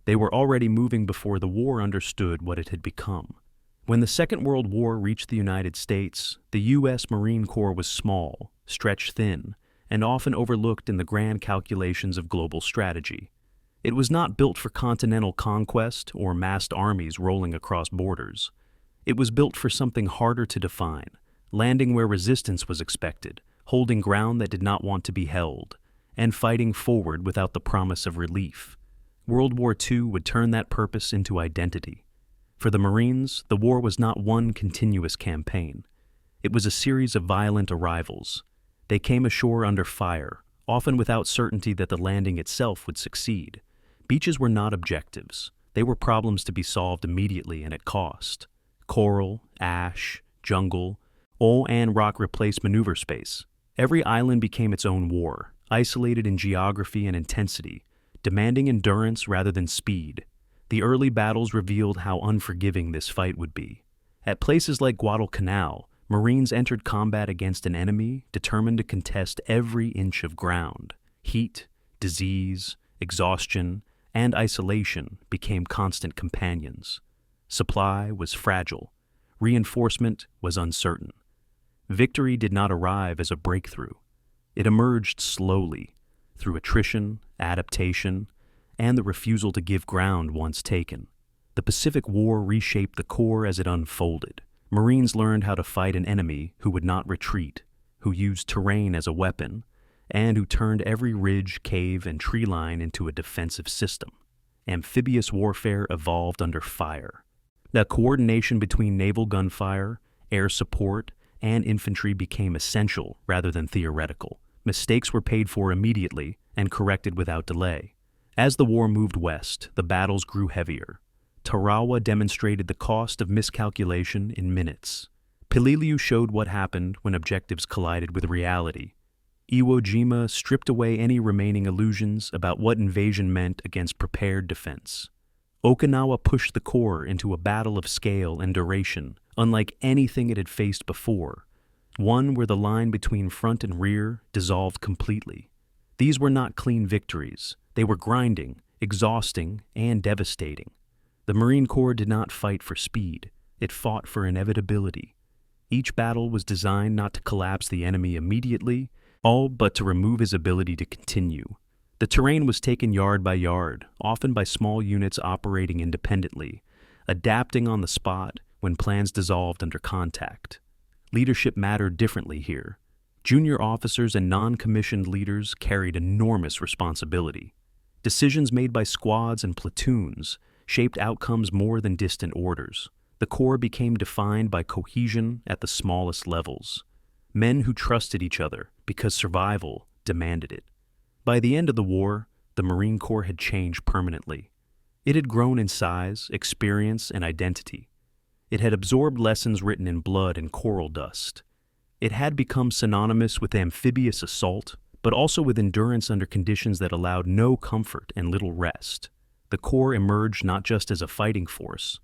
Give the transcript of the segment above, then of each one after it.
They were already moving before the war understood what it had become. When the Second World War reached the United States, the U.S. Marine Corps was small, stretched thin, and often overlooked in the grand calculations of global strategy. It was not built for continental conquest or massed armies rolling across borders. It was built for something harder to define, landing where resistance was expected, holding ground that did not want to be held, and fighting forward without the promise of relief. World War II would turn that purpose into identity. For the Marines, the war was not one continuous campaign. It was a series of violent arrivals. They came ashore under fire, often without certainty that the landing itself would succeed. Beaches were not objectives. They were problems to be solved immediately and at cost. Coral, ash, jungle, oil and rock replaced maneuver space. Every island became its own war, isolated in geography and intensity, demanding endurance rather than speed. The early battles revealed how unforgiving this fight would be. At places like Guadalcanal, Marines entered combat against an enemy determined to contest every inch of ground. Heat, disease, exhaustion, and isolation became constant companions. Supply was fragile. Reinforcement was uncertain. Victory did not arrive as a breakthrough. It emerged slowly, through attrition, adaptation, and the refusal to give ground once taken. The Pacific War reshaped the Corps as it unfolded. Marines learned how to fight an enemy who would not retreat, who used terrain as a weapon, and who turned every ridge, cave, and tree line into a defensive system. Amphibious warfare evolved under fire. The coordination between naval gunfire, air support, and infantry became essential rather than theoretical. Mistakes were paid for immediately and corrected without delay. As the war moved west, the battles grew heavier. Tarawa demonstrated the cost of miscalculation in minutes. Pililiu showed what happened when objectives collided with reality. Iwo Jima stripped away any remaining illusions about what invasion meant against prepared defense. Okinawa pushed the Corps into a battle of scale and duration, unlike anything it had faced before, one where the line between front and rear dissolved completely. These were not clean victories. They were grinding, exhausting, and devastating. The Marine Corps did not fight for speed. It fought for inevitability. Each battle was designed not to collapse the enemy immediately, all but to remove his ability to continue. The terrain was taken yard by yard, often by small units operating independently, adapting on the spot when plans dissolved under contact. Leadership mattered differently here. Junior officers and non-commissioned leaders carried enormous responsibility. Decisions made by squads and platoons shaped outcomes more than distant orders. The Corps became defined by cohesion at the smallest levels. Men who trusted each other because survival demanded it. By the end of the war, the Marine Corps had changed permanently. It had grown in size, experience, and identity. It had absorbed lessons written in blood and coral dust. It had become synonymous with amphibious assault, but also with endurance under conditions that allowed no comfort and little rest. The Corps emerged not just as a fighting force,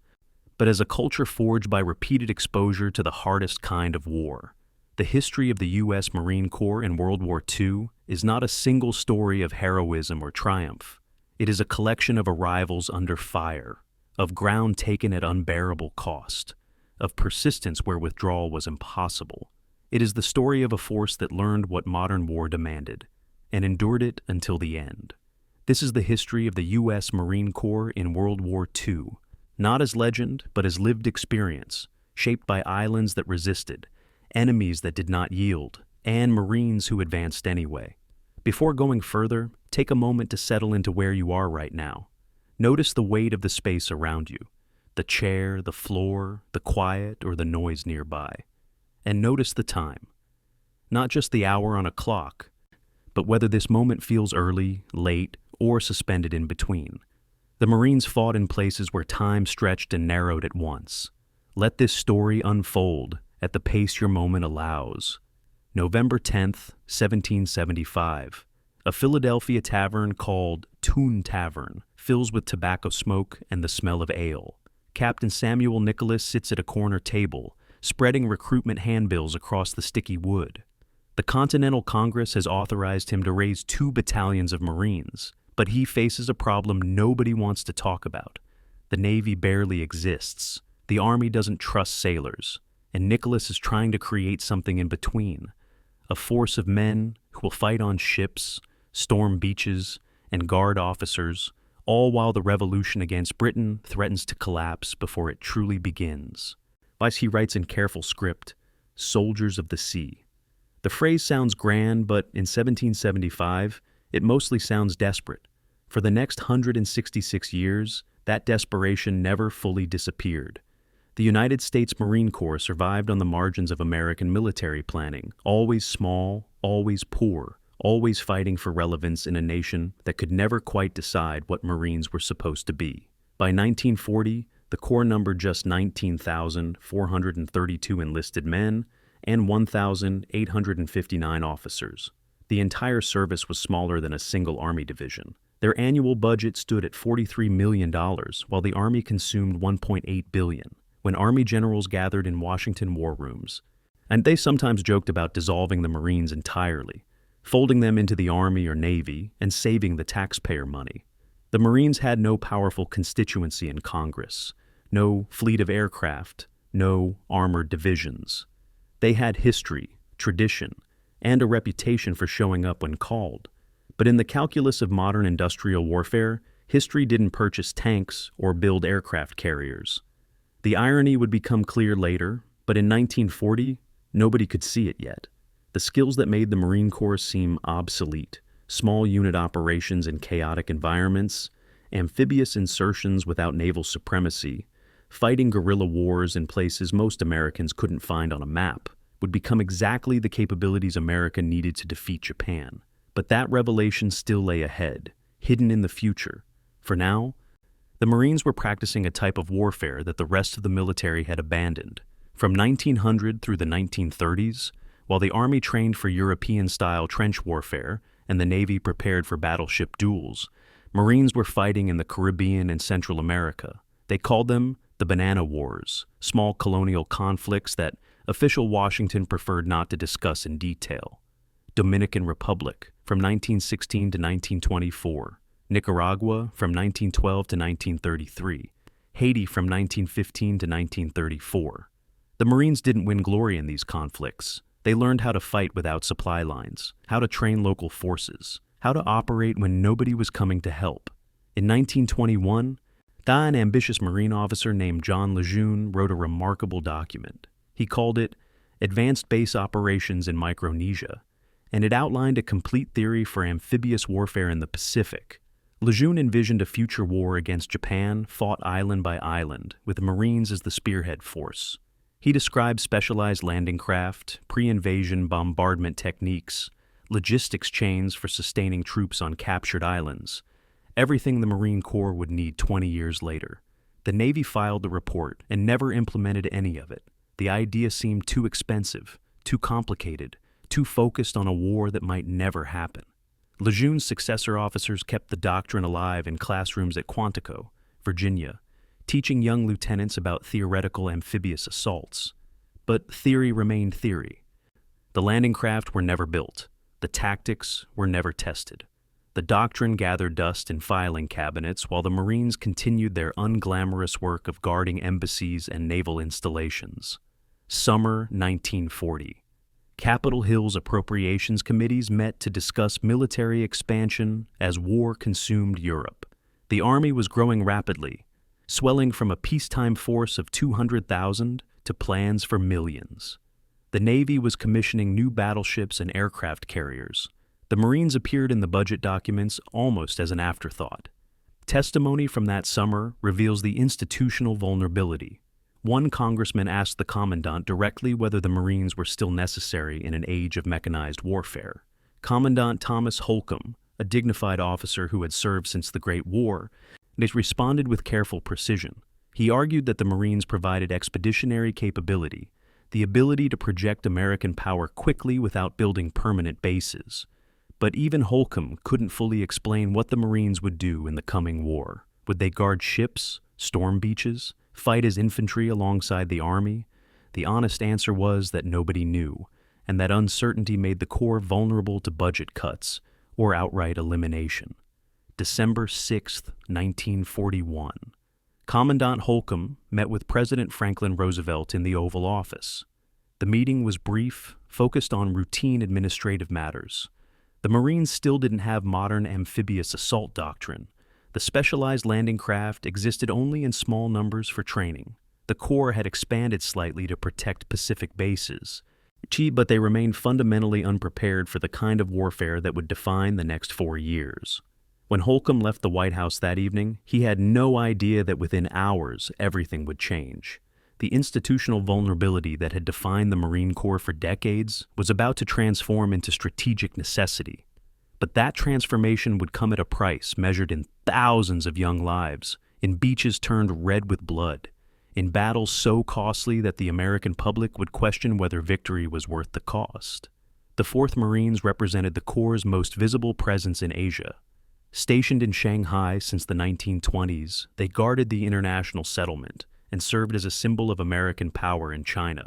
but as a culture forged by repeated exposure to the hardest kind of war. The history of the U.S. Marine Corps in World War II is not a single story of heroism or triumph. It is a collection of arrivals under fire, of ground taken at unbearable cost, of persistence where withdrawal was impossible. It is the story of a force that learned what modern war demanded, and endured it until the end. This is the history of the U.S. Marine Corps in World War II, not as legend, but as lived experience, shaped by islands that resisted, enemies that did not yield, and Marines who advanced anyway. Before going further, take a moment to settle into where you are right now. Notice the weight of the space around you, the chair, the floor, the quiet, or the noise nearby. And notice the time. Not just the hour on a clock, but whether this moment feels early, late, or suspended in between. The Marines fought in places where time stretched and narrowed at once. Let this story unfold at the pace your moment allows. November 10th, 1775. A Philadelphia tavern called Toon Tavern fills with tobacco smoke and the smell of ale. Captain Samuel Nicholas sits at a corner table, spreading recruitment handbills across the sticky wood. The Continental Congress has authorized him to raise 2 battalions of Marines, But he faces a problem nobody wants to talk about. The Navy barely exists. The Army doesn't trust sailors. And Nicholas is trying to create something in between. A force of men who will fight on ships, storm beaches, and guard officers, all while the revolution against Britain threatens to collapse before it truly begins. As he writes in careful script, "Soldiers of the Sea." The phrase sounds grand, but in 1775, it mostly sounds desperate. For the next 166 years, that desperation never fully disappeared. The United States Marine Corps survived on the margins of American military planning, always small, always poor, always fighting for relevance in a nation that could never quite decide what Marines were supposed to be. By 1940, the Corps numbered just 19,432 enlisted men and 1,859 officers. The entire service was smaller than a single Army division. Their annual budget stood at $43 million, while the Army consumed $1.8 billion. When Army generals gathered in Washington war rooms, and they sometimes joked about dissolving the Marines entirely, folding them into the Army or Navy, and saving the taxpayer money. The Marines had no powerful constituency in Congress, no fleet of aircraft, no armored divisions. They had history, tradition, and a reputation for showing up when called. But in the calculus of modern industrial warfare, history didn't purchase tanks or build aircraft carriers. The irony would become clear later, but in 1940, nobody could see it yet. The skills that made the Marine Corps seem obsolete, small unit operations in chaotic environments, amphibious insertions without naval supremacy, fighting guerrilla wars in places most Americans couldn't find on a map, would become exactly the capabilities America needed to defeat Japan. But that revelation still lay ahead, hidden in the future. For now, the Marines were practicing a type of warfare that the rest of the military had abandoned. From 1900 through the 1930s, while the Army trained for European-style trench warfare and the Navy prepared for battleship duels, Marines were fighting in the Caribbean and Central America. They called them the Banana Wars, small colonial conflicts that official Washington preferred not to discuss in detail. Dominican Republic, from 1916 to 1924. Nicaragua, from 1912 to 1933. Haiti, from 1915 to 1934. The Marines didn't win glory in these conflicts. They learned how to fight without supply lines, how to train local forces, how to operate when nobody was coming to help. In 1921, an ambitious Marine officer named John Lejeune wrote a remarkable document. He called it Advanced Base Operations in Micronesia, and it outlined a complete theory for amphibious warfare in the Pacific. Lejeune envisioned a future war against Japan fought island by island, with Marines as the spearhead force. He described specialized landing craft, pre-invasion bombardment techniques, logistics chains for sustaining troops on captured islands, everything the Marine Corps would need 20 years later. The Navy filed the report and never implemented any of it. The idea seemed too expensive, too complicated, too focused on a war that might never happen. Lejeune's successor officers kept the doctrine alive in classrooms at Quantico, Virginia, teaching young lieutenants about theoretical amphibious assaults. But theory remained theory. The landing craft were never built. The tactics were never tested. The doctrine gathered dust in filing cabinets while the Marines continued their unglamorous work of guarding embassies and naval installations. Summer 1940. Capitol Hill's appropriations committees met to discuss military expansion as war consumed Europe. The Army was growing rapidly, swelling from a peacetime force of 200,000 to plans for millions. The Navy was commissioning new battleships and aircraft carriers. The Marines appeared in the budget documents almost as an afterthought. Testimony from that summer reveals the institutional vulnerability. One congressman asked the commandant directly whether the Marines were still necessary in an age of mechanized warfare. Commandant Thomas Holcomb, a dignified officer who had served since the Great War, responded with careful precision. He argued that the Marines provided expeditionary capability, the ability to project American power quickly without building permanent bases. But even Holcomb couldn't fully explain what the Marines would do in the coming war. Would they guard ships, storm beaches, fight as infantry alongside the Army? The honest answer was that nobody knew, and that uncertainty made the Corps vulnerable to budget cuts or outright elimination. December 6, 1941. Commandant Holcomb met with President Franklin Roosevelt in the Oval Office. The meeting was brief, focused on routine administrative matters. The Marines still didn't have modern amphibious assault doctrine. The specialized landing craft existed only in small numbers for training. The Corps had expanded slightly to protect Pacific bases, but they remained fundamentally unprepared for the kind of warfare that would define the next 4 years. When Holcomb left the White House that evening, he had no idea that within hours everything would change. The institutional vulnerability that had defined the Marine Corps for decades was about to transform into strategic necessity. But that transformation would come at a price measured in thousands of young lives, in beaches turned red with blood, in battles so costly that the American public would question whether victory was worth the cost. The 4th Marines represented the Corps' most visible presence in Asia. Stationed in Shanghai since the 1920s, they guarded the international settlement and served as a symbol of American power in China.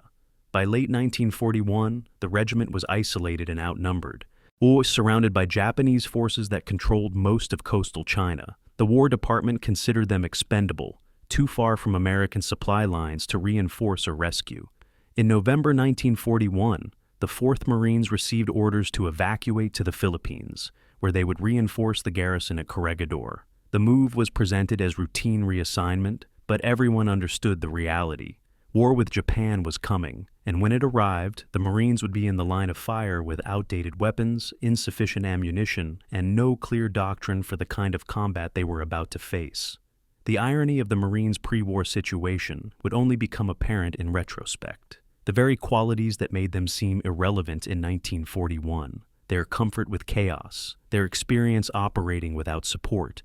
By late 1941, the regiment was isolated and outnumbered, or surrounded by Japanese forces that controlled most of coastal China. The War Department considered them expendable, too far from American supply lines to reinforce or rescue. In November 1941, the 4th Marines received orders to evacuate to the Philippines, where they would reinforce the garrison at Corregidor. The move was presented as routine reassignment, but everyone understood the reality. War with Japan was coming, and when it arrived, the Marines would be in the line of fire with outdated weapons, insufficient ammunition, and no clear doctrine for the kind of combat they were about to face. The irony of the Marines' pre-war situation would only become apparent in retrospect. The very qualities that made them seem irrelevant in 1941, their comfort with chaos, their experience operating without support,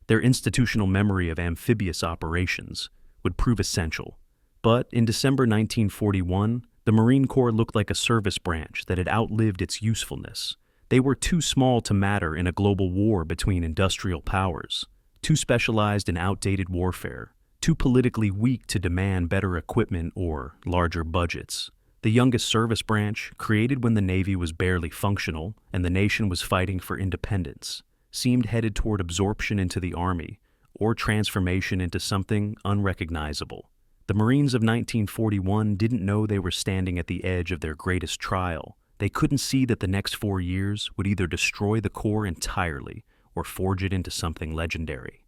their institutional memory of amphibious operations, would prove essential. But in December 1941, the Marine Corps looked like a service branch that had outlived its usefulness. They were too small to matter in a global war between industrial powers, too specialized in outdated warfare, too politically weak to demand better equipment or larger budgets. The youngest service branch, created when the Navy was barely functional and the nation was fighting for independence, seemed headed toward absorption into the Army or transformation into something unrecognizable. The Marines of 1941 didn't know they were standing at the edge of their greatest trial. They couldn't see that the next 4 years would either destroy the Corps entirely or forge it into something legendary.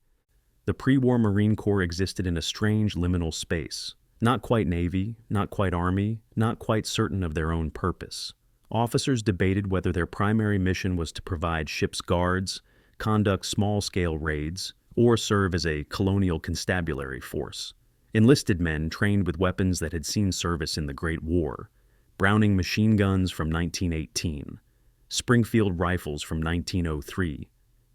The pre-war Marine Corps existed in a strange liminal space. Not quite Navy, not quite Army, not quite certain of their own purpose. Officers debated whether their primary mission was to provide ship's guards, conduct small-scale raids, or serve as a colonial constabulary force. Enlisted men trained with weapons that had seen service in the Great War, Browning machine guns from 1918, Springfield rifles from 1903,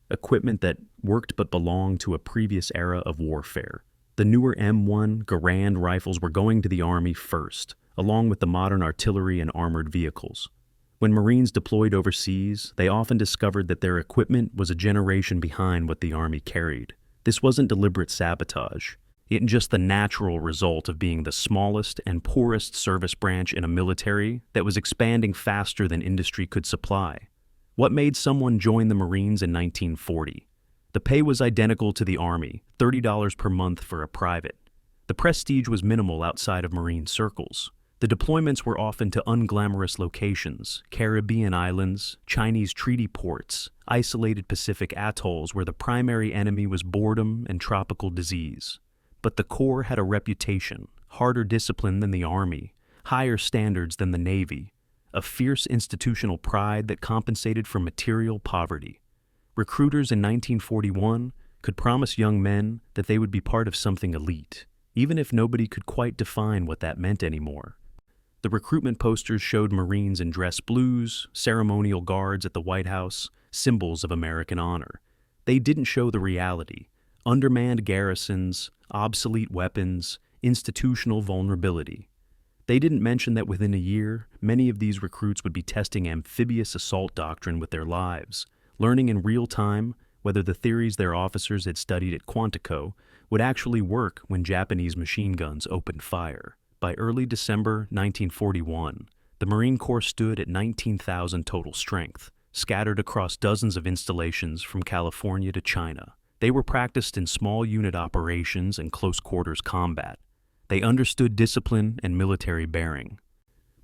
equipment that worked but belonged to a previous era of warfare. The newer M1 Garand rifles were going to the Army first, along with the modern artillery and armored vehicles. When Marines deployed overseas, they often discovered that their equipment was a generation behind what the Army carried. This wasn't deliberate sabotage. It was just the natural result of being the smallest and poorest service branch in a military that was expanding faster than industry could supply. What made someone join the Marines in 1940? The pay was identical to the Army, $30 per month for a private. The prestige was minimal outside of Marine circles. The deployments were often to unglamorous locations, Caribbean islands, Chinese treaty ports, isolated Pacific atolls where the primary enemy was boredom and tropical disease. But the Corps had a reputation, harder discipline than the Army, higher standards than the Navy, a fierce institutional pride that compensated for material poverty. Recruiters in 1941 could promise young men that they would be part of something elite, even if nobody could quite define what that meant anymore. The recruitment posters showed Marines in dress blues, ceremonial guards at the White House, symbols of American honor. They didn't show the reality: undermanned garrisons, obsolete weapons, institutional vulnerability. They didn't mention that within a year, many of these recruits would be testing amphibious assault doctrine with their lives, learning in real time whether the theories their officers had studied at Quantico would actually work when Japanese machine guns opened fire. By early December 1941, the Marine Corps stood at 19,000 total strength, scattered across dozens of installations from California to China. They were practiced in small unit operations and close-quarters combat. They understood discipline and military bearing.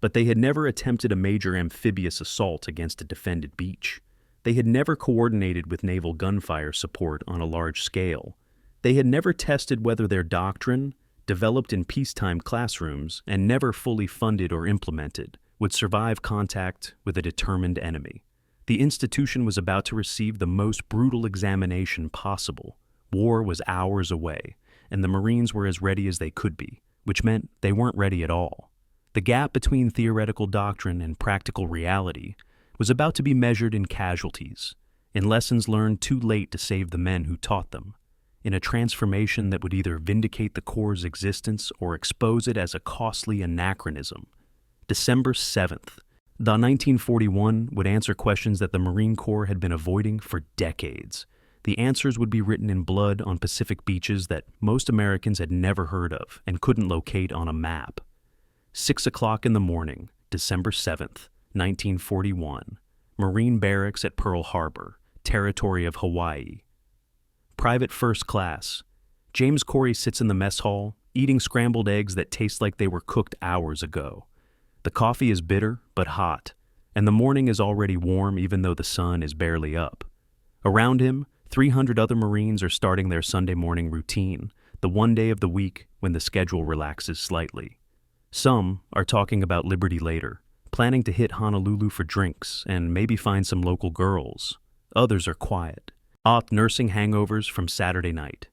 But they had never attempted a major amphibious assault against a defended beach. They had never coordinated with naval gunfire support on a large scale. They had never tested whether their doctrine, developed in peacetime classrooms and never fully funded or implemented, would survive contact with a determined enemy. The institution was about to receive the most brutal examination possible. War was hours away, and the Marines were as ready as they could be, which meant they weren't ready at all. The gap between theoretical doctrine and practical reality was about to be measured in casualties, in lessons learned too late to save the men who taught them, in a transformation that would either vindicate the Corps' existence or expose it as a costly anachronism. December 7th. The 1941 would answer questions that the Marine Corps had been avoiding for decades. The answers would be written in blood on Pacific beaches that most Americans had never heard of and couldn't locate on a map. 6 o'clock in the morning, December 7th, 1941. Marine barracks at Pearl Harbor, territory of Hawaii. Private First Class. James Corey sits in the mess hall, eating scrambled eggs that taste like they were cooked hours ago. The coffee is bitter but hot, and the morning is already warm even though the sun is barely up. Around him, 300 other Marines are starting their Sunday morning routine, the one day of the week when the schedule relaxes slightly. Some are talking about Liberty later, planning to hit Honolulu for drinks and maybe find some local girls. Others are quiet, nursing hangovers from Saturday night.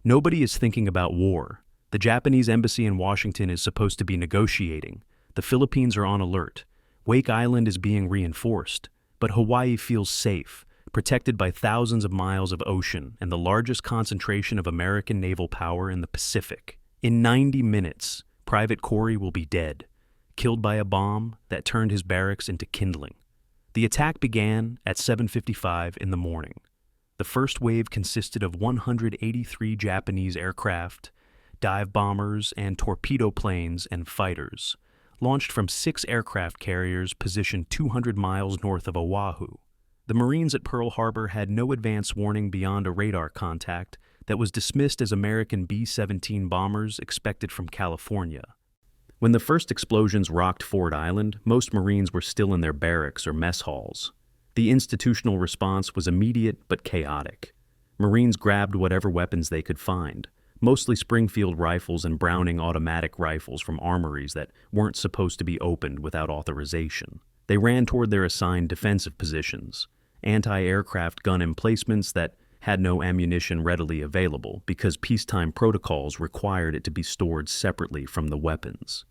Nobody is thinking about war. The Japanese embassy in Washington is supposed to be negotiating. The Philippines are on alert. Wake Island is being reinforced. But Hawaii feels safe, protected by thousands of miles of ocean and the largest concentration of American naval power in the Pacific. In 90 minutes, Private Corey will be dead, killed by a bomb that turned his barracks into kindling. The attack began at 7:55 in the morning. The first wave consisted of 183 Japanese aircraft, dive bombers, and torpedo planes and fighters, launched from 6 aircraft carriers positioned 200 miles north of Oahu. The Marines at Pearl Harbor had no advance warning beyond a radar contact that was dismissed as American B-17 bombers expected from California. When the first explosions rocked Ford Island, most Marines were still in their barracks or mess halls. The institutional response was immediate but chaotic. Marines grabbed whatever weapons they could find, mostly Springfield rifles and Browning automatic rifles from armories that weren't supposed to be opened without authorization. They ran toward their assigned defensive positions, anti-aircraft gun emplacements that had no ammunition readily available because peacetime protocols required it to be stored separately from the weapons.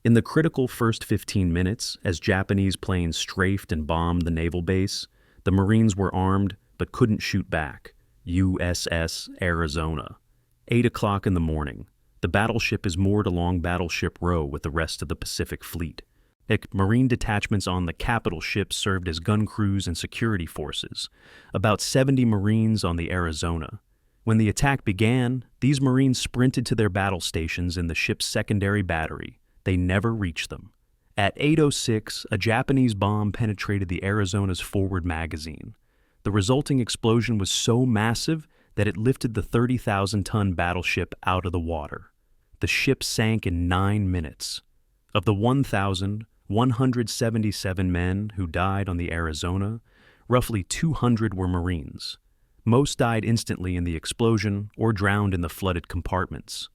In the critical first 15 minutes, as Japanese planes strafed and bombed the naval base, the Marines were armed but couldn't shoot back. USS Arizona. 8 o'clock in the morning. The battleship is moored along Battleship Row with the rest of the Pacific Fleet. Marine detachments on the capital ship served as gun crews and security forces, about 70 Marines on the Arizona. When the attack began, these Marines sprinted to their battle stations in the ship's secondary battery. They never reached them. At 8:06, a Japanese bomb penetrated the Arizona's forward magazine. The resulting explosion was so massive that it lifted the 30,000-ton battleship out of the water. The ship sank in 9 minutes. Of the 1,177 men who died on the Arizona, roughly 200 were Marines. Most died instantly in the explosion or drowned in the flooded compartments.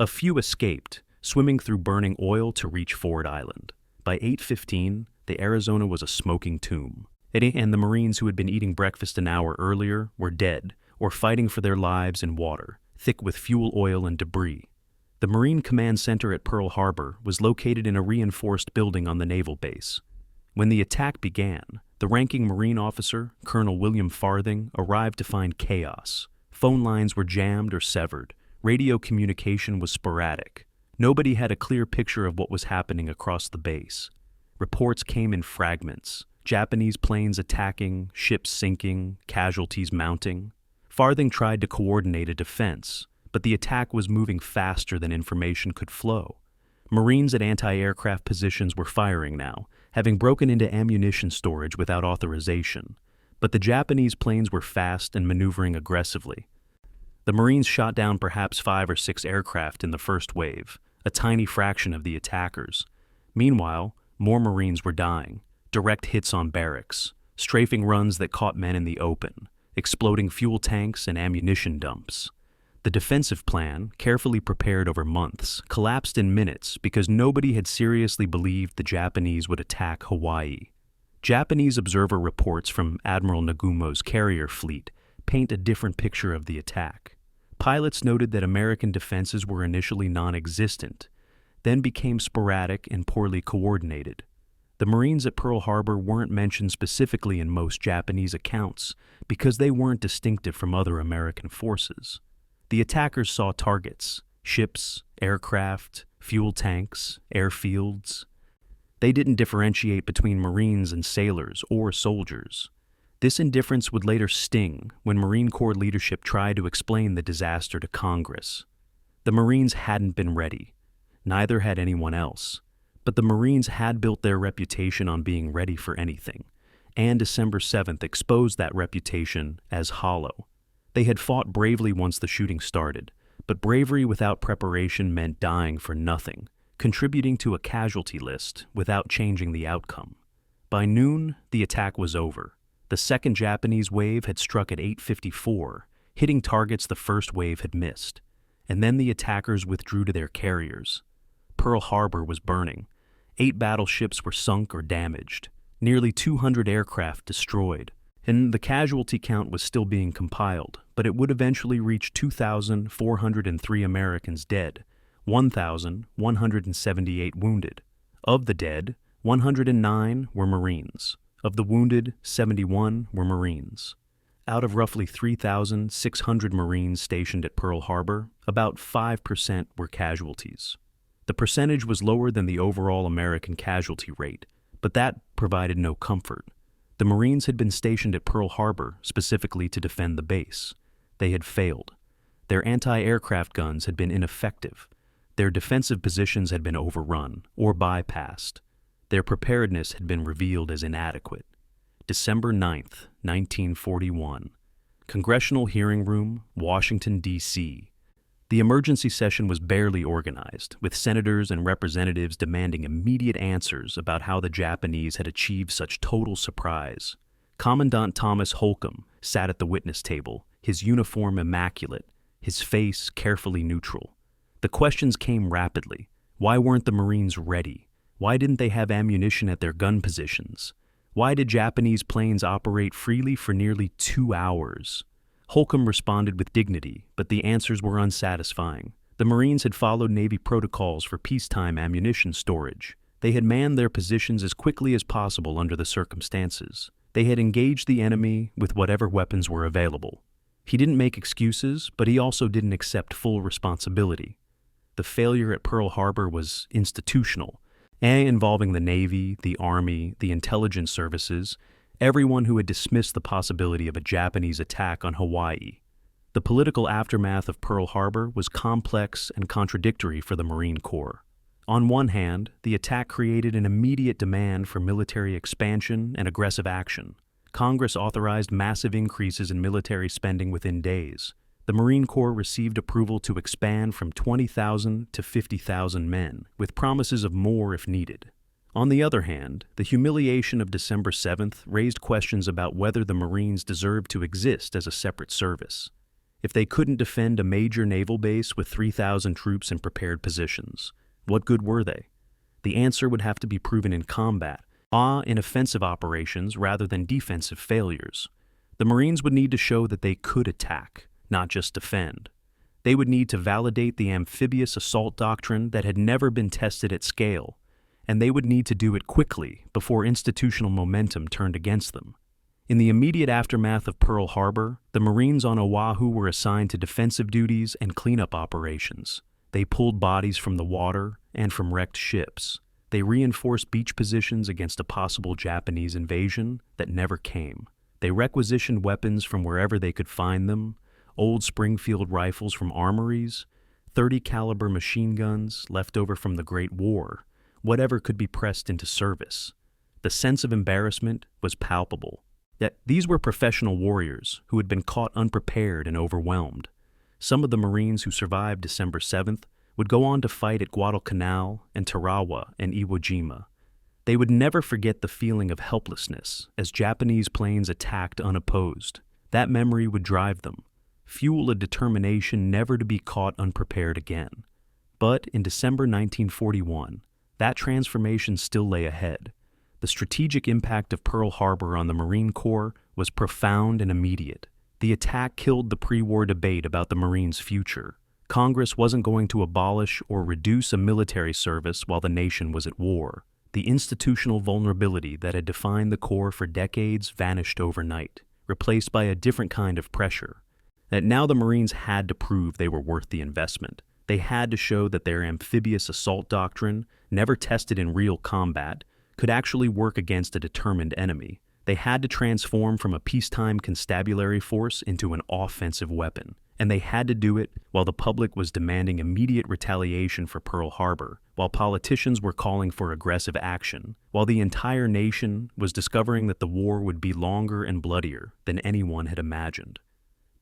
A few escaped, swimming through burning oil to reach Ford Island. By 8:15, the Arizona was a smoking tomb. And the Marines who had been eating breakfast an hour earlier were dead or fighting for their lives in water, thick with fuel oil and debris. The Marine Command Center at Pearl Harbor was located in a reinforced building on the naval base. When the attack began, the ranking Marine officer, Colonel William Farthing, arrived to find chaos. Phone lines were jammed or severed. Radio communication was sporadic. Nobody had a clear picture of what was happening across the base. Reports came in fragments. Japanese planes attacking, ships sinking, casualties mounting. Farthing tried to coordinate a defense, but the attack was moving faster than information could flow. Marines at anti-aircraft positions were firing now, having broken into ammunition storage without authorization. But the Japanese planes were fast and maneuvering aggressively. The Marines shot down perhaps 5 or 6 aircraft in the first wave, a tiny fraction of the attackers. Meanwhile, more Marines were dying, direct hits on barracks, strafing runs that caught men in the open, exploding fuel tanks and ammunition dumps. The defensive plan, carefully prepared over months, collapsed in minutes because nobody had seriously believed the Japanese would attack Hawaii. Japanese observer reports from Admiral Nagumo's carrier fleet paint a different picture of the attack. Pilots noted that American defenses were initially non-existent, then became sporadic and poorly coordinated. The Marines at Pearl Harbor weren't mentioned specifically in most Japanese accounts because they weren't distinctive from other American forces. The attackers saw targets, ships, aircraft, fuel tanks, airfields. They didn't differentiate between Marines and sailors or soldiers. This indifference would later sting when Marine Corps leadership tried to explain the disaster to Congress. The Marines hadn't been ready. Neither had anyone else. But the Marines had built their reputation on being ready for anything, and December 7th exposed that reputation as hollow. They had fought bravely once the shooting started, but bravery without preparation meant dying for nothing, contributing to a casualty list without changing the outcome. By noon, the attack was over. The second Japanese wave had struck at 8:54, hitting targets the first wave had missed, and then the attackers withdrew to their carriers. Pearl Harbor was burning. 8 battleships were sunk or damaged, nearly 200 aircraft destroyed, and the casualty count was still being compiled, but it would eventually reach 2,403 Americans dead, 1,178 wounded. Of the dead, 109 were Marines. Of the wounded, 71 were Marines. Out of roughly 3,600 Marines stationed at Pearl Harbor, about 5% were casualties. The percentage was lower than the overall American casualty rate, but that provided no comfort. The Marines had been stationed at Pearl Harbor specifically to defend the base. They had failed. Their anti-aircraft guns had been ineffective. Their defensive positions had been overrun or bypassed. Their preparedness had been revealed as inadequate. December 9th, 1941. Congressional Hearing Room, Washington, D.C. The emergency session was barely organized, with senators and representatives demanding immediate answers about how the Japanese had achieved such total surprise. Commandant Thomas Holcomb sat at the witness table, his uniform immaculate, his face carefully neutral. The questions came rapidly. Why weren't the Marines ready? Why didn't they have ammunition at their gun positions? Why did Japanese planes operate freely for nearly 2 hours? Holcomb responded with dignity, but the answers were unsatisfying. The Marines had followed Navy protocols for peacetime ammunition storage. They had manned their positions as quickly as possible under the circumstances. They had engaged the enemy with whatever weapons were available. He didn't make excuses, but he also didn't accept full responsibility. The failure at Pearl Harbor was institutional, and involving the Navy, the Army, the intelligence services, everyone who had dismissed the possibility of a Japanese attack on Hawaii. The political aftermath of Pearl Harbor was complex and contradictory for the Marine Corps. On one hand, the attack created an immediate demand for military expansion and aggressive action. Congress authorized massive increases in military spending within days. The Marine Corps received approval to expand from 20,000 to 50,000 men, with promises of more if needed. On the other hand, the humiliation of December 7th raised questions about whether the Marines deserved to exist as a separate service. If they couldn't defend a major naval base with 3,000 troops in prepared positions, what good were they? The answer would have to be proven in combat, in offensive operations rather than defensive failures. The Marines would need to show that they could attack, not just defend. They would need to validate the amphibious assault doctrine that had never been tested at scale, and they would need to do it quickly before institutional momentum turned against them. In the immediate aftermath of Pearl Harbor, the Marines on Oahu were assigned to defensive duties and cleanup operations. They pulled bodies from the water and from wrecked ships. They reinforced beach positions against a possible Japanese invasion that never came. They requisitioned weapons from wherever they could find them, old Springfield rifles from armories, 30 caliber machine guns left over from the Great War, whatever could be pressed into service. The sense of embarrassment was palpable. Yet these were professional warriors who had been caught unprepared and overwhelmed. Some of the Marines who survived December 7th would go on to fight at Guadalcanal and Tarawa and Iwo Jima. They would never forget the feeling of helplessness as Japanese planes attacked unopposed. That memory would drive them, fuel a determination never to be caught unprepared again. But in December 1941, that transformation still lay ahead. The strategic impact of Pearl Harbor on the Marine Corps was profound and immediate. The attack killed the pre-war debate about the Marines' future. Congress wasn't going to abolish or reduce a military service while the nation was at war. The institutional vulnerability that had defined the Corps for decades vanished overnight, replaced by a different kind of pressure. That now the Marines had to prove they were worth the investment. They had to show that their amphibious assault doctrine, never tested in real combat, could actually work against a determined enemy. They had to transform from a peacetime constabulary force into an offensive weapon. And they had to do it while the public was demanding immediate retaliation for Pearl Harbor, while politicians were calling for aggressive action, while the entire nation was discovering that the war would be longer and bloodier than anyone had imagined.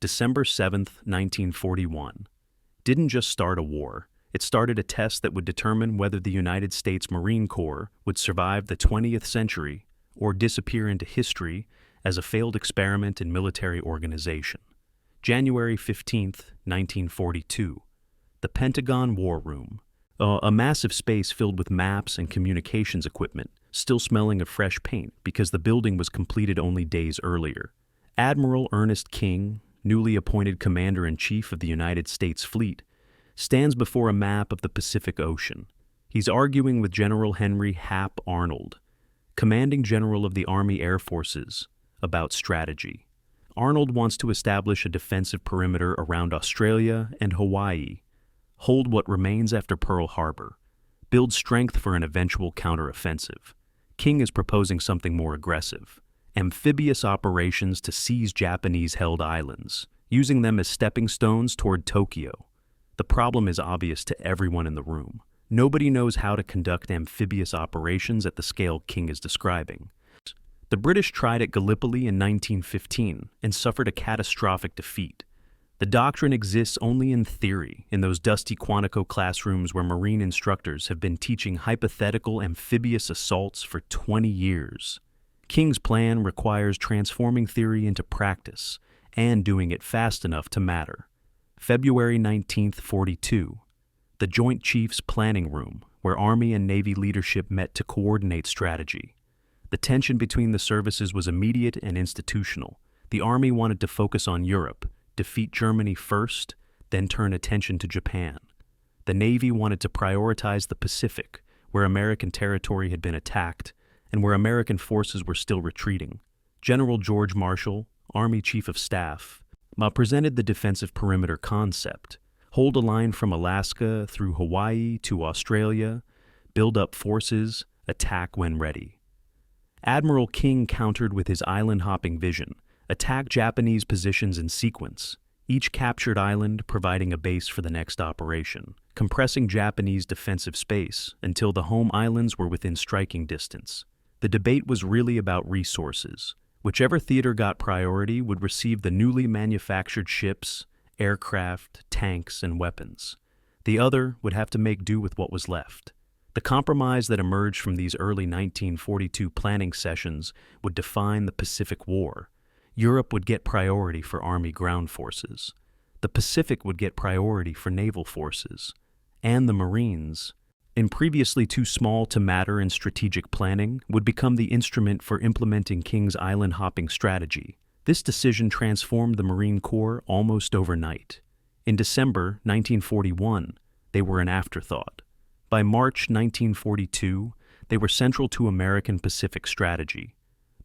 December 7th, 1941, didn't just start a war. It started a test that would determine whether the United States Marine Corps would survive the 20th century or disappear into history as a failed experiment in military organization. January 15th, 1942, the Pentagon War Room, a massive space filled with maps and communications equipment, still smelling of fresh paint because the building was completed only days earlier. Admiral Ernest King, newly appointed Commander-in-Chief of the United States Fleet, stands before a map of the Pacific Ocean. He's arguing with General Henry Hap Arnold, commanding general of the Army Air Forces, about strategy. Arnold wants to establish a defensive perimeter around Australia and Hawaii, hold what remains after Pearl Harbor, build strength for an eventual counteroffensive. King is proposing something more aggressive: amphibious operations to seize Japanese-held islands, using them as stepping stones toward Tokyo. The problem is obvious to everyone in the room. Nobody knows how to conduct amphibious operations at the scale King is describing. The British tried at Gallipoli in 1915 and suffered a catastrophic defeat. The doctrine exists only in theory in those dusty Quantico classrooms where Marine instructors have been teaching hypothetical amphibious assaults for 20 years. King's plan requires transforming theory into practice and doing it fast enough to matter. February 19, 42, the Joint Chiefs Planning Room, where Army and Navy leadership met to coordinate strategy. The tension between the services was immediate and institutional. The Army wanted to focus on Europe, defeat Germany first, then turn attention to Japan. The Navy wanted to prioritize the Pacific, where American territory had been attacked and where American forces were still retreating. General George Marshall, Army Chief of Staff, presented the defensive perimeter concept: hold a line from Alaska through Hawaii to Australia, build up forces, attack when ready. Admiral King countered with his island-hopping vision: attack Japanese positions in sequence, each captured island providing a base for the next operation, compressing Japanese defensive space until the home islands were within striking distance. The debate was really about resources. Whichever theater got priority would receive the newly manufactured ships, aircraft, tanks, and weapons. The other would have to make do with what was left. The compromise that emerged from these early 1942 planning sessions would define the Pacific War. Europe would get priority for Army ground forces. The Pacific would get priority for naval forces. And the Marines, in previously too small to matter in strategic planning, would become the instrument for implementing King's island-hopping strategy. This decision transformed the Marine Corps almost overnight. In December 1941, they were an afterthought. By March 1942, they were central to American Pacific strategy.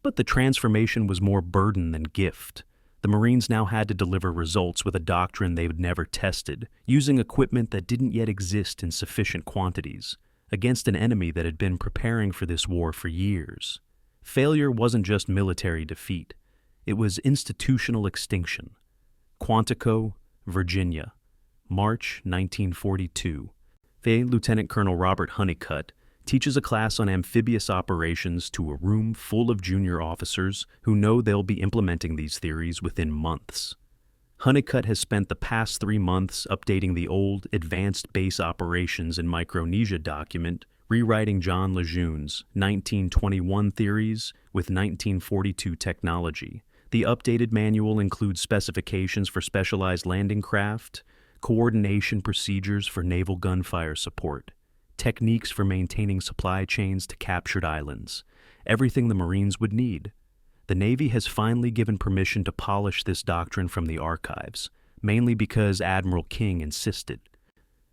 But the transformation was more burden than gift. The Marines now had to deliver results with a doctrine they had never tested, using equipment that didn't yet exist in sufficient quantities, against an enemy that had been preparing for this war for years. Failure wasn't just military defeat. It was institutional extinction. Quantico, Virginia, March 1942. Lieutenant Colonel Robert Honeycutt, teaches a class on amphibious operations to a room full of junior officers who know they'll be implementing these theories within months. Honeycutt has spent the past 3 months updating the old Advanced Base Operations in Micronesia document, rewriting John Lejeune's 1921 theories with 1942 technology. The updated manual includes specifications for specialized landing craft, coordination procedures for naval gunfire support, techniques for maintaining supply chains to captured islands, everything the Marines would need. The Navy has finally given permission to polish this doctrine from the archives, mainly because Admiral King insisted.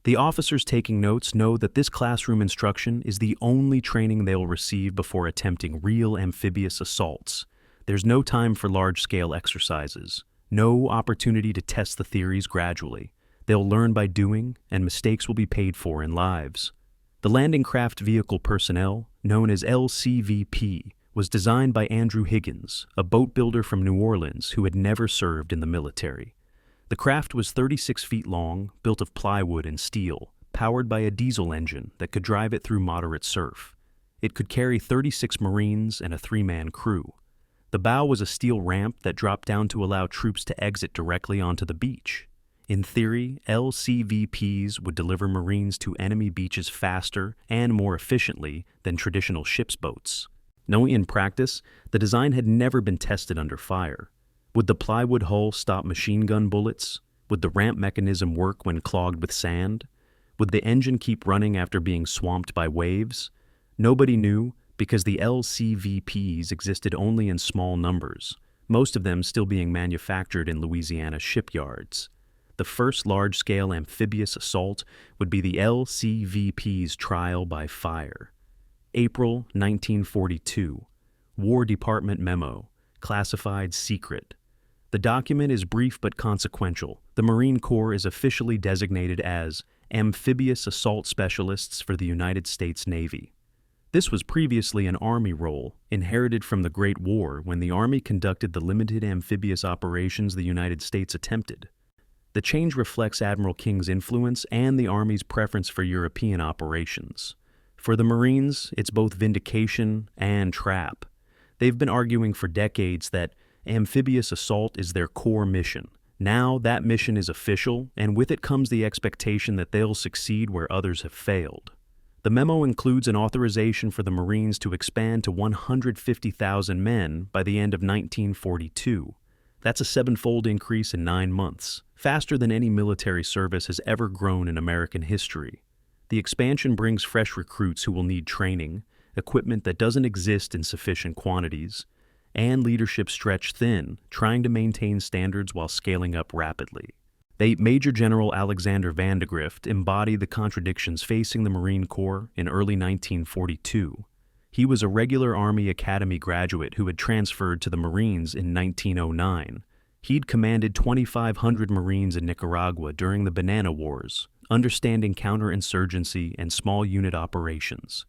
The officers taking notes know that this classroom instruction is the only training they'll receive before attempting real amphibious assaults. There's no time for large-scale exercises, no opportunity to test the theories gradually. They'll learn by doing, and mistakes will be paid for in lives. The Landing Craft Vehicle Personnel, known as LCVP, was designed by Andrew Higgins, a boat builder from New Orleans who had never served in the military. The craft was 36 feet long, built of plywood and steel, powered by a diesel engine that could drive it through moderate surf. It could carry 36 Marines and a 3-man crew. The bow was a steel ramp that dropped down to allow troops to exit directly onto the beach. In theory, LCVPs would deliver Marines to enemy beaches faster and more efficiently than traditional ship's boats. No, in practice, the design had never been tested under fire. Would the plywood hull stop machine gun bullets? Would the ramp mechanism work when clogged with sand? Would the engine keep running after being swamped by waves? Nobody knew, because the LCVPs existed only in small numbers, most of them still being manufactured in Louisiana shipyards. The first large-scale amphibious assault would be the LCVP's trial by fire. April 1942. War Department Memo. Classified secret. The document is brief but consequential. The Marine Corps is officially designated as Amphibious Assault Specialists for the United States Navy. This was previously an Army role, inherited from the Great War when the Army conducted the limited amphibious operations the United States attempted. The change reflects Admiral King's influence and the Army's preference for European operations. For the Marines, it's both vindication and trap. They've been arguing for decades that amphibious assault is their core mission. Now that mission is official, and with it comes the expectation that they'll succeed where others have failed. The memo includes an authorization for the Marines to expand to 150,000 men by the end of 1942. That's a 7-fold increase in 9 months, faster than any military service has ever grown in American history. The expansion brings fresh recruits who will need training, equipment that doesn't exist in sufficient quantities, and leadership stretched thin, trying to maintain standards while scaling up rapidly. Major General Alexander Vandegrift embodied the contradictions facing the Marine Corps in early 1942. He was a regular Army Academy graduate who had transferred to the Marines in 1909. He'd commanded 2,500 Marines in Nicaragua during the Banana Wars, understanding counterinsurgency and small unit operations.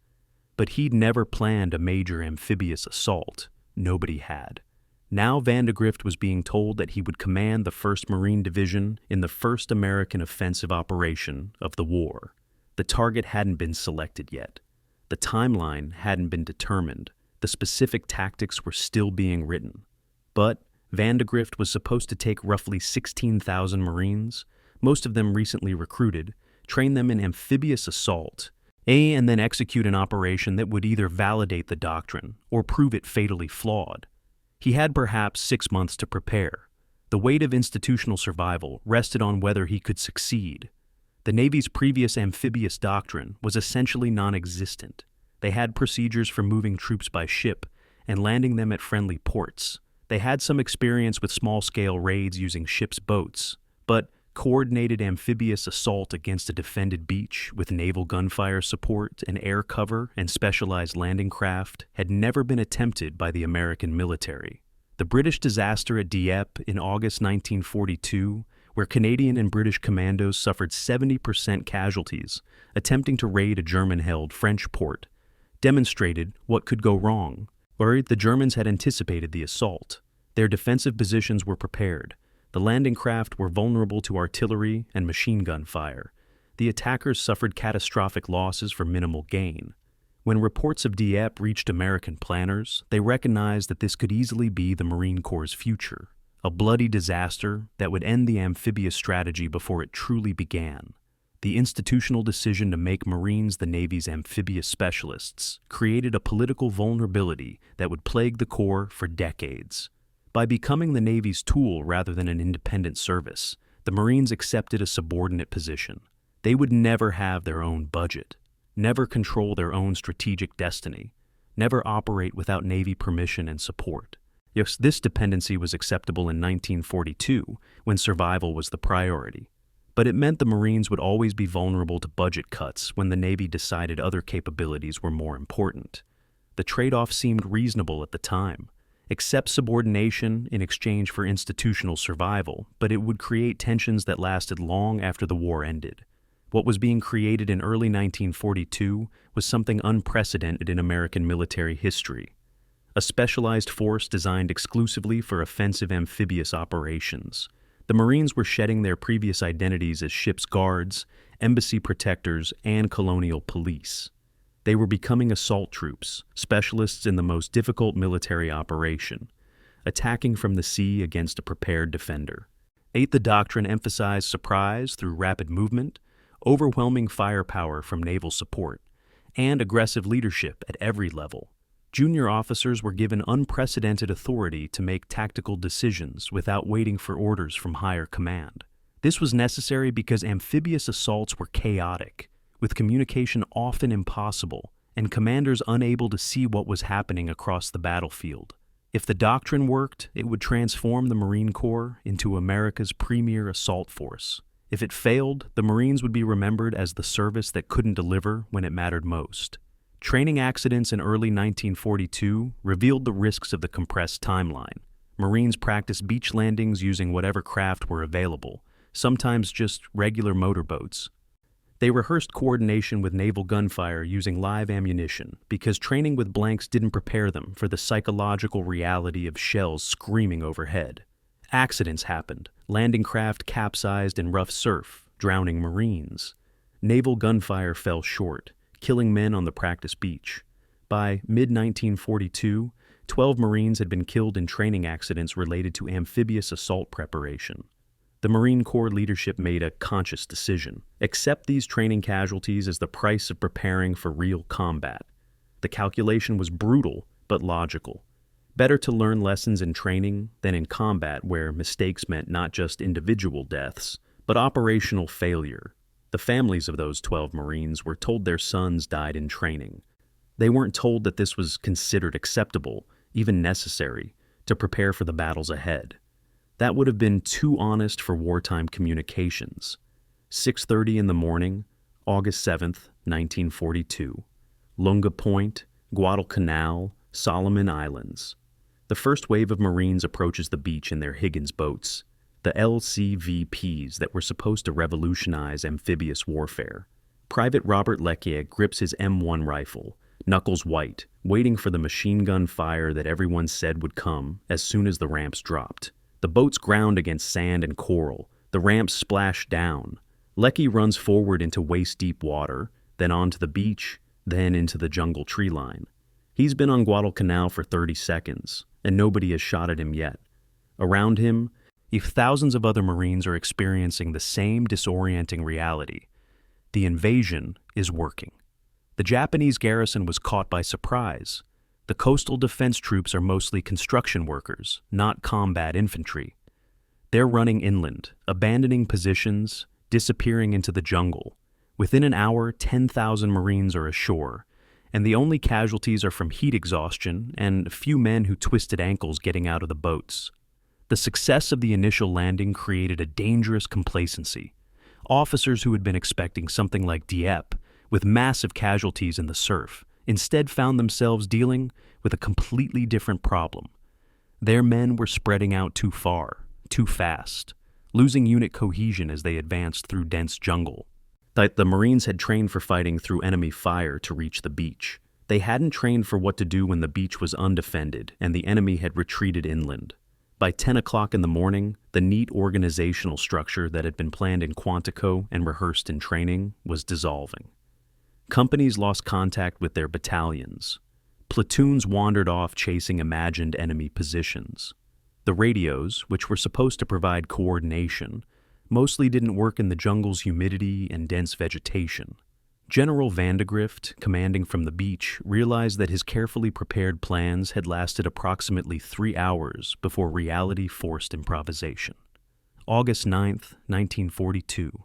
But he'd never planned a major amphibious assault. Nobody had. Now Vandegrift was being told that he would command the 1st Marine Division in the first American offensive operation of the war. The target hadn't been selected yet. The timeline hadn't been determined. The specific tactics were still being written. But Vandegrift was supposed to take roughly 16,000 Marines, most of them recently recruited, train them in amphibious assault, and then execute an operation that would either validate the doctrine or prove it fatally flawed. He had perhaps 6 months to prepare. The weight of institutional survival rested on whether he could succeed. The Navy's previous amphibious doctrine was essentially non-existent. They had procedures for moving troops by ship and landing them at friendly ports. They had some experience with small-scale raids using ships' boats, but coordinated amphibious assault against a defended beach with naval gunfire support and air cover and specialized landing craft had never been attempted by the American military. The British disaster at Dieppe in August 1942, where Canadian and British commandos suffered 70% casualties attempting to raid a German-held French port, demonstrated what could go wrong. Or the Germans had anticipated the assault. Their defensive positions were prepared. The landing craft were vulnerable to artillery and machine gun fire. The attackers suffered catastrophic losses for minimal gain. When reports of Dieppe reached American planners, they recognized that this could easily be the Marine Corps' future, a bloody disaster that would end the amphibious strategy before it truly began. The institutional decision to make Marines the Navy's amphibious specialists created a political vulnerability that would plague the Corps for decades. By becoming the Navy's tool rather than an independent service, the Marines accepted a subordinate position. They would never have their own budget, never control their own strategic destiny, never operate without Navy permission and support. Yes, this dependency was acceptable in 1942, when survival was the priority. But it meant the Marines would always be vulnerable to budget cuts when the Navy decided other capabilities were more important. The trade-off seemed reasonable at the time. Accept subordination in exchange for institutional survival, but it would create tensions that lasted long after the war ended. What was being created in early 1942 was something unprecedented in American military history. A specialized force designed exclusively for offensive amphibious operations. The Marines were shedding their previous identities as ship's guards, embassy protectors, and colonial police. They were becoming assault troops, specialists in the most difficult military operation, attacking from the sea against a prepared defender. The Doctrine emphasized surprise through rapid movement, overwhelming firepower from naval support, and aggressive leadership at every level. Junior officers were given unprecedented authority to make tactical decisions without waiting for orders from higher command. This was necessary because amphibious assaults were chaotic, with communication often impossible, and commanders unable to see what was happening across the battlefield. If the doctrine worked, it would transform the Marine Corps into America's premier assault force. If it failed, the Marines would be remembered as the service that couldn't deliver when it mattered most. Training accidents in early 1942 revealed the risks of the compressed timeline. Marines practiced beach landings using whatever craft were available, sometimes just regular motorboats. They rehearsed coordination with naval gunfire using live ammunition because training with blanks didn't prepare them for the psychological reality of shells screaming overhead. Accidents happened. Landing craft capsized in rough surf, drowning Marines. Naval gunfire fell short, killing men on the practice beach. By mid-1942, 12 Marines had been killed in training accidents related to amphibious assault preparation. The Marine Corps leadership made a conscious decision: accept these training casualties as the price of preparing for real combat. The calculation was brutal, but logical. Better to learn lessons in training than in combat, where mistakes meant not just individual deaths, but operational failure. The families of those 12 Marines were told their sons died in training. They weren't told that this was considered acceptable, even necessary, to prepare for the battles ahead. That would have been too honest for wartime communications. 6:30 in the morning, August 7th, 1942. Lunga Point, Guadalcanal, Solomon Islands. The first wave of Marines approaches the beach in their Higgins boats, the LCVPs that were supposed to revolutionize amphibious warfare. Private Robert Lecquier grips his M1 rifle, knuckles white, waiting for the machine gun fire that everyone said would come as soon as the ramps dropped. The boats ground against sand and coral. The ramps splashed down. Leckie runs forward into waist-deep water, then onto the beach, then into the jungle tree line. He's been on Guadalcanal for 30 seconds, and nobody has shot at him yet. Around him, if thousands of other Marines are experiencing the same disorienting reality, the invasion is working. The Japanese garrison was caught by surprise. The coastal defense troops are mostly construction workers, not combat infantry. They're running inland, abandoning positions, disappearing into the jungle. Within an hour, 10,000 Marines are ashore, and the only casualties are from heat exhaustion and a few men who twisted ankles getting out of the boats. The success of the initial landing created a dangerous complacency. Officers who had been expecting something like Dieppe, with massive casualties in the surf, instead found themselves dealing with a completely different problem. Their men were spreading out too far, too fast, losing unit cohesion as they advanced through dense jungle. The Marines had trained for fighting through enemy fire to reach the beach. They hadn't trained for what to do when the beach was undefended and the enemy had retreated inland. By 10 o'clock in the morning, the neat organizational structure that had been planned in Quantico and rehearsed in training was dissolving. Companies lost contact with their battalions. Platoons wandered off chasing imagined enemy positions. The radios, which were supposed to provide coordination, mostly didn't work in the jungle's humidity and dense vegetation. General Vandegrift, commanding from the beach, realized that his carefully prepared plans had lasted approximately 3 hours before reality forced improvisation. August 9th, 1942.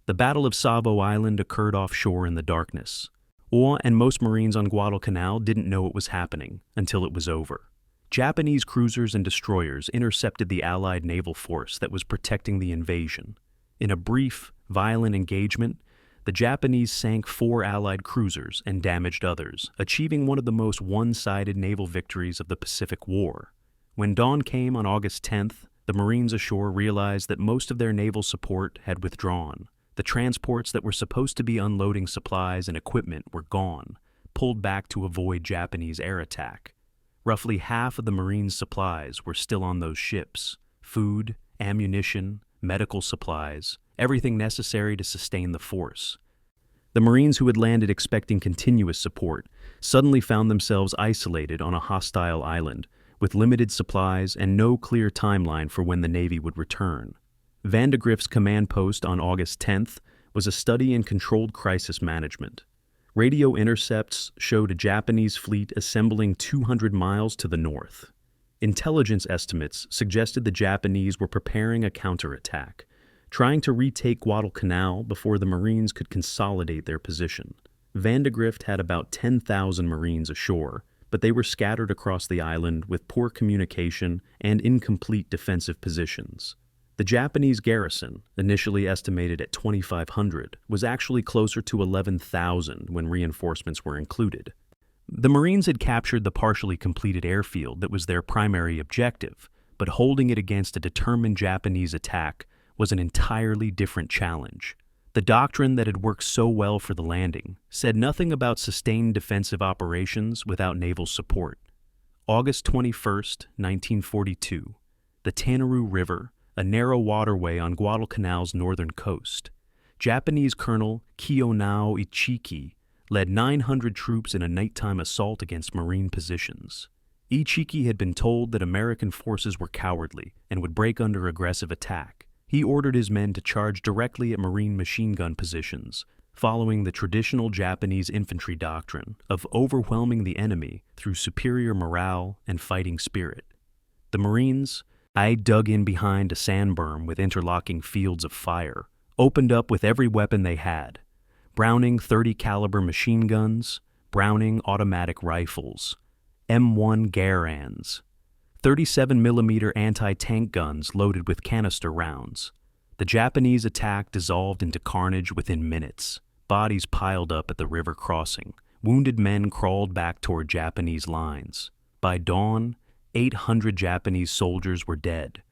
The Battle of Savo Island occurred offshore in the darkness. Oa and most Marines on Guadalcanal didn't know it was happening until it was over. Japanese cruisers and destroyers intercepted the Allied naval force that was protecting the invasion. In a brief, violent engagement, the Japanese sank 4 Allied cruisers and damaged others, achieving one of the most one-sided naval victories of the Pacific War. When dawn came on August 10th, the Marines ashore realized that most of their naval support had withdrawn. The transports that were supposed to be unloading supplies and equipment were gone, pulled back to avoid Japanese air attack. Roughly half of the Marines' supplies were still on those ships: food, ammunition, medical supplies, everything necessary to sustain the force. The Marines who had landed expecting continuous support suddenly found themselves isolated on a hostile island, with limited supplies and no clear timeline for when the Navy would return. Vandegrift's command post on August 10th was a study in controlled crisis management. Radio intercepts showed a Japanese fleet assembling 200 miles to the north. Intelligence estimates suggested the Japanese were preparing a counterattack, trying to retake Guadalcanal before the Marines could consolidate their position. Vandegrift had about 10,000 Marines ashore, but they were scattered across the island with poor communication and incomplete defensive positions. The Japanese garrison, initially estimated at 2,500, was actually closer to 11,000 when reinforcements were included. The Marines had captured the partially completed airfield that was their primary objective, but holding it against a determined Japanese attack was an entirely different challenge. The doctrine that had worked so well for the landing said nothing about sustained defensive operations without naval support. August 21st, 1942. The Tanaru River, a narrow waterway on Guadalcanal's northern coast. Japanese Colonel Kiyonao Ichiki led 900 troops in a nighttime assault against Marine positions. Ichiki had been told that American forces were cowardly and would break under aggressive attack. He ordered his men to charge directly at Marine machine gun positions, following the traditional Japanese infantry doctrine of overwhelming the enemy through superior morale and fighting spirit. The Marines, dug in behind a sand berm with interlocking fields of fire, opened up with every weapon they had: Browning .30 caliber machine guns, Browning automatic rifles, M1 Garands, 37mm anti-tank guns loaded with canister rounds. The Japanese attack dissolved into carnage within minutes. Bodies piled up at the river crossing. Wounded men crawled back toward Japanese lines. By dawn, 800 Japanese soldiers were dead,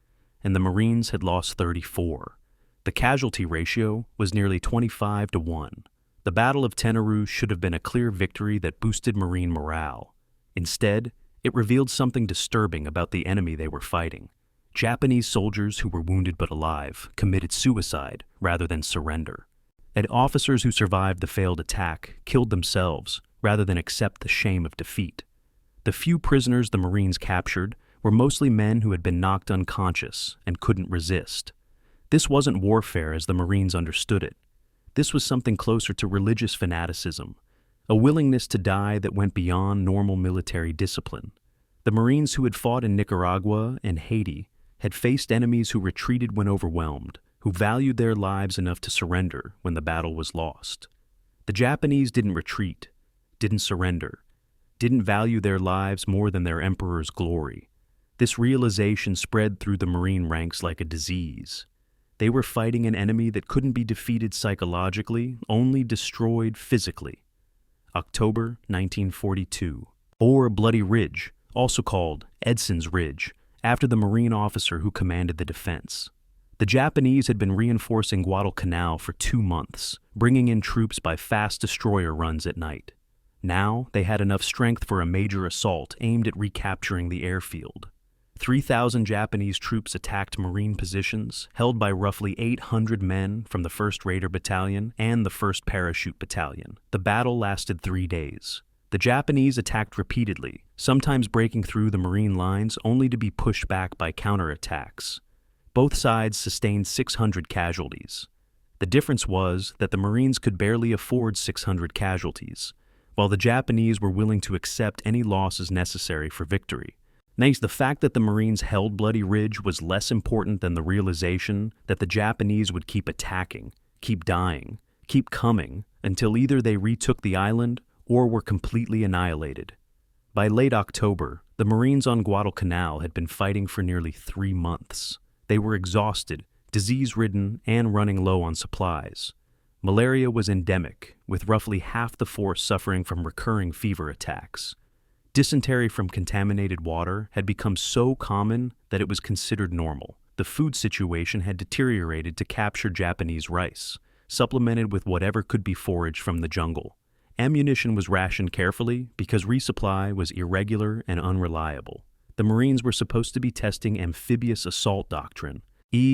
and the Marines had lost 34. The casualty ratio was nearly 25-1. The Battle of Tanaru should have been a clear victory that boosted Marine morale. Instead, it revealed something disturbing about the enemy they were fighting. Japanese soldiers who were wounded but alive committed suicide rather than surrender. And officers who survived the failed attack killed themselves rather than accept the shame of defeat. The few prisoners the Marines captured were mostly men who had been knocked unconscious and couldn't resist. This wasn't warfare as the Marines understood it. This was something closer to religious fanaticism, a willingness to die that went beyond normal military discipline. The Marines who had fought in Nicaragua and Haiti had faced enemies who retreated when overwhelmed, who valued their lives enough to surrender when the battle was lost. The Japanese didn't retreat, didn't surrender, didn't value their lives more than their emperor's glory. This realization spread through the Marine ranks like a disease. They were fighting an enemy that couldn't be defeated psychologically, only destroyed physically. October 1942. Or Bloody Ridge, also called Edson's Ridge, after the Marine officer who commanded the defense. The Japanese had been reinforcing Guadalcanal for 2 months, bringing in troops by fast destroyer runs at night. Now they had enough strength for a major assault aimed at recapturing the airfield. 3,000 Japanese troops attacked Marine positions held by roughly 800 men from the 1st Raider Battalion and the 1st Parachute Battalion. The battle lasted 3 days. The Japanese attacked repeatedly, sometimes breaking through the Marine lines only to be pushed back by counterattacks. Both sides sustained 600 casualties. The difference was that the Marines could barely afford 600 casualties, while the Japanese were willing to accept any losses necessary for victory. Next, the fact that the Marines held Bloody Ridge was less important than the realization that the Japanese would keep attacking, keep dying, keep coming, until either they retook the island or were completely annihilated. By late October, the Marines on Guadalcanal had been fighting for nearly 3 months. They were exhausted, disease-ridden, and running low on supplies. Malaria was endemic, with roughly half the force suffering from recurring fever attacks. Dysentery from contaminated water had become so common that it was considered normal. The food situation had deteriorated to capture Japanese rice, supplemented with whatever could be foraged from the jungle. Ammunition was rationed carefully because resupply was irregular and unreliable. The Marines were supposed to be testing amphibious assault doctrine,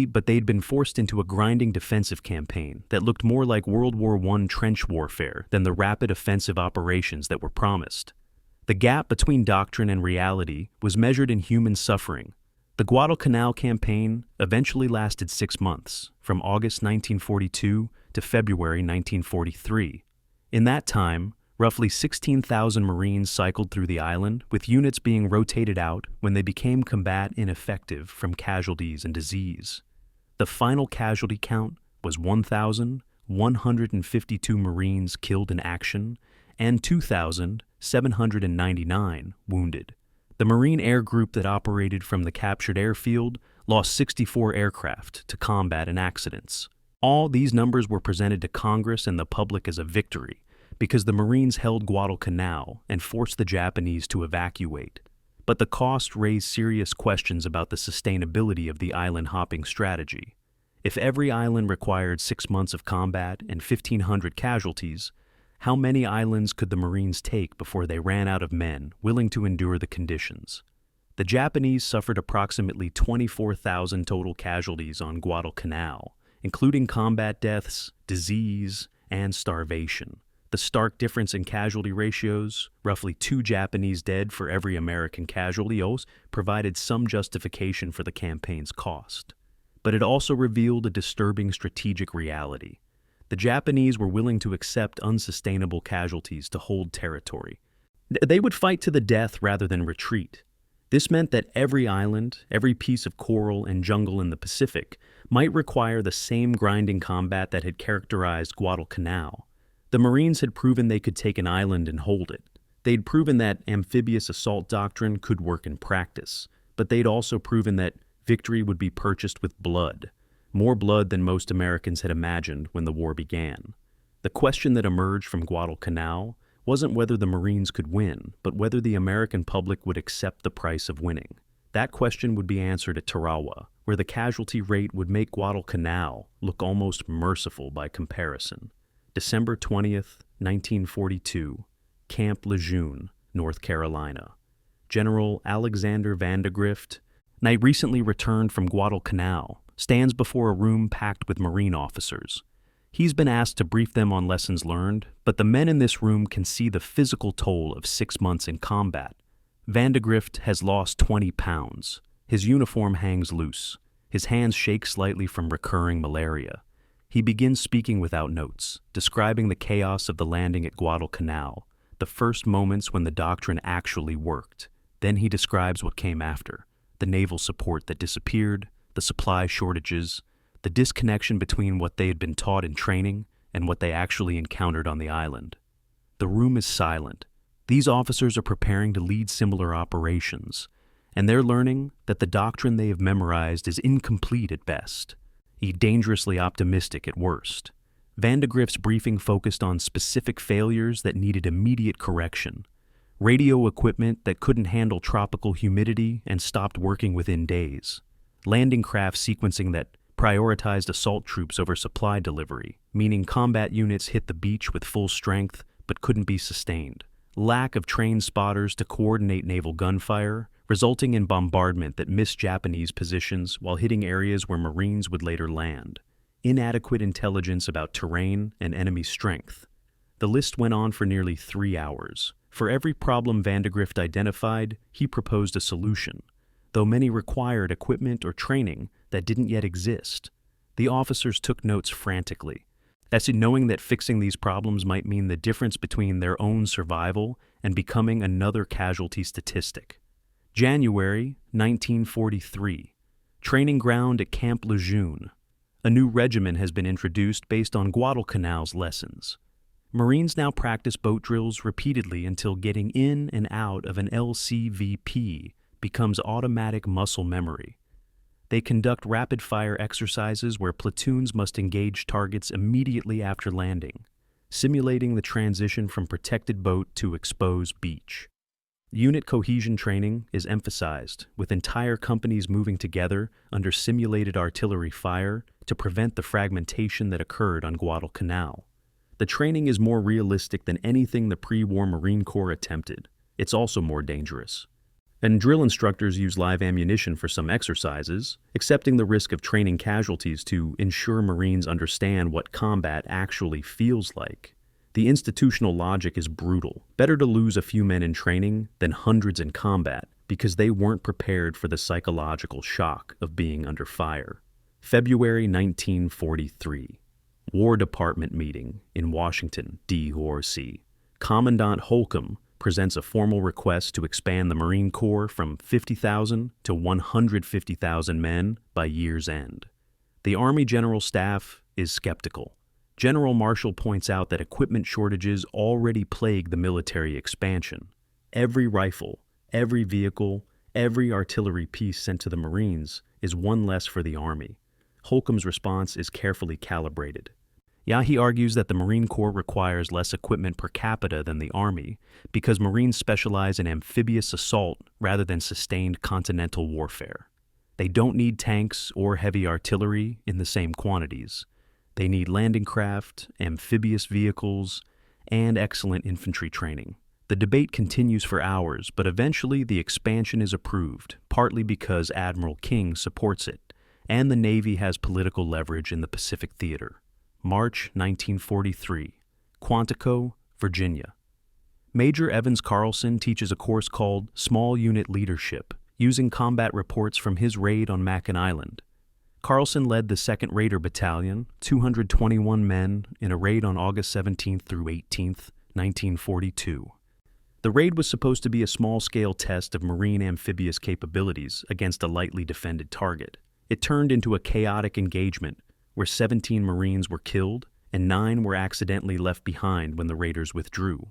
but they'd been forced into a grinding defensive campaign that looked more like World War I trench warfare than the rapid offensive operations that were promised. The gap between doctrine and reality was measured in human suffering. The Guadalcanal campaign eventually lasted 6 months, from August 1942 to February 1943. In that time, roughly 16,000 Marines cycled through the island, with units being rotated out when they became combat ineffective from casualties and disease. The final casualty count was 1,152 Marines killed in action and 2,799 wounded. The Marine Air Group that operated from the captured airfield lost 64 aircraft to combat and accidents. All these numbers were presented to Congress and the public as a victory because the Marines held Guadalcanal and forced the Japanese to evacuate. But the cost raised serious questions about the sustainability of the island-hopping strategy. If every island required 6 months of combat and 1,500 casualties, how many islands could the Marines take before they ran out of men willing to endure the conditions? The Japanese suffered approximately 24,000 total casualties on Guadalcanal, including combat deaths, disease, and starvation. The stark difference in casualty ratios, roughly 2 Japanese dead for every American casualty, provided some justification for the campaign's cost. But it also revealed a disturbing strategic reality. The Japanese were willing to accept unsustainable casualties to hold territory. They would fight to the death rather than retreat. This meant that every island, every piece of coral and jungle in the Pacific might require the same grinding combat that had characterized Guadalcanal. The Marines had proven they could take an island and hold it. They'd proven that amphibious assault doctrine could work in practice, but they'd also proven that victory would be purchased with blood. More blood than most Americans had imagined when the war began. The question that emerged from Guadalcanal wasn't whether the Marines could win, but whether the American public would accept the price of winning. That question would be answered at Tarawa, where the casualty rate would make Guadalcanal look almost merciful by comparison. December 20th, 1942, Camp Lejeune, North Carolina. General Alexander Vandegrift, Knight recently returned from Guadalcanal, stands before a room packed with Marine officers. He's been asked to brief them on lessons learned, but the men in this room can see the physical toll of 6 months in combat. Vandegrift has lost 20 pounds. His uniform hangs loose. His hands shake slightly from recurring malaria. He begins speaking without notes, describing the chaos of the landing at Guadalcanal, the first moments when the doctrine actually worked. Then he describes what came after, the naval support that disappeared, the supply shortages, the disconnection between what they had been taught in training and what they actually encountered on the island. The room is silent. These officers are preparing to lead similar operations, and they're learning that the doctrine they have memorized is incomplete at best, dangerously optimistic at worst. Vandegrift's briefing focused on specific failures that needed immediate correction, radio equipment that couldn't handle tropical humidity and stopped working within days, landing craft sequencing that prioritized assault troops over supply delivery, meaning combat units hit the beach with full strength but couldn't be sustained, lack of trained spotters to coordinate naval gunfire, resulting in bombardment that missed Japanese positions while hitting areas where Marines would later land. Inadequate intelligence about terrain and enemy strength. The list went on for nearly 3 hours. For every problem Vandegrift identified, he proposed a solution, though many required equipment or training that didn't yet exist. The officers took notes frantically, as if knowing that fixing these problems might mean the difference between their own survival and becoming another casualty statistic. January 1943. Training ground at Camp Lejeune. A new regimen has been introduced based on Guadalcanal's lessons. Marines now practice boat drills repeatedly until getting in and out of an LCVP becomes automatic muscle memory. They conduct rapid-fire exercises where platoons must engage targets immediately after landing, simulating the transition from protected boat to exposed beach. Unit cohesion training is emphasized, with entire companies moving together under simulated artillery fire to prevent the fragmentation that occurred on Guadalcanal. The training is more realistic than anything the pre-war Marine Corps attempted. It's also more dangerous. And drill instructors use live ammunition for some exercises, accepting the risk of training casualties to ensure Marines understand what combat actually feels like. The institutional logic is brutal. Better to lose a few men in training than hundreds in combat, because they weren't prepared for the psychological shock of being under fire. February 1943. War Department meeting in Washington, D.C. Commandant Holcomb presents a formal request to expand the Marine Corps from 50,000 to 150,000 men by year's end. The Army General Staff is skeptical. General Marshall points out that equipment shortages already plague the military expansion. Every rifle, every vehicle, every artillery piece sent to the Marines is one less for the Army. Holcomb's response is carefully calibrated. He argues that the Marine Corps requires less equipment per capita than the Army because Marines specialize in amphibious assault rather than sustained continental warfare. They don't need tanks or heavy artillery in the same quantities. They need landing craft, amphibious vehicles, and excellent infantry training. The debate continues for hours, but eventually the expansion is approved, partly because Admiral King supports it, and the Navy has political leverage in the Pacific Theater. March 1943, Quantico, Virginia. Major Evans Carlson teaches a course called Small Unit Leadership, using combat reports from his raid on Mackinac Island. Carlson led the 2nd Raider Battalion, 221 men, in a raid on August 17th through 18th, 1942. The raid was supposed to be a small-scale test of Marine amphibious capabilities against a lightly defended target. It turned into a chaotic engagement where 17 Marines were killed and 9 were accidentally left behind when the raiders withdrew.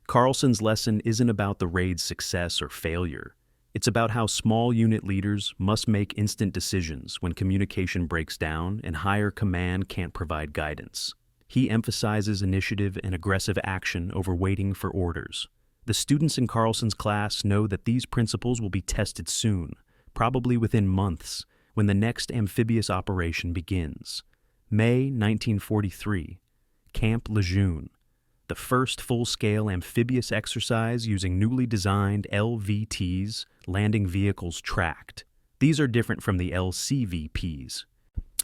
Carlson's lesson isn't about the raid's success or failure. It's about how small unit leaders must make instant decisions when communication breaks down and higher command can't provide guidance. He emphasizes initiative and aggressive action over waiting for orders. The students in Carlson's class know that these principles will be tested soon, probably within months, when the next amphibious operation begins. May 1943, Camp Lejeune, the first full-scale amphibious exercise using newly designed LVTs, landing vehicles tracked. These are different from the LCVPs.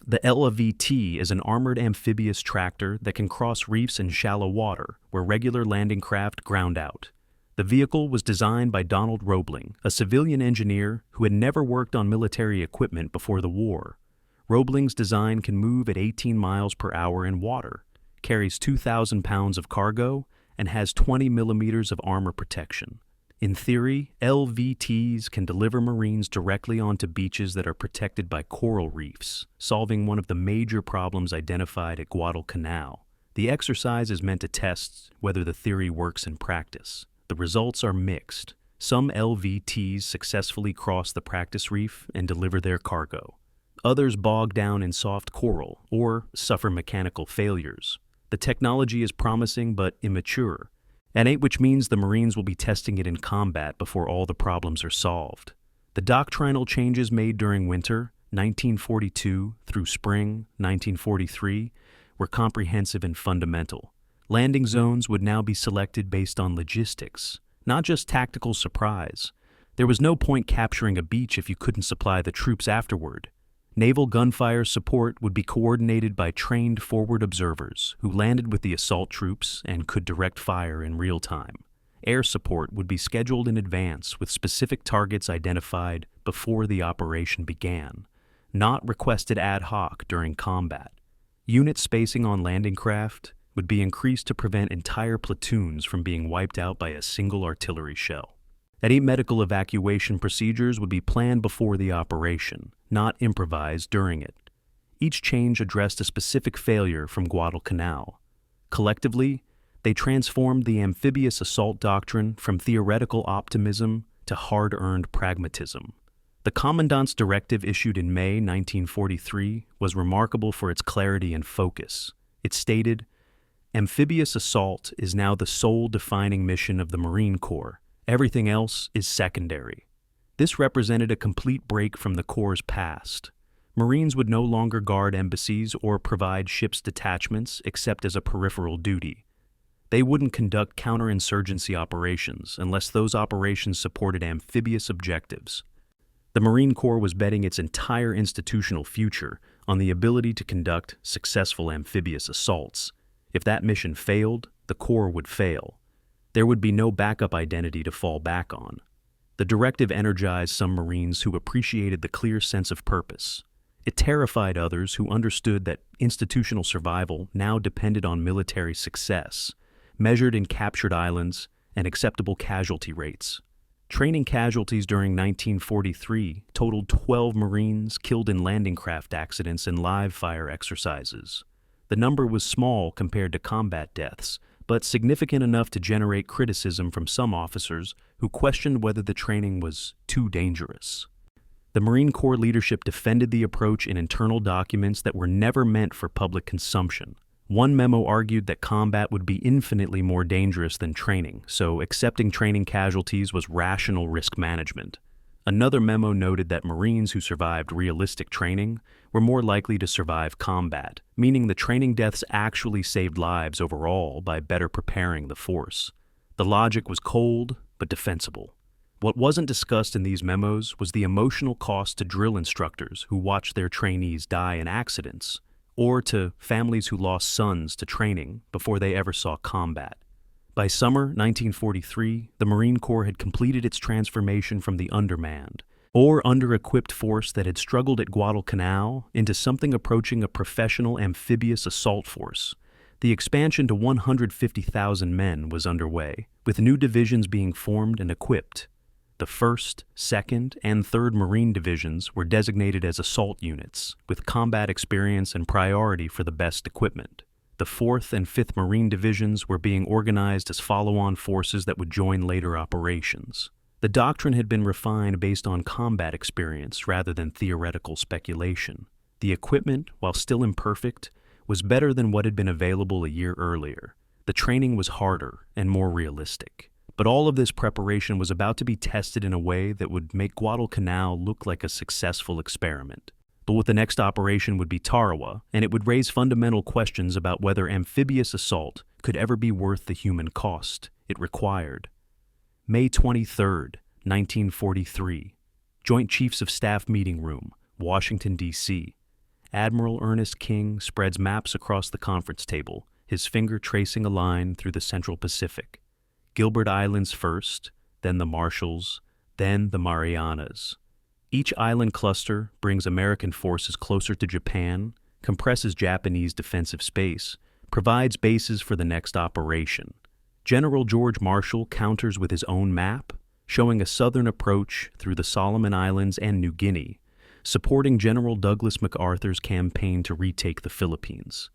The LVT is an armored amphibious tractor that can cross reefs in shallow water, where regular landing craft ground out. The vehicle was designed by Donald Roebling, a civilian engineer who had never worked on military equipment before the war. Roebling's design can move at 18 miles per hour in water, carries 2,000 pounds of cargo, and has 20 millimeters of armor protection. In theory, LVTs can deliver Marines directly onto beaches that are protected by coral reefs, solving one of the major problems identified at Guadalcanal. The exercise is meant to test whether the theory works in practice. The results are mixed. Some LVTs successfully cross the practice reef and deliver their cargo. Others bog down in soft coral or suffer mechanical failures. The technology is promising but immature, which means the Marines will be testing it in combat before all the problems are solved. The doctrinal changes made during winter, 1942 through spring, 1943, were comprehensive and fundamental. Landing zones would now be selected based on logistics, not just tactical surprise. There was no point capturing a beach if you couldn't supply the troops afterward. Naval gunfire support would be coordinated by trained forward observers who landed with the assault troops and could direct fire in real time. Air support would be scheduled in advance with specific targets identified before the operation began, not requested ad hoc during combat. Unit spacing on landing craft would be increased to prevent entire platoons from being wiped out by a single artillery shell. Any medical evacuation procedures would be planned before the operation, not improvised during it. Each change addressed a specific failure from Guadalcanal. Collectively, they transformed the amphibious assault doctrine from theoretical optimism to hard-earned pragmatism. The Commandant's directive issued in May 1943 was remarkable for its clarity and focus. It stated, "Amphibious assault is now the sole defining mission of the Marine Corps. Everything else is secondary." This represented a complete break from the Corps' past. Marines would no longer guard embassies or provide ships detachments except as a peripheral duty. They wouldn't conduct counterinsurgency operations unless those operations supported amphibious objectives. The Marine Corps was betting its entire institutional future on the ability to conduct successful amphibious assaults. If that mission failed, the Corps would fail. There would be no backup identity to fall back on. The directive energized some Marines who appreciated the clear sense of purpose. It terrified others who understood that institutional survival now depended on military success, measured in captured islands and acceptable casualty rates. Training casualties during 1943 totaled 12 Marines killed in landing craft accidents and live fire exercises. The number was small compared to combat deaths, but significant enough to generate criticism from some officers who questioned whether the training was too dangerous. The Marine Corps leadership defended the approach in internal documents that were never meant for public consumption. One memo argued that combat would be infinitely more dangerous than training, so accepting training casualties was rational risk management. Another memo noted that Marines who survived realistic training were more likely to survive combat, meaning the training deaths actually saved lives overall by better preparing the force. The logic was cold, but defensible. What wasn't discussed in these memos was the emotional cost to drill instructors who watched their trainees die in accidents, or to families who lost sons to training before they ever saw combat. By summer 1943, the Marine Corps had completed its transformation from the undermanned, or under-equipped force that had struggled at Guadalcanal into something approaching a professional amphibious assault force. The expansion to 150,000 men was underway, with new divisions being formed and equipped. The 1st, 2nd, and 3rd Marine Divisions were designated as assault units, with combat experience and priority for the best equipment. The 4th and 5th Marine Divisions were being organized as follow-on forces that would join later operations. The doctrine had been refined based on combat experience rather than theoretical speculation. The equipment, while still imperfect, was better than what had been available a year earlier. The training was harder and more realistic. But all of this preparation was about to be tested in a way that would make Guadalcanal look like a successful experiment. But the next operation would be Tarawa, and it would raise fundamental questions about whether amphibious assault could ever be worth the human cost it required. May 23, 1943. Joint Chiefs of Staff Meeting Room, Washington, D.C. Admiral Ernest King spreads maps across the conference table, his finger tracing a line through the Central Pacific. Gilbert Islands first, then the Marshalls, then the Marianas. Each island cluster brings American forces closer to Japan, compresses Japanese defensive space, provides bases for the next operation. General George Marshall counters with his own map, showing a southern approach through the Solomon Islands and New Guinea, supporting General Douglas MacArthur's campaign to retake the Philippines.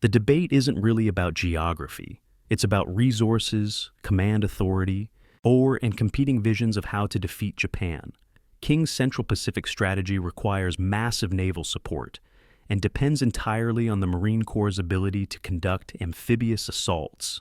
The debate isn't really about geography. It's about resources, command authority, and competing visions of how to defeat Japan. King's Central Pacific strategy requires massive naval support and depends entirely on the Marine Corps' ability to conduct amphibious assaults.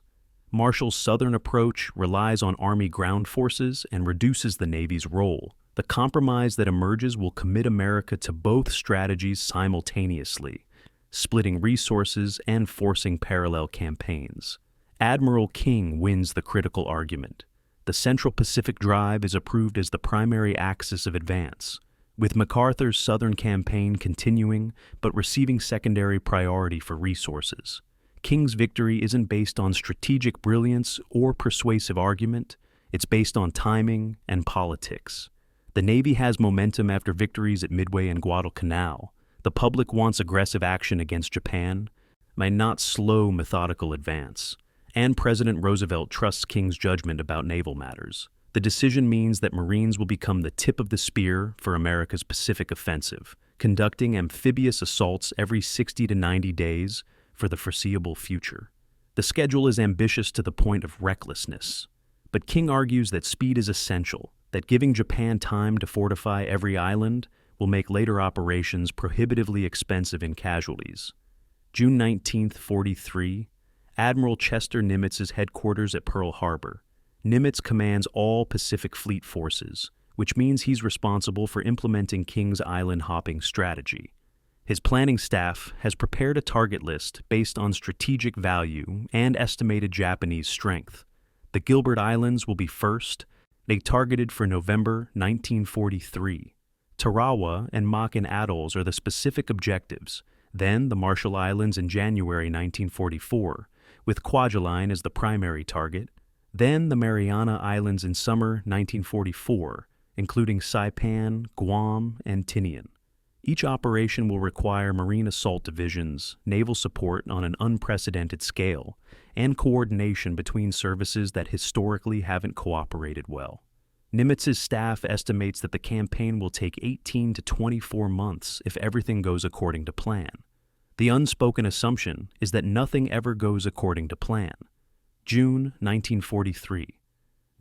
Marshall's southern approach relies on Army ground forces and reduces the Navy's role. The compromise that emerges will commit America to both strategies simultaneously, splitting resources and forcing parallel campaigns. Admiral King wins the critical argument. the Central Pacific Drive is approved as the primary axis of advance, with MacArthur's Southern campaign continuing but receiving secondary priority for resources. King's victory isn't based on strategic brilliance or persuasive argument, it's based on timing and politics. The Navy has momentum after victories at Midway and Guadalcanal. The public wants aggressive action against Japan, by not slow, methodical advance. And President Roosevelt trusts King's judgment about naval matters. The decision means that Marines will become the tip of the spear for America's Pacific offensive, conducting amphibious assaults every 60 to 90 days for the foreseeable future. The schedule is ambitious to the point of recklessness, but King argues that speed is essential, that giving Japan time to fortify every island will make later operations prohibitively expensive in casualties. June 19, 1943, Admiral Chester Nimitz's headquarters at Pearl Harbor. Nimitz commands all Pacific Fleet forces, which means he's responsible for implementing King's island-hopping strategy. His planning staff has prepared a target list based on strategic value and estimated Japanese strength. The Gilbert Islands will be first. They targeted for November 1943. Tarawa and Makin atolls are the specific objectives. Then the Marshall Islands in January 1944, with Kwajalein as the primary target. Then the Mariana Islands in summer 1944, including Saipan, Guam, and Tinian. Each operation will require Marine assault divisions, naval support on an unprecedented scale, and coordination between services that historically haven't cooperated well. Nimitz's staff estimates that the campaign will take 18 to 24 months if everything goes according to plan. The unspoken assumption is that nothing ever goes according to plan. June 1943.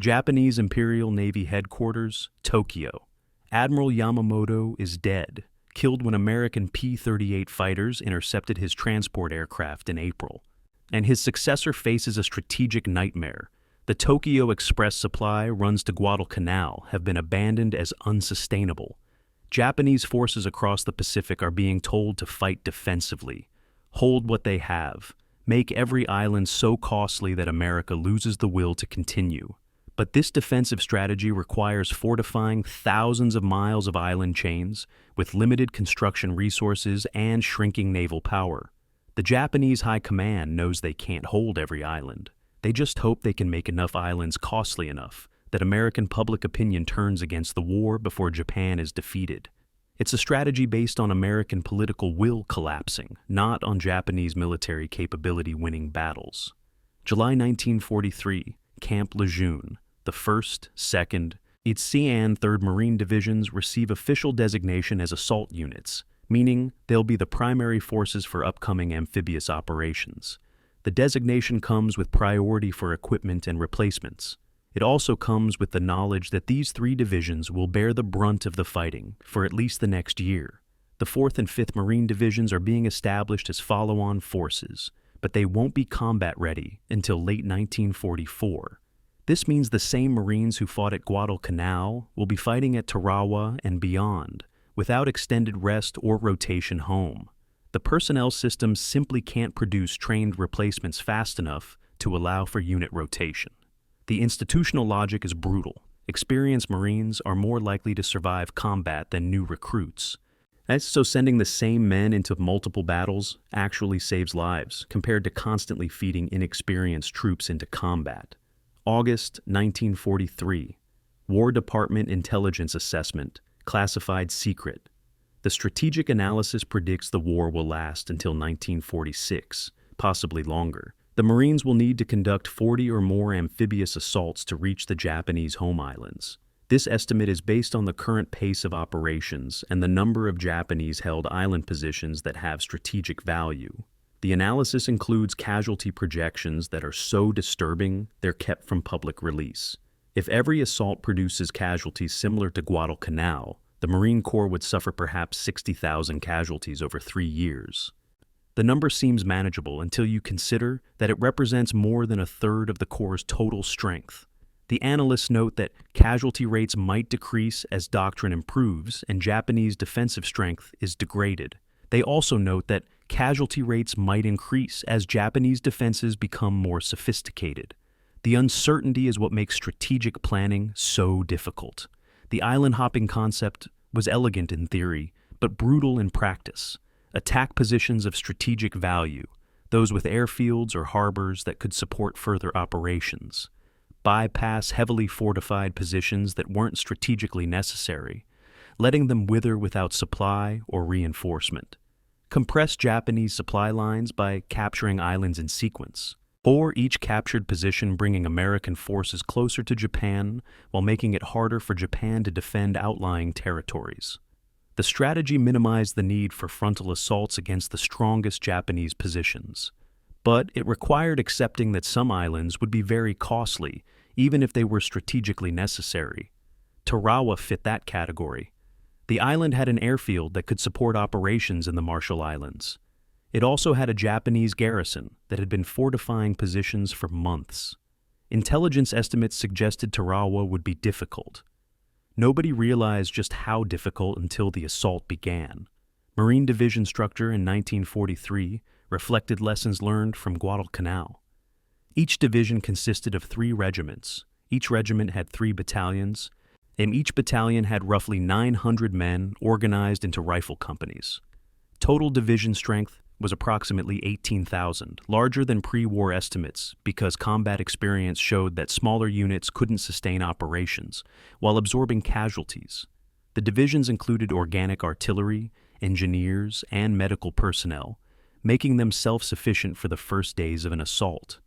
Japanese Imperial Navy Headquarters, Tokyo. Admiral Yamamoto is dead, killed when American P-38 fighters intercepted his transport aircraft in April. And his successor faces a strategic nightmare. The Tokyo Express supply runs to Guadalcanal have been abandoned as unsustainable. Japanese forces across the Pacific are being told to fight defensively, hold what they have, make every island so costly that America loses the will to continue. But this defensive strategy requires fortifying thousands of miles of island chains with limited construction resources and shrinking naval power. The Japanese High Command knows they can't hold every island. They just hope they can make enough islands costly enough that American public opinion turns against the war before Japan is defeated. It's a strategy based on American political will collapsing, not on Japanese military capability winning battles. July 1943, Camp Lejeune. The 1st, 2nd, Itzian 3rd Marine Divisions receive official designation as assault units, meaning they'll be the primary forces for upcoming amphibious operations. The designation comes with priority for equipment and replacements. It also comes with the knowledge that these 3 divisions will bear the brunt of the fighting for at least the next year. The 4th and 5th Marine Divisions are being established as follow-on forces, but they won't be combat ready until late 1944. This means the same Marines who fought at Guadalcanal will be fighting at Tarawa and beyond, without extended rest or rotation home. The personnel systems simply can't produce trained replacements fast enough to allow for unit rotation. The institutional logic is brutal. Experienced Marines are more likely to survive combat than new recruits. So sending the same men into multiple battles actually saves lives, compared to constantly feeding inexperienced troops into combat. August 1943. War Department Intelligence Assessment, classified secret. The strategic analysis predicts the war will last until 1946, possibly longer. The Marines will need to conduct 40 or more amphibious assaults to reach the Japanese home islands. This estimate is based on the current pace of operations and the number of Japanese-held island positions that have strategic value. The analysis includes casualty projections that are so disturbing they're kept from public release. If every assault produces casualties similar to Guadalcanal, the Marine Corps would suffer perhaps 60,000 casualties over 3 years. The number seems manageable until you consider that it represents more than a third of the Corps' total strength. The analysts note that casualty rates might decrease as Doctrine improves and Japanese defensive strength is degraded. They also note that casualty rates might increase as Japanese defenses become more sophisticated. The uncertainty is what makes strategic planning so difficult. The island-hopping concept was elegant in theory, but brutal in practice. Attack positions of strategic value, those with airfields or harbors that could support further operations. Bypass heavily fortified positions that weren't strategically necessary, letting them wither without supply or reinforcement. Compress Japanese supply lines by capturing islands in sequence, or each captured position bringing American forces closer to Japan while making it harder for Japan to defend outlying territories. The strategy minimized the need for frontal assaults against the strongest Japanese positions, but it required accepting that some islands would be very costly, even if they were strategically necessary. Tarawa fit that category. The island had an airfield that could support operations in the Marshall Islands. It also had a Japanese garrison that had been fortifying positions for months. Intelligence estimates suggested Tarawa would be difficult. Nobody realized just how difficult until the assault began. Marine Division structure in 1943 reflected lessons learned from Guadalcanal. Each division consisted of 3 regiments. Each regiment had 3 battalions, and each battalion had roughly 900 men organized into rifle companies. Total division strength was approximately 18,000, larger than pre-war estimates because combat experience showed that smaller units couldn't sustain operations while absorbing casualties. The divisions included organic artillery, engineers, and medical personnel, making them self-sufficient for the first days of an assault.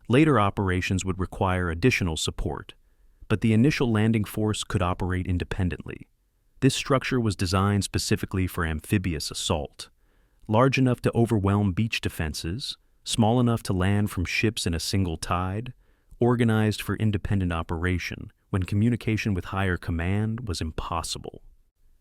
Later operations would require additional support, but the initial landing force could operate independently. This structure was designed specifically for amphibious assault. Large enough to overwhelm beach defenses, small enough to land from ships in a single tide, organized for independent operation when communication with higher command was impossible.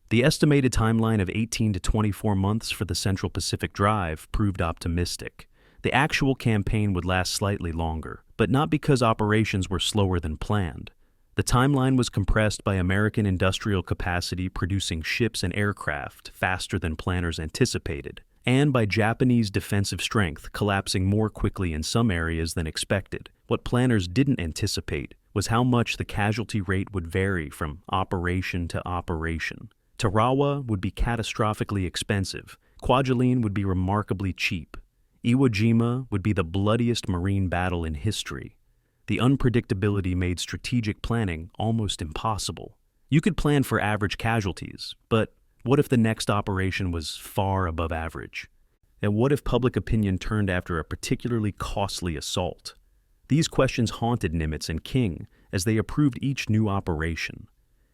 The estimated timeline of 18 to 24 months for the Central Pacific Drive proved optimistic. The actual campaign would last slightly longer, but not because operations were slower than planned. The timeline was compressed by American industrial capacity producing ships and aircraft faster than planners anticipated, and by Japanese defensive strength collapsing more quickly in some areas than expected. What planners didn't anticipate was how much the casualty rate would vary from operation to operation. Tarawa would be catastrophically expensive, Kwajalein would be remarkably cheap, Iwo Jima would be the bloodiest marine battle in history. The unpredictability made strategic planning almost impossible. You could plan for average casualties, but what if the next operation was far above average? And what if public opinion turned after a particularly costly assault? These questions haunted Nimitz and King as they approved each new operation.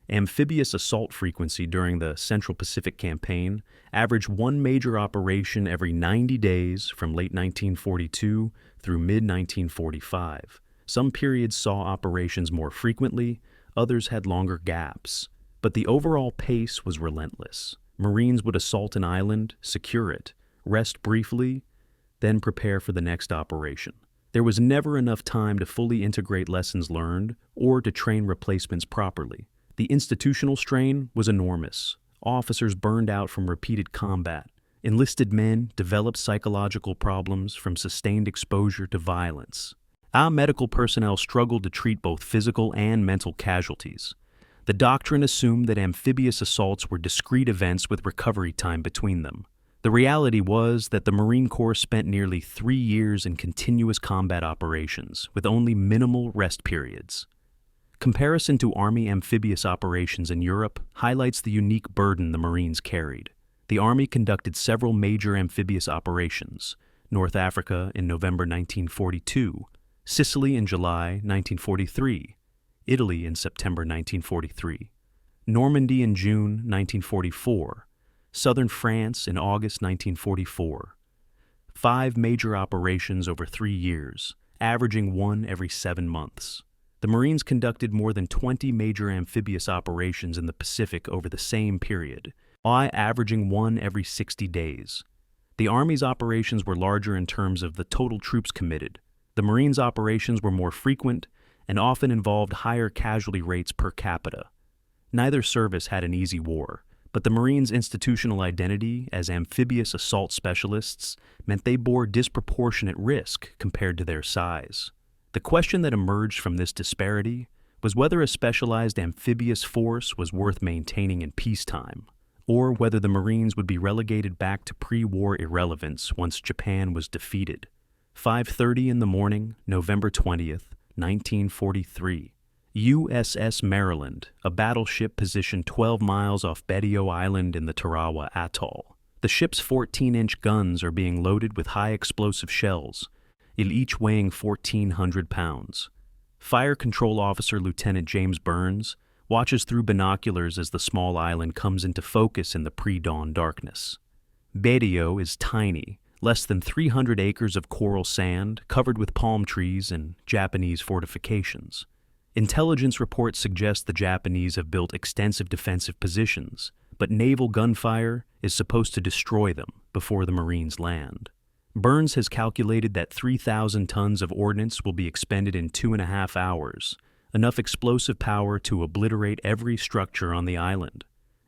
Amphibious assault frequency during the Central Pacific Campaign averaged 1 major operation every 90 days from late 1942 through mid-1945. Some periods saw operations more frequently, others had longer gaps. But the overall pace was relentless. Marines would assault an island, secure it, rest briefly, then prepare for the next operation. There was never enough time to fully integrate lessons learned or to train replacements properly. The institutional strain was enormous. Officers burned out from repeated combat. Enlisted men developed psychological problems from sustained exposure to violence. Our medical personnel struggled to treat both physical and mental casualties. The doctrine assumed that amphibious assaults were discrete events with recovery time between them. The reality was that the Marine Corps spent nearly 3 years in continuous combat operations, with only minimal rest periods. Comparison to Army amphibious operations in Europe highlights the unique burden the Marines carried. The Army conducted several major amphibious operations: North Africa in November 1942, Sicily in July 1943, Italy in September 1943, Normandy in June 1944, southern France in August 1944. 5 major operations over 3 years, averaging 1 every 7 months. The Marines conducted more than 20 major amphibious operations in the Pacific over the same period, averaging 1 every 60 days. The Army's operations were larger in terms of the total troops committed. The Marines' operations were more frequent and often involved higher casualty rates per capita. Neither service had an easy war, but the Marines' institutional identity as amphibious assault specialists meant they bore disproportionate risk compared to their size. The question that emerged from this disparity was whether a specialized amphibious force was worth maintaining in peacetime, or whether the Marines would be relegated back to pre-war irrelevance once Japan was defeated. 5:30 in the morning, November 20th, 1943. USS Maryland, a battleship positioned 12 miles off Betio Island in the Tarawa Atoll. The ship's 14-inch guns are being loaded with high-explosive shells, each weighing 1,400 pounds. Fire Control Officer Lieutenant James Burns watches through binoculars as the small island comes into focus in the pre-dawn darkness. Betio is tiny, less than 300 acres of coral sand covered with palm trees and Japanese fortifications. Intelligence reports suggest the Japanese have built extensive defensive positions, but naval gunfire is supposed to destroy them before the Marines land. Burns has calculated that 3,000 tons of ordnance will be expended in 2.5 hours, enough explosive power to obliterate every structure on the island.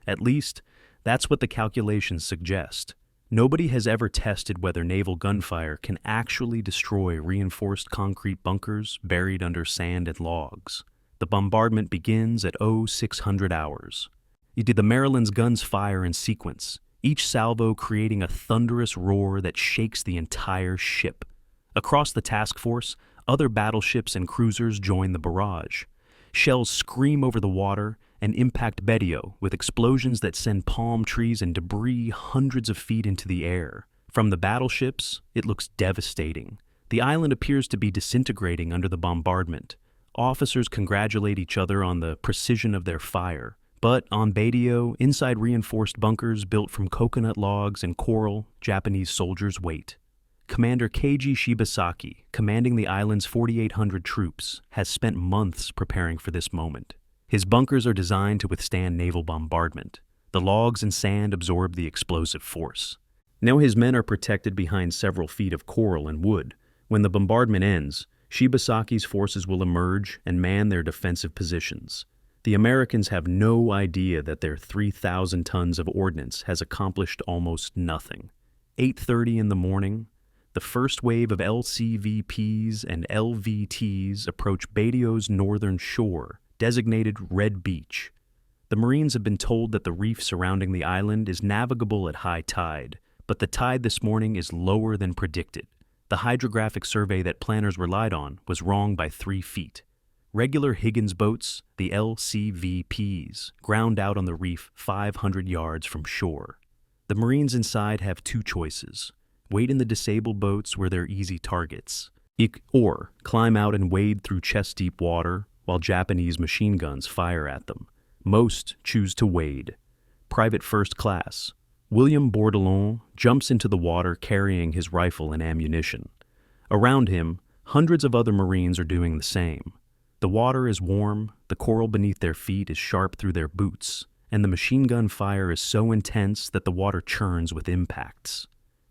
At least, that's what the calculations suggest. Nobody has ever tested whether naval gunfire can actually destroy reinforced concrete bunkers buried under sand and logs. The bombardment begins at 0600 hours. The Maryland's guns fire in sequence, each salvo creating a thunderous roar that shakes the entire ship. Across the task force, other battleships and cruisers join the barrage. Shells scream over the water and impact Betio with explosions that send palm trees and debris hundreds of feet into the air. From the battleships, it looks devastating. The island appears to be disintegrating under the bombardment. Officers congratulate each other on the precision of their fire. But on Betio, inside reinforced bunkers built from coconut logs and coral, Japanese soldiers wait. Commander Keiji Shibasaki, commanding the island's 4,800 troops, has spent months preparing for this moment. His bunkers are designed to withstand naval bombardment. The logs and sand absorb the explosive force. Now his men are protected behind several feet of coral and wood. When the bombardment ends, Shibasaki's forces will emerge and man their defensive positions. The Americans have no idea that their 3,000 tons of ordnance has accomplished almost nothing. 8:30 in the morning, the first wave of LCVPs and LVTs approach Betio's northern shore, designated Red Beach. The Marines have been told that the reef surrounding the island is navigable at high tide, but the tide this morning is lower than predicted. The hydrographic survey that planners relied on was wrong by 3 feet. Regular Higgins boats, the LCVPs, ground out on the reef 500 yards from shore. The Marines inside have 2 choices: wait in the disabled boats where they're easy targets, or climb out and wade through chest-deep water while Japanese machine guns fire at them. Most choose to wade. Private First Class William Bourdillon jumps into the water carrying his rifle and ammunition. Around him, hundreds of other Marines are doing the same. The water is warm, the coral beneath their feet is sharp through their boots, and the machine gun fire is so intense that the water churns with impacts.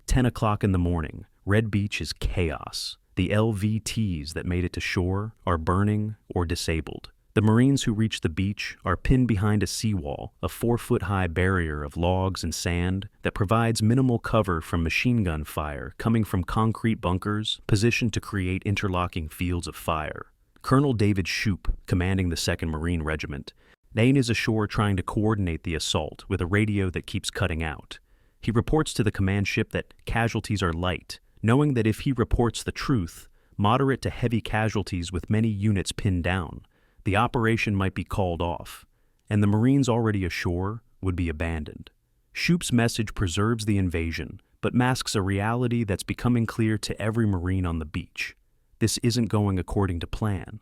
10 o'clock in the morning, Red Beach is chaos. The LVTs that made it to shore are burning or disabled. The Marines who reach the beach are pinned behind a seawall, a 4-foot-high barrier of logs and sand that provides minimal cover from machine gun fire coming from concrete bunkers positioned to create interlocking fields of fire. Colonel David Shoup, commanding the 2nd Marine Regiment, is ashore trying to coordinate the assault with a radio that keeps cutting out. He reports to the command ship that casualties are light, knowing that if he reports the truth, moderate to heavy casualties with many units pinned down, the operation might be called off, and the Marines already ashore would be abandoned. Shoup's message preserves the invasion, but masks a reality that's becoming clear to every Marine on the beach. This isn't going according to plan.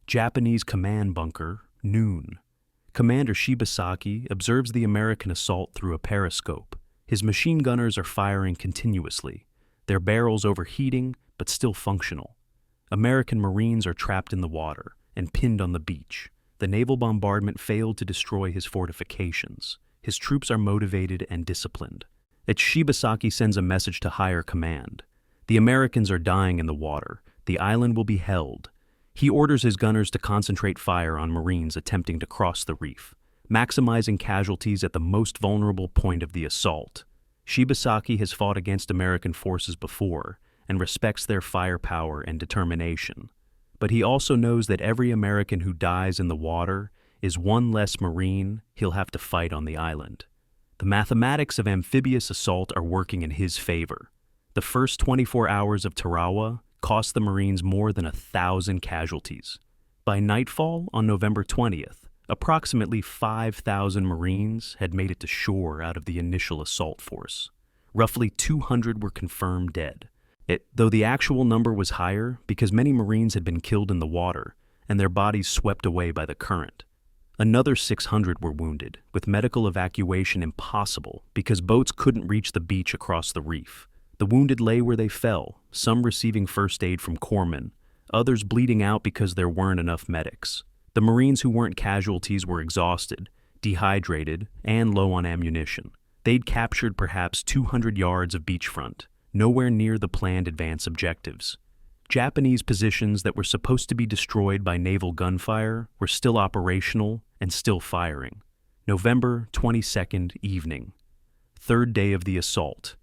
Japanese command bunker, noon. Commander Shibasaki observes the American assault through a periscope. His machine gunners are firing continuously, their barrels overheating but still functional. American Marines are trapped in the water and pinned on the beach. The naval bombardment failed to destroy his fortifications. His troops are motivated and disciplined. Shibasaki sends a message to higher command. The Americans are dying in the water. The island will be held. He orders his gunners to concentrate fire on Marines attempting to cross the reef, maximizing casualties at the most vulnerable point of the assault. Shibasaki has fought against American forces before and respects their firepower and determination. but he also knows that every American who dies in the water is one less Marine he'll have to fight on the island. The mathematics of amphibious assault are working in his favor. The first 24 hours of Tarawa cost the Marines more than 1,000 casualties. By nightfall on November 20th, approximately 5,000 Marines had made it to shore out of the initial assault force. Roughly 200 were confirmed dead, though the actual number was higher because many Marines had been killed in the water and their bodies swept away by the current. Another 600 were wounded, with medical evacuation impossible because boats couldn't reach the beach across the reef. The wounded lay where they fell, some receiving first aid from corpsmen, others bleeding out because there weren't enough medics. The Marines who weren't casualties were exhausted, dehydrated, and low on ammunition. They'd captured perhaps 200 yards of beachfront, nowhere near the planned advance objectives. Japanese positions that were supposed to be destroyed by naval gunfire were still operational and still firing. November 22nd evening, third day of the assault.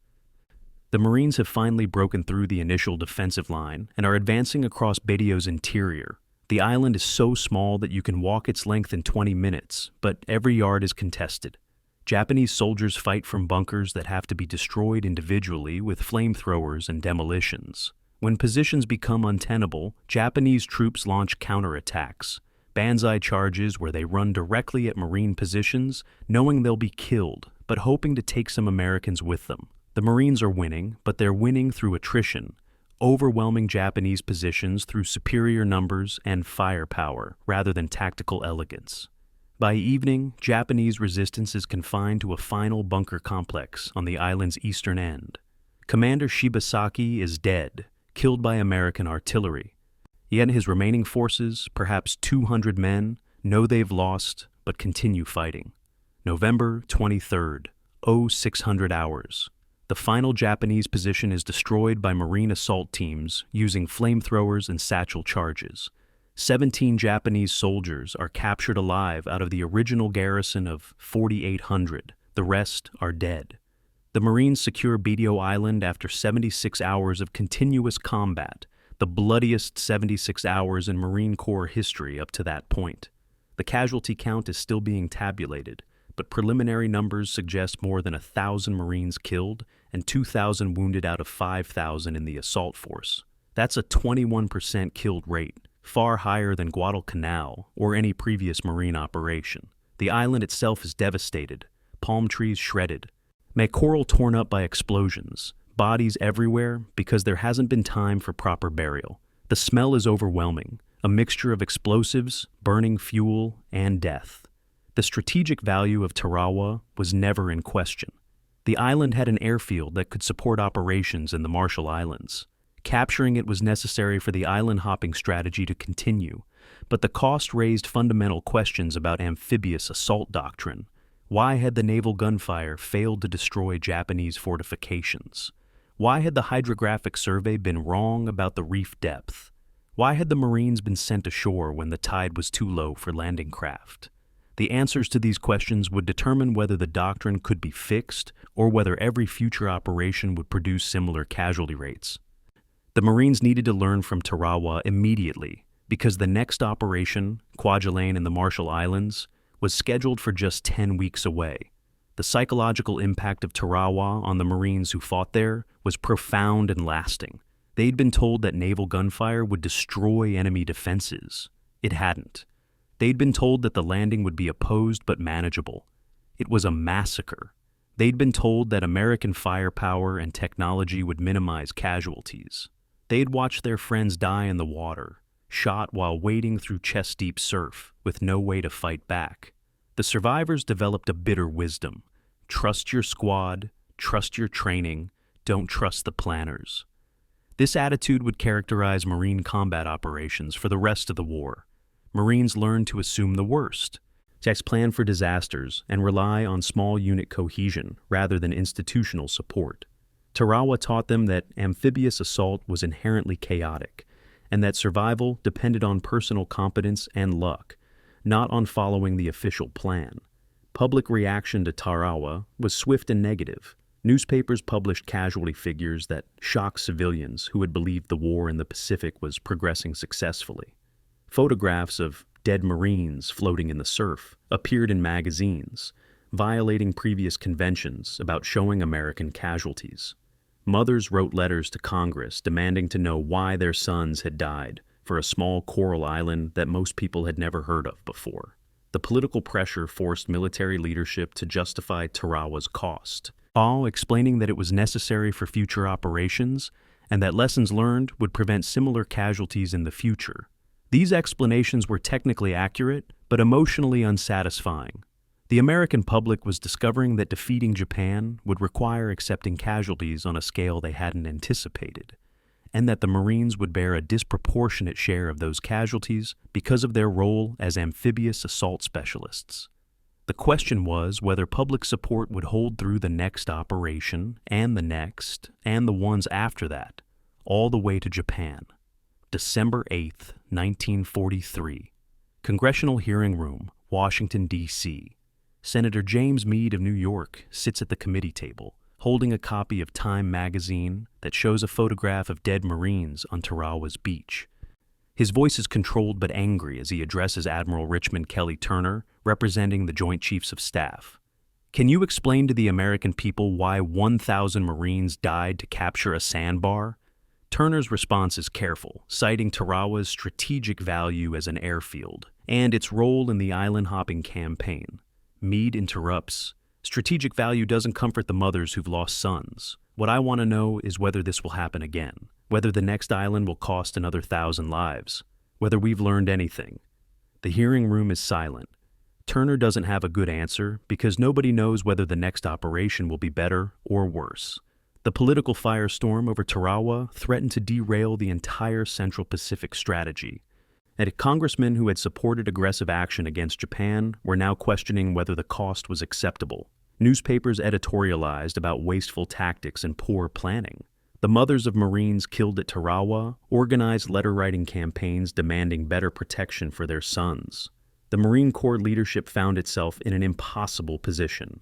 The Marines have finally broken through the initial defensive line and are advancing across Bedio's interior. The island is so small that you can walk its length in 20 minutes, but every yard is contested. Japanese soldiers fight from bunkers that have to be destroyed individually with flamethrowers and demolitions. When positions become untenable, Japanese troops launch counterattacks, banzai charges where they run directly at Marine positions, knowing they'll be killed, but hoping to take some Americans with them. The Marines are winning, but they're winning through attrition, overwhelming Japanese positions through superior numbers and firepower rather than tactical elegance. By evening, Japanese resistance is confined to a final bunker complex on the island's eastern end. Commander Shibasaki is dead, killed by American artillery. Yet his remaining forces, perhaps 200 men, know they've lost but continue fighting. November 23rd, 0600 hours. The final Japanese position is destroyed by Marine assault teams using flamethrowers and satchel charges. 17 Japanese soldiers are captured alive out of the original garrison of 4,800. The rest are dead. The Marines secure Bedio Island after 76 hours of continuous combat, the bloodiest 76 hours in Marine Corps history up to that point. The casualty count is still being tabulated, but preliminary numbers suggest more than 1,000 Marines killed and 2,000 wounded out of 5,000 in the assault force. That's a 21% killed rate, far higher than Guadalcanal or any previous Marine operation. The island itself is devastated, palm trees shredded, coral torn up by explosions, bodies everywhere because there hasn't been time for proper burial. The smell is overwhelming, a mixture of explosives, burning fuel, and death. The strategic value of Tarawa was never in question. The island had an airfield that could support operations in the Marshall Islands. Capturing it was necessary for the island-hopping strategy to continue, but the cost raised fundamental questions about amphibious assault doctrine. Why had the naval gunfire failed to destroy Japanese fortifications? Why had the hydrographic survey been wrong about the reef depth? Why had the Marines been sent ashore when the tide was too low for landing craft? The answers to these questions would determine whether the doctrine could be fixed or whether every future operation would produce similar casualty rates. The Marines needed to learn from Tarawa immediately because the next operation, Kwajalein in the Marshall Islands, was scheduled for just 10 weeks away. The psychological impact of Tarawa on the Marines who fought there was profound and lasting. They'd been told that naval gunfire would destroy enemy defenses. It hadn't. They'd been told that the landing would be opposed but manageable. It was a massacre. They'd been told that American firepower and technology would minimize casualties. They'd watched their friends die in the water, shot while wading through chest-deep surf with no way to fight back. The survivors developed a bitter wisdom. Trust your squad, trust your training, don't trust the planners. This attitude would characterize Marine combat operations for the rest of the war. Marines learned to assume the worst, to plan for disasters, and rely on small unit cohesion rather than institutional support. Tarawa taught them that amphibious assault was inherently chaotic, and that survival depended on personal competence and luck, not on following the official plan. Public reaction to Tarawa was swift and negative. Newspapers published casualty figures that shocked civilians who had believed the war in the Pacific was progressing successfully. Photographs of dead Marines floating in the surf appeared in magazines, violating previous conventions about showing American casualties. Mothers wrote letters to Congress demanding to know why their sons had died for a small coral island that most people had never heard of before. The political pressure forced military leadership to justify Tarawa's cost, all explaining that it was necessary for future operations and that lessons learned would prevent similar casualties in the future. These explanations were technically accurate, but emotionally unsatisfying. The American public was discovering that defeating Japan would require accepting casualties on a scale they hadn't anticipated, and that the Marines would bear a disproportionate share of those casualties because of their role as amphibious assault specialists. The question was whether public support would hold through the next operation, and the next, and the ones after that, all the way to Japan. December 8, 1943. Congressional Hearing Room, Washington, D.C. Senator James Meade of New York sits at the committee table, holding a copy of Time magazine that shows a photograph of dead Marines on Tarawa's beach. His voice is controlled but angry as he addresses Admiral Richmond Kelly Turner, representing the Joint Chiefs of Staff. Can you explain to the American people why 1,000 Marines died to capture a sandbar? Turner's response is careful, citing Tarawa's strategic value as an airfield and its role in the island-hopping campaign. Meade interrupts. Strategic value doesn't comfort the mothers who've lost sons. What I want to know is whether this will happen again, whether the next island will cost another 1,000 lives, whether we've learned anything. The hearing room is silent. Turner doesn't have a good answer because nobody knows whether the next operation will be better or worse. The political firestorm over Tarawa threatened to derail the entire Central Pacific strategy, and congressmen who had supported aggressive action against Japan were now questioning whether the cost was acceptable. Newspapers editorialized about wasteful tactics and poor planning. The mothers of Marines killed at Tarawa organized letter-writing campaigns demanding better protection for their sons. The Marine Corps leadership found itself in an impossible position.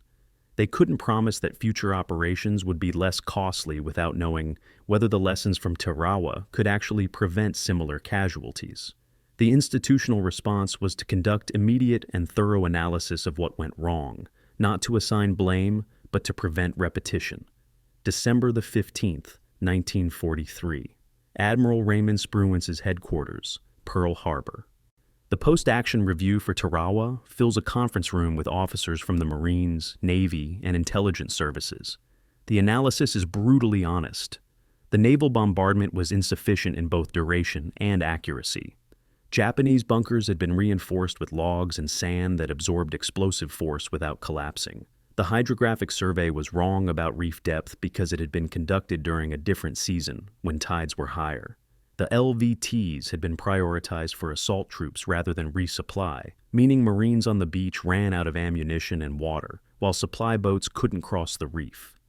They couldn't promise that future operations would be less costly without knowing whether the lessons from Tarawa could actually prevent similar casualties. The institutional response was to conduct immediate and thorough analysis of what went wrong, not to assign blame, but to prevent repetition. December the 15th, 1943. Admiral Raymond Spruance's headquarters, Pearl Harbor. The post-action review for Tarawa fills a conference room with officers from the Marines, Navy, and intelligence services. The analysis is brutally honest. The naval bombardment was insufficient in both duration and accuracy. Japanese bunkers had been reinforced with logs and sand that absorbed explosive force without collapsing. The hydrographic survey was wrong about reef depth because it had been conducted during a different season, when tides were higher. The LVTs had been prioritized for assault troops rather than resupply, meaning Marines on the beach ran out of ammunition and water, while supply boats couldn't cross the reef.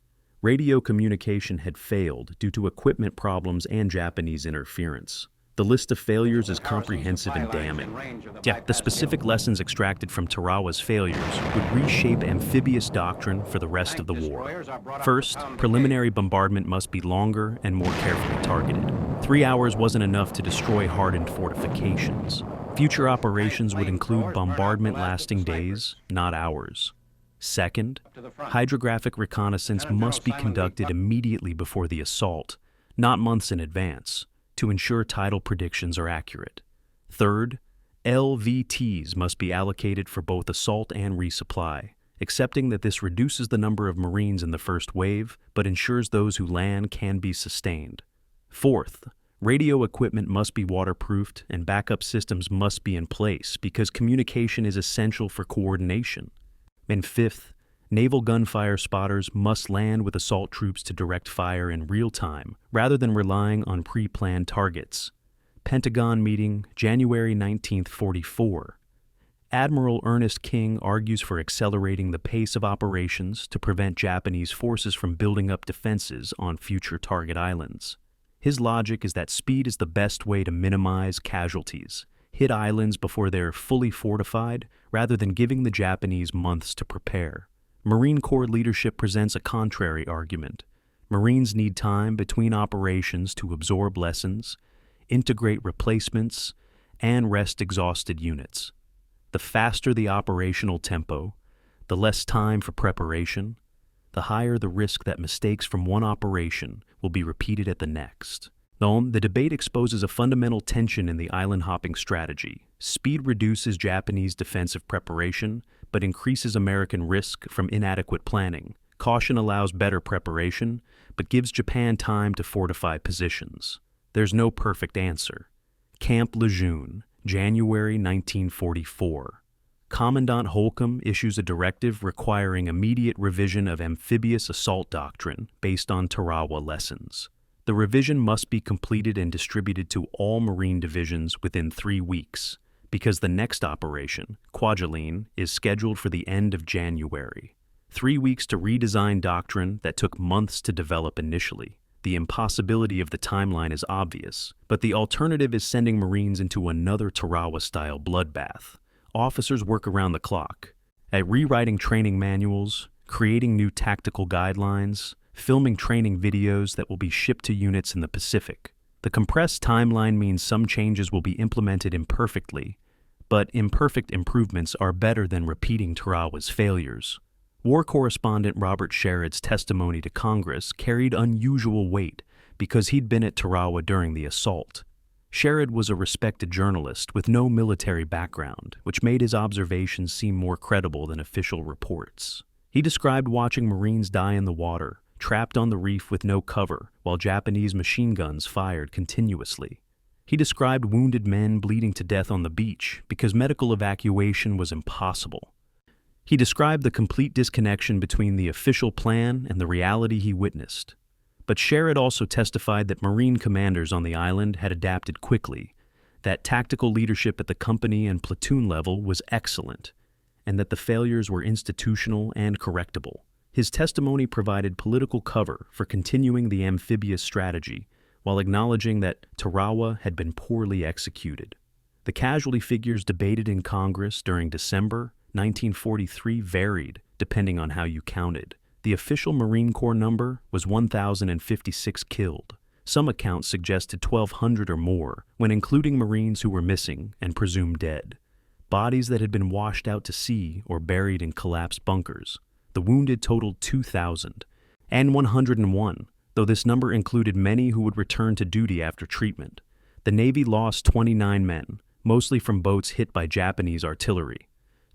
Radio communication had failed due to equipment problems and Japanese interference. The list of failures is comprehensive and damning. Yet, the specific lessons extracted from Tarawa's failures would reshape Amphibious doctrine for the rest of the war. First, preliminary bombardment must be longer and more carefully targeted. 3 hours wasn't enough to destroy hardened fortifications. Future operations would include bombardment lasting days, not hours. Second, hydrographic reconnaissance must be conducted immediately before the assault, not months in advance, to ensure tidal predictions are accurate. Third, LVTs must be allocated for both assault and resupply, accepting that this reduces the number of Marines in the first wave, but ensures those who land can be sustained. Fourth, radio equipment must be waterproofed and backup systems must be in place because communication is essential for coordination. And fifth, naval gunfire spotters must land with assault troops to direct fire in real time, rather than relying on pre-planned targets. Pentagon meeting, January 19, 44. Admiral Ernest King argues for accelerating the pace of operations to prevent Japanese forces from building up defenses on future target islands. His logic is that speed is the best way to minimize casualties, hit islands before they're fully fortified, rather than giving the Japanese months to prepare. Marine Corps leadership presents a contrary argument. Marines need time between operations to absorb lessons, integrate replacements, and rest exhausted units. The faster the operational tempo, the less time for preparation, the higher the risk that mistakes from one operation will be repeated at the next. The debate exposes a fundamental tension in the island-hopping strategy. Speed reduces Japanese defensive preparation, but increases American risk from inadequate planning. Caution allows better preparation, but gives Japan time to fortify positions. There's no perfect answer. Camp Lejeune, January 1944. Commandant Holcomb issues a directive requiring immediate revision of amphibious assault doctrine based on Tarawa lessons. The revision must be completed and distributed to all Marine divisions within 3 weeks, because the next operation, Kwajalein, is scheduled for the end of January. 3 weeks to redesign doctrine that took months to develop initially. The impossibility of the timeline is obvious, but the alternative is sending Marines into another Tarawa-style bloodbath. Officers work around the clock, at rewriting training manuals, creating new tactical guidelines, filming training videos that will be shipped to units in the Pacific. The compressed timeline means some changes will be implemented imperfectly, but imperfect improvements are better than repeating Tarawa's failures. War correspondent Robert Sherrod's testimony to Congress carried unusual weight because he'd been at Tarawa during the assault. Sherrod was a respected journalist with no military background, which made his observations seem more credible than official reports. He described watching Marines die in the water, trapped on the reef with no cover, while Japanese machine guns fired continuously. He described wounded men bleeding to death on the beach because medical evacuation was impossible. He described the complete disconnection between the official plan and the reality he witnessed. But Sherrod also testified that Marine commanders on the island had adapted quickly, that tactical leadership at the company and platoon level was excellent, and that the failures were institutional and correctable. His testimony provided political cover for continuing the amphibious strategy, while acknowledging that Tarawa had been poorly executed. The casualty figures debated in Congress during December 1943 varied depending on how you counted. The official Marine Corps number was 1,056 killed. Some accounts suggested 1,200 or more, when including Marines who were missing and presumed dead. Bodies that had been washed out to sea or buried in collapsed bunkers. The wounded totaled 2,000, and 101, though this number included many who would return to duty after treatment. The Navy lost 29 men, mostly from boats hit by Japanese artillery.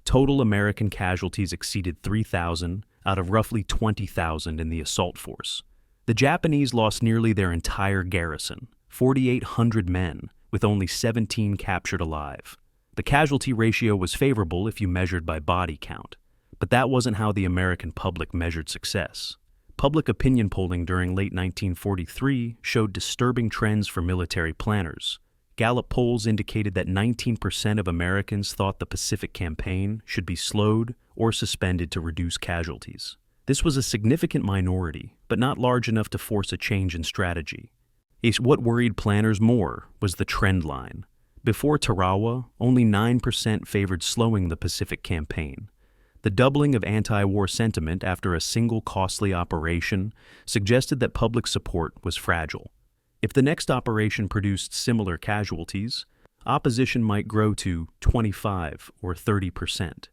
Total American casualties exceeded 3,000 out of roughly 20,000 in the assault force. The Japanese lost nearly their entire garrison, 4,800 men, with only 17 captured alive. The casualty ratio was favorable if you measured by body count. But that wasn't how the American public measured success. Public opinion polling during late 1943 showed disturbing trends for military planners. Gallup polls indicated that 19% of Americans thought the Pacific Campaign should be slowed or suspended to reduce casualties. This was a significant minority, but not large enough to force a change in strategy. What worried planners more was the trend line. Before Tarawa, only 9% favored slowing the Pacific Campaign. The doubling of anti-war sentiment after a single costly operation suggested that public support was fragile. If the next operation produced similar casualties, opposition might grow to 25 or 30%.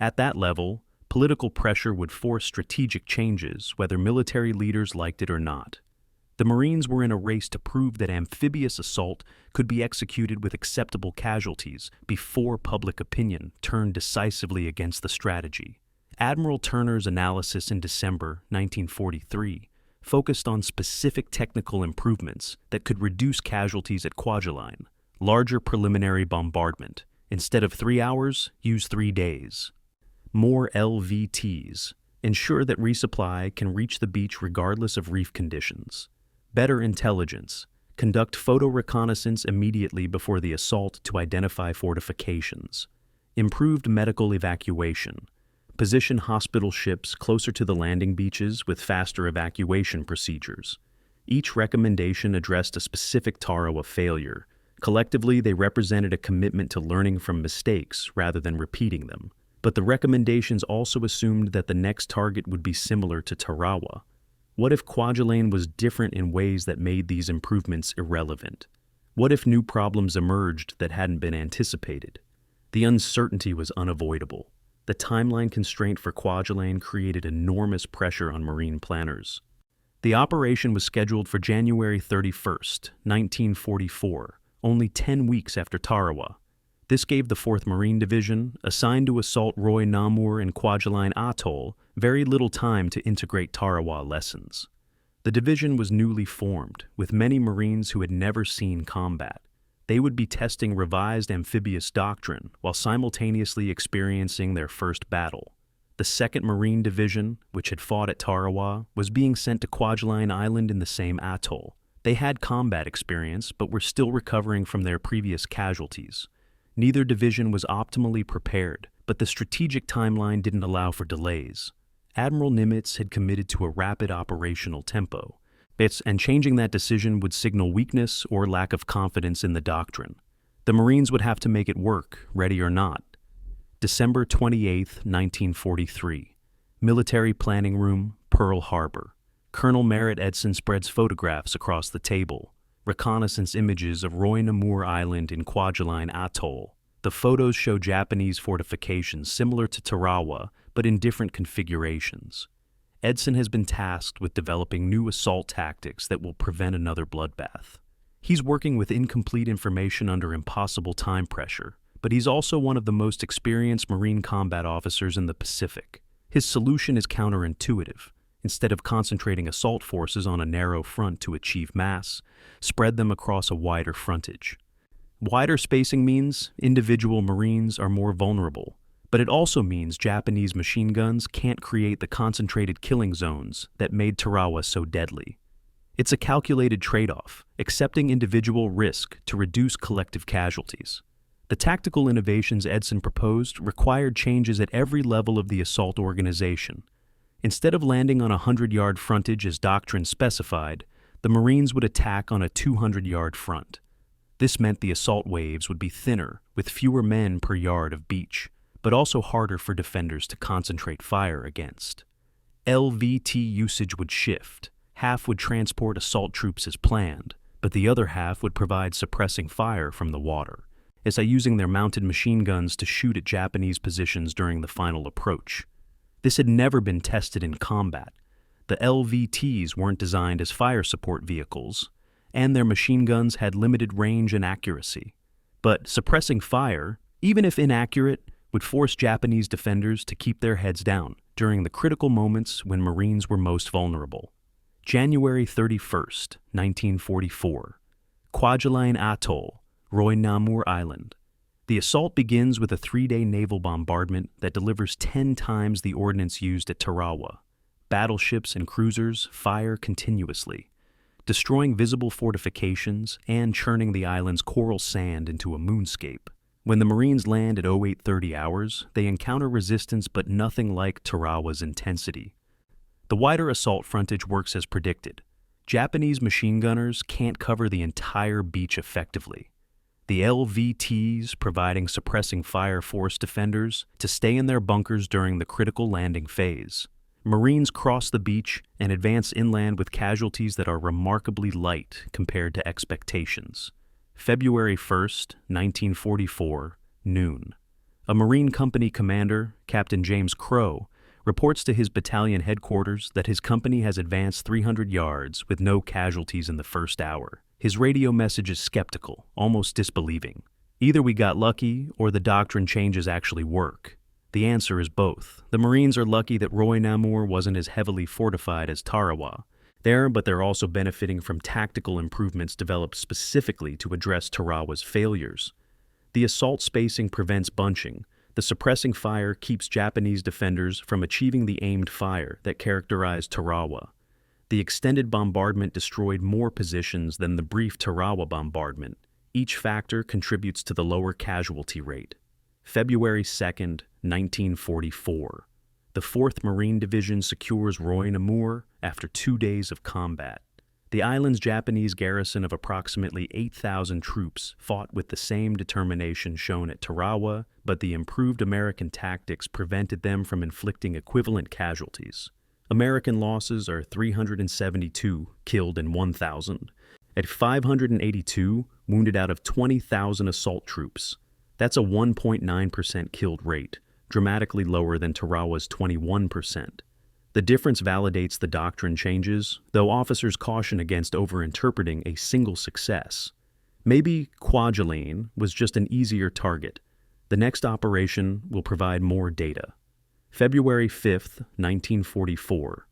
At that level, political pressure would force strategic changes whether military leaders liked it or not. The Marines were in a race to prove that amphibious assault could be executed with acceptable casualties before public opinion turned decisively against the strategy. Admiral Turner's analysis in December 1943 focused on specific technical improvements that could reduce casualties at Kwajalein. Larger preliminary bombardment. Instead of 3 hours, use 3 days. More LVTs. Ensure that resupply can reach the beach regardless of reef conditions. Better intelligence. Conduct photo reconnaissance immediately before the assault to identify fortifications. Improved medical evacuation. Position hospital ships closer to the landing beaches with faster evacuation procedures. Each recommendation addressed a specific Tarawa failure. Collectively, they represented a commitment to learning from mistakes rather than repeating them. But the recommendations also assumed that the next target would be similar to Tarawa. What if Kwajalein was different in ways that made these improvements irrelevant? What if new problems emerged that hadn't been anticipated? The uncertainty was unavoidable. The timeline constraint for Kwajalein created enormous pressure on marine planners. The operation was scheduled for January 31st, 1944, only 10 weeks after Tarawa. This gave the 4th Marine Division, assigned to assault Roy Namur and Kwajalein Atoll, very little time to integrate Tarawa lessons. The division was newly formed, with many Marines who had never seen combat. They would be testing revised Amphibious Doctrine while simultaneously experiencing their first battle. The 2nd Marine Division, which had fought at Tarawa, was being sent to Kwajalein Island in the same atoll. They had combat experience, but were still recovering from their previous casualties. Neither division was optimally prepared, but the strategic timeline didn't allow for delays. Admiral Nimitz had committed to a rapid operational tempo, and changing that decision would signal weakness or lack of confidence in the doctrine. The Marines would have to make it work, ready or not. December 28, 1943. Military Planning Room, Pearl Harbor. Colonel Merritt Edson spreads photographs across the table. Reconnaissance images of Roy Namur Island in Kwajalein Atoll. The photos show Japanese fortifications similar to Tarawa, but in different configurations. Edson has been tasked with developing new assault tactics that will prevent another bloodbath. He's working with incomplete information under impossible time pressure, but he's also one of the most experienced Marine combat officers in the Pacific. His solution is counterintuitive. Instead of concentrating assault forces on a narrow front to achieve mass, spread them across a wider frontage. Wider spacing means individual Marines are more vulnerable, but it also means Japanese machine guns can't create the concentrated killing zones that made Tarawa so deadly. It's a calculated trade-off, accepting individual risk to reduce collective casualties. The tactical innovations Edson proposed required changes at every level of the assault organization. Instead of landing on a 100-yard frontage as Doctrine specified, the Marines would attack on a 200-yard front. This meant the assault waves would be thinner, with fewer men per yard of beach, but also harder for defenders to concentrate fire against. LVT usage would shift. Half would transport assault troops as planned, but the other half would provide suppressing fire from the water, using their mounted machine guns to shoot at Japanese positions during the final approach. This had never been tested in combat. The LVTs weren't designed as fire support vehicles, and their machine guns had limited range and accuracy. But suppressing fire, even if inaccurate, would force Japanese defenders to keep their heads down during the critical moments when Marines were most vulnerable. January 31st, 1944. Kwajalein Atoll, Roy Namur Island. The assault begins with a 3-day naval bombardment that delivers 10 times the ordnance used at Tarawa. Battleships and cruisers fire continuously, destroying visible fortifications and churning the island's coral sand into a moonscape. When the Marines land at 0830 hours, they encounter resistance but nothing like Tarawa's intensity. The wider assault frontage works as predicted. Japanese machine gunners can't cover the entire beach effectively. The LVTs providing suppressing fire force defenders to stay in their bunkers during the critical landing phase. Marines cross the beach and advance inland with casualties that are remarkably light compared to expectations. February 1st, 1944, noon. A Marine company commander, Captain James Crow, reports to his battalion headquarters that his company has advanced 300 yards with no casualties in the first hour. His radio message is skeptical, almost disbelieving. Either we got lucky or the doctrine changes actually work. The answer is both. The Marines are lucky that Roy Namur wasn't as heavily fortified as Tarawa. But they're also benefiting from tactical improvements developed specifically to address Tarawa's failures. The assault spacing prevents bunching. The suppressing fire keeps Japanese defenders from achieving the aimed fire that characterized Tarawa. The extended bombardment destroyed more positions than the brief Tarawa bombardment. Each factor contributes to the lower casualty rate. February 2nd, 1944. The 4th Marine Division secures Roy Namur after 2 days of combat. The island's Japanese garrison of approximately 8,000 troops fought with the same determination shown at Tarawa, but the improved American tactics prevented them from inflicting equivalent casualties. American losses are 372 killed and 1,000, at 582 wounded out of 20,000 assault troops. That's a 1.9% killed rate, dramatically lower than Tarawa's 21%. The difference validates the doctrine changes, though officers caution against overinterpreting a single success. Maybe Kwajalein was just an easier target. The next operation will provide more data. February 5th, 1944.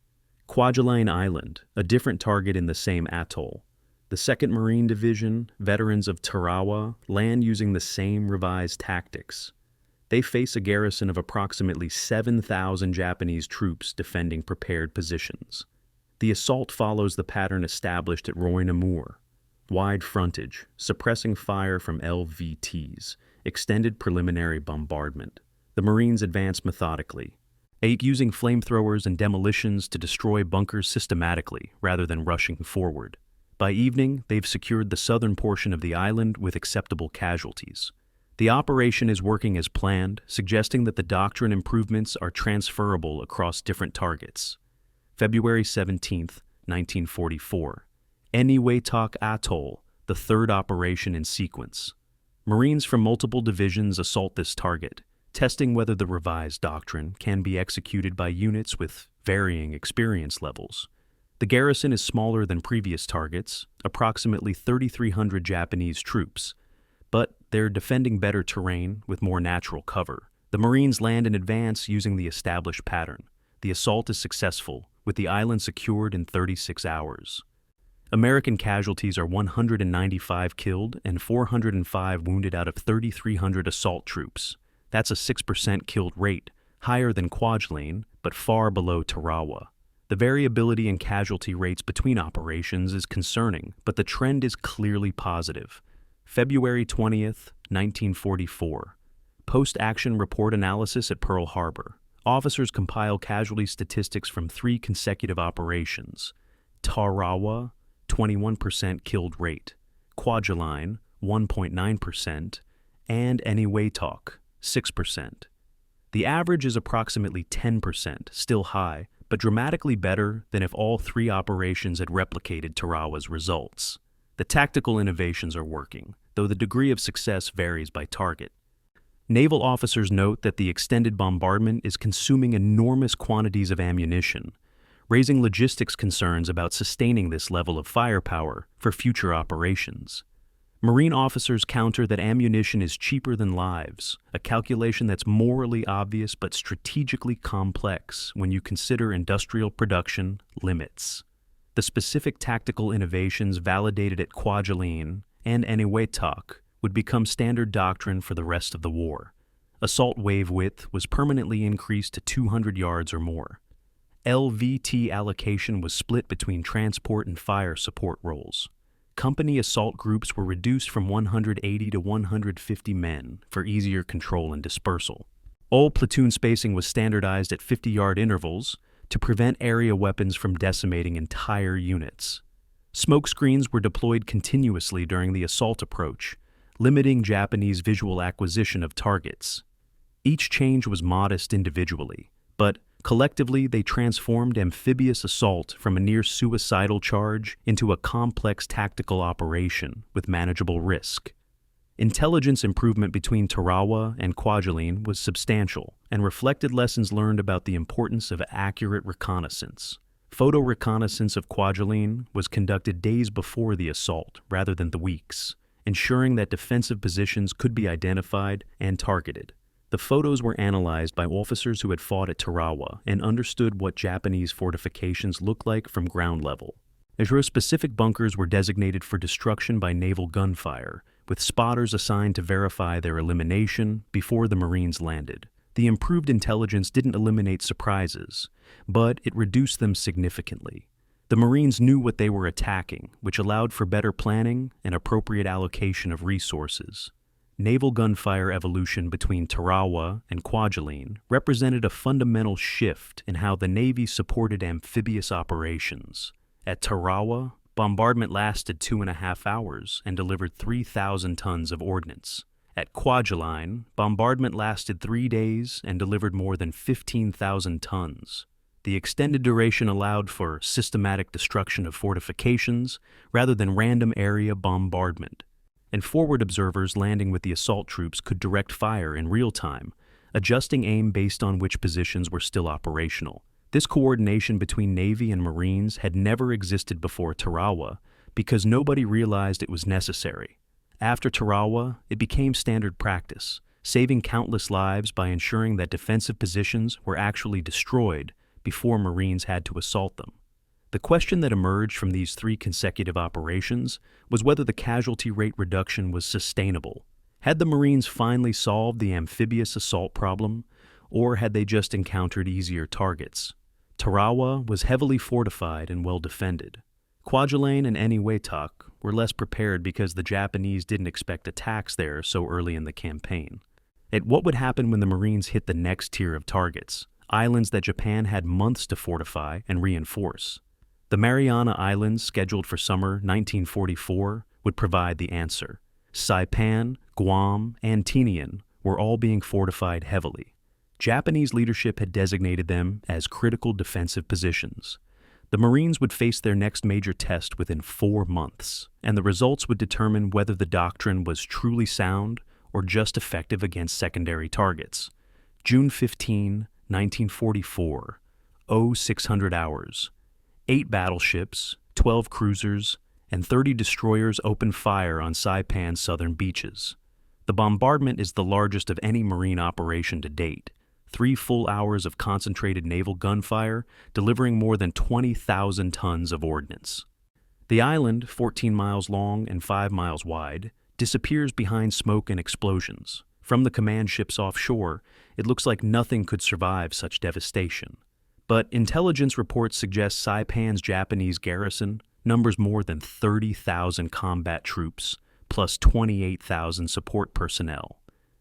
Kwajalein Island, a different target in the same atoll. The 2nd Marine Division, veterans of Tarawa, land using the same revised tactics. They face a garrison of approximately 7,000 Japanese troops defending prepared positions. The assault follows the pattern established at Roy Namur. Wide frontage, suppressing fire from LVTs, extended preliminary bombardment. The Marines advance methodically, using flamethrowers and demolitions to destroy bunkers systematically rather than rushing forward. By evening, they've secured the southern portion of the island with acceptable casualties. The operation is working as planned, suggesting that the doctrine improvements are transferable across different targets. February 17, 1944. Eniwetok Atoll, the 3rd operation in sequence. Marines from multiple divisions assault this target, testing whether the revised doctrine can be executed by units with varying experience levels. The garrison is smaller than previous targets, approximately 3,300 Japanese troops, but they're defending better terrain with more natural cover. The Marines land in advance using the established pattern. The assault is successful, with the island secured in 36 hours. American casualties are 195 killed and 405 wounded out of 3,300 assault troops. That's a 6% killed rate, higher than Kwajalein, but far below Tarawa. The variability in casualty rates between operations is concerning, but the trend is clearly positive. February 20th, 1944. Post-action report analysis at Pearl Harbor. Officers compile casualty statistics from 3 consecutive operations. Tarawa, 21% killed rate. Kwajalein, 1.9%. And Eniwetok, 6%. The average is approximately 10%, still high, but dramatically better than if all 3 operations had replicated Tarawa's results. The tactical innovations are working, though the degree of success varies by target. Naval officers note that the extended bombardment is consuming enormous quantities of ammunition, raising logistics concerns about sustaining this level of firepower for future operations. Marine officers counter that ammunition is cheaper than lives, a calculation that's morally obvious but strategically complex when you consider industrial production limits. The specific tactical innovations validated at Kwajalein and Eniwetok would become standard doctrine for the rest of the war. Assault wave width was permanently increased to 200 yards or more. LVT allocation was split between transport and fire support roles. Company assault groups were reduced from 180 to 150 men for easier control and dispersal. All platoon spacing was standardized at 50-yard intervals to prevent area weapons from decimating entire units. Smoke screens were deployed continuously during the assault approach, limiting Japanese visual acquisition of targets. Each change was modest individually, but collectively they transformed amphibious assault from a near-suicidal charge into a complex tactical operation with manageable risk. Intelligence improvement between Tarawa and Kwajalein was substantial and reflected lessons learned about the importance of accurate reconnaissance. Photo reconnaissance of Kwajalein was conducted days before the assault rather than the weeks, ensuring that defensive positions could be identified and targeted. The photos were analyzed by officers who had fought at Tarawa and understood what Japanese fortifications looked like from ground level. Specific bunkers were designated for destruction by naval gunfire, with spotters assigned to verify their elimination before the Marines landed. The improved intelligence didn't eliminate surprises, but it reduced them significantly. The Marines knew what they were attacking, which allowed for better planning and appropriate allocation of resources. Naval gunfire evolution between Tarawa and Kwajalein represented a fundamental shift in how the Navy supported amphibious operations. At Tarawa, Bombardment lasted 2.5 hours and delivered 3,000 tons of ordnance. At Kwajalein, bombardment lasted 3 days and delivered more than 15,000 tons. The extended duration allowed for systematic destruction of fortifications rather than random area bombardment, and forward observers landing with the assault troops could direct fire in real time, adjusting aim based on which positions were still operational. This coordination between Navy and Marines had never existed before Tarawa because nobody realized it was necessary. After Tarawa, it became standard practice, saving countless lives by ensuring that defensive positions were actually destroyed before Marines had to assault them. The question that emerged from these 3 consecutive operations was whether the casualty rate reduction was sustainable. Had the Marines finally solved the amphibious assault problem, or had they just encountered easier targets? Tarawa was heavily fortified and well defended. Kwajalein and Eniwetok were less prepared because the Japanese didn't expect attacks there so early in the campaign. What would happen when the Marines hit the next tier of targets, islands that Japan had months to fortify and reinforce? The Mariana Islands, scheduled for summer 1944, would provide the answer. Saipan, Guam, and Tinian were all being fortified heavily. Japanese leadership had designated them as critical defensive positions. The Marines would face their next major test within 4 months, and the results would determine whether the doctrine was truly sound or just effective against secondary targets. June 15, 1944, 0600 hours. 8 battleships, 12 cruisers, and 30 destroyers opened fire on Saipan's southern beaches. The bombardment is the largest of any Marine operation to date. 3 full hours of concentrated naval gunfire, delivering more than 20,000 tons of ordnance. The island, 14 miles long and 5 miles wide, disappears behind smoke and explosions. From the command ships offshore, it looks like nothing could survive such devastation. But intelligence reports suggest Saipan's Japanese garrison numbers more than 30,000 combat troops, plus 28,000 support personnel.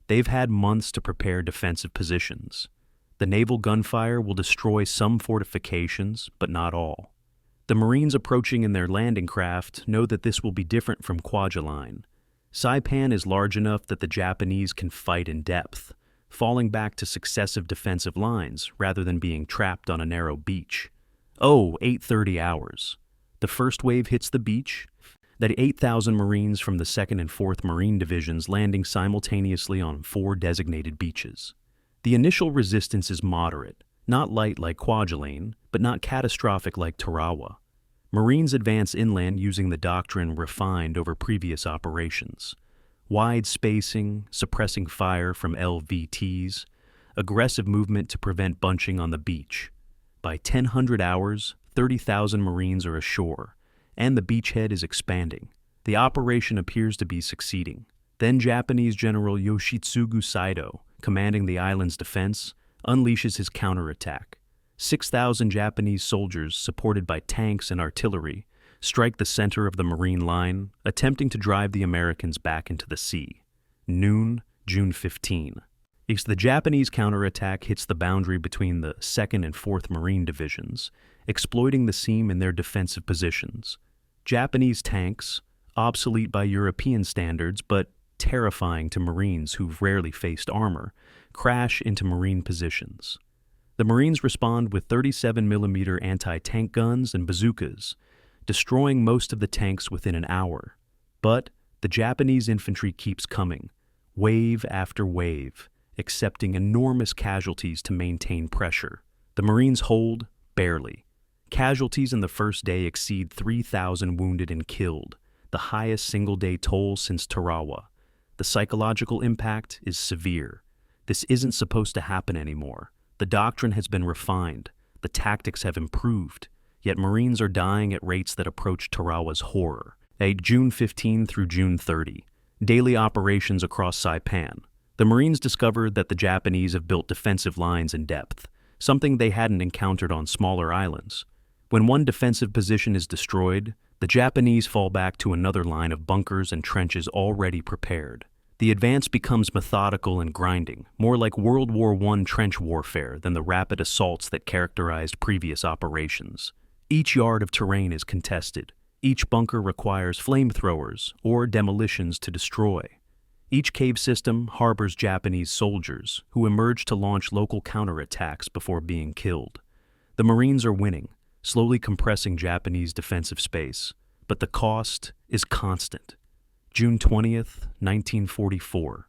They've had months to prepare defensive positions. The naval gunfire will destroy some fortifications, but not all. The Marines approaching in their landing craft know that this will be different from Kwajalein. Saipan is large enough that the Japanese can fight in depth, falling back to successive defensive lines rather than being trapped on a narrow beach. 8:30 hours. The first wave hits the beach, that 8,000 Marines from the 2nd and 4th Marine Divisions landing simultaneously on 4 designated beaches. The initial resistance is moderate, not light like Kwajalein, but not catastrophic like Tarawa. Marines advance inland using the doctrine refined over previous operations. Wide spacing, suppressing fire from LVTs, aggressive movement to prevent bunching on the beach. By 1000 hours, 30,000 Marines are ashore, and the beachhead is expanding. The operation appears to be succeeding. Then Japanese General Yoshitsugu Saito, commanding the island's defense, unleashes his counterattack. 6,000 Japanese soldiers, supported by tanks and artillery, strike the center of the Marine line, attempting to drive the Americans back into the sea. Noon, June 15. The Japanese counterattack hits the boundary between the 2nd and 4th Marine Divisions, exploiting the seam in their defensive positions. Japanese tanks, obsolete by European standards but terrifying to Marines who've rarely faced armor, crash into Marine positions. The Marines respond with 37mm anti-tank guns and bazookas, destroying most of the tanks within an hour. But the Japanese infantry keeps coming, wave after wave, accepting enormous casualties to maintain pressure. The Marines hold, barely. Casualties in the first day exceed 3,000 wounded and killed, the highest single-day toll since Tarawa. The psychological impact is severe. This isn't supposed to happen anymore. The doctrine has been refined. The tactics have improved. Yet Marines are dying at rates that approach Tarawa's horror. June 15 through June 30. Daily operations across Saipan. The Marines discovered that the Japanese have built defensive lines in depth, something they hadn't encountered on smaller islands. When one defensive position is destroyed, the Japanese fall back to another line of bunkers and trenches already prepared. The advance becomes methodical and grinding, more like World War I trench warfare than the rapid assaults that characterized previous operations. Each yard of terrain is contested. Each bunker requires flamethrowers or demolitions to destroy. Each cave system harbors Japanese soldiers who emerge to launch local counterattacks before being killed. The Marines are winning, slowly compressing Japanese defensive space, but the cost is constant. June 20th, 1944.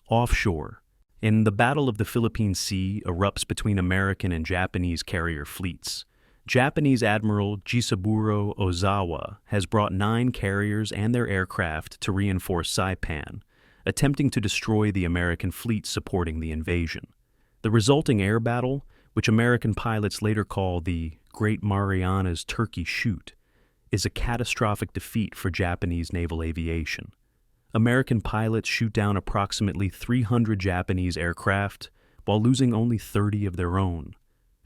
Offshore, and the Battle of the Philippine Sea erupts between American and Japanese carrier fleets. Japanese Admiral Jisaburo Ozawa has brought 9 carriers and their aircraft to reinforce Saipan, attempting to destroy the American fleet supporting the invasion. The resulting air battle, which American pilots later call the Great Marianas Turkey Shoot, is a catastrophic defeat for Japanese naval aviation. American pilots shoot down approximately 300 Japanese aircraft while losing only 30 of their own.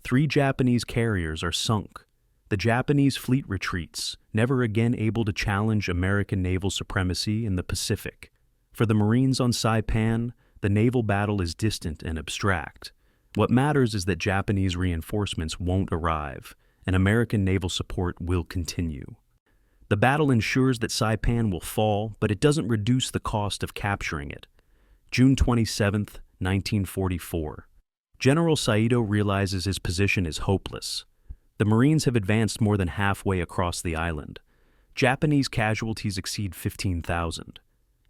3 Japanese carriers are sunk. The Japanese fleet retreats, never again able to challenge American naval supremacy in the Pacific. For the Marines on Saipan, the naval battle is distant and abstract. What matters is that Japanese reinforcements won't arrive, and American naval support will continue. The battle ensures that Saipan will fall, but it doesn't reduce the cost of capturing it. June 27, 1944. General Saito realizes his position is hopeless. The Marines have advanced more than halfway across the island. Japanese casualties exceed 15,000.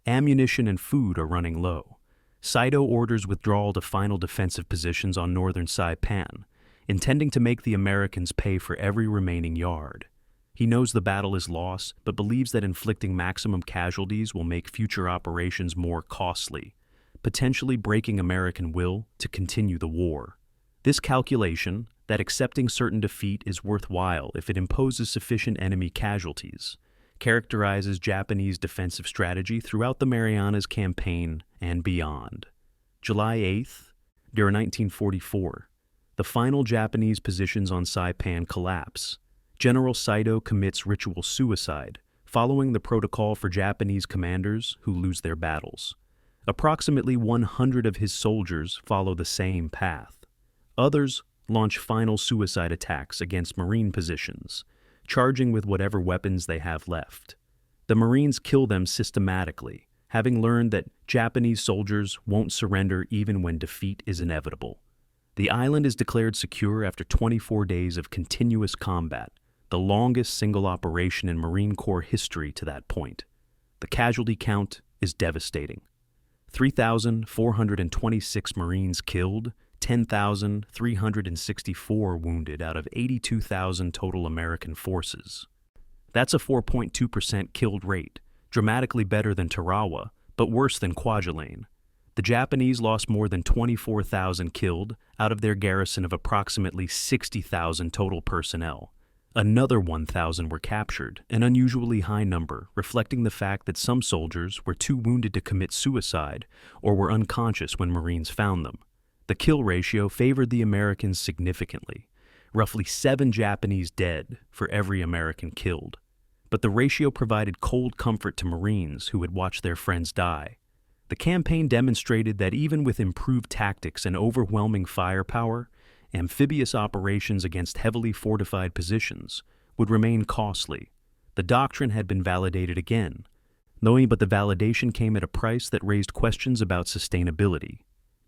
Ammunition and food are running low. Saito orders withdrawal to final defensive positions on northern Saipan, intending to make the Americans pay for every remaining yard. He knows the battle is lost, but believes that inflicting maximum casualties will make future operations more costly, potentially breaking American will to continue the war. This calculation, that accepting certain defeat is worthwhile if it imposes sufficient enemy casualties, characterizes Japanese defensive strategy throughout the Marianas Campaign and beyond. July 8th, during 1944, the final Japanese positions on Saipan collapse. General Saito commits ritual suicide, following the protocol for Japanese commanders who lose their battles. Approximately 100 of his soldiers follow the same path. Others launch final suicide attacks against Marine positions, charging with whatever weapons they have left. The Marines kill them systematically, having learned that Japanese soldiers won't surrender even when defeat is inevitable. The island is declared secure after 24 days of continuous combat, the longest single operation in Marine Corps history to that point. The casualty count is devastating. 3,426 Marines killed, 10,364 wounded out of 82,000 total American forces. That's a 4.2% killed rate, dramatically better than Tarawa, but worse than Kwajalein. The Japanese lost more than 24,000 killed out of their garrison of approximately 60,000 total personnel. Another 1,000 were captured, an unusually high number, reflecting the fact that some soldiers were too wounded to commit suicide or were unconscious when Marines found them. The kill ratio favored the Americans significantly, roughly 7 Japanese dead for every American killed. But the ratio provided cold comfort to Marines who had watched their friends die. The campaign demonstrated that even with improved tactics and overwhelming firepower, amphibious operations against heavily fortified positions would remain costly. The doctrine had been validated again, but the validation came at a price that raised questions about sustainability.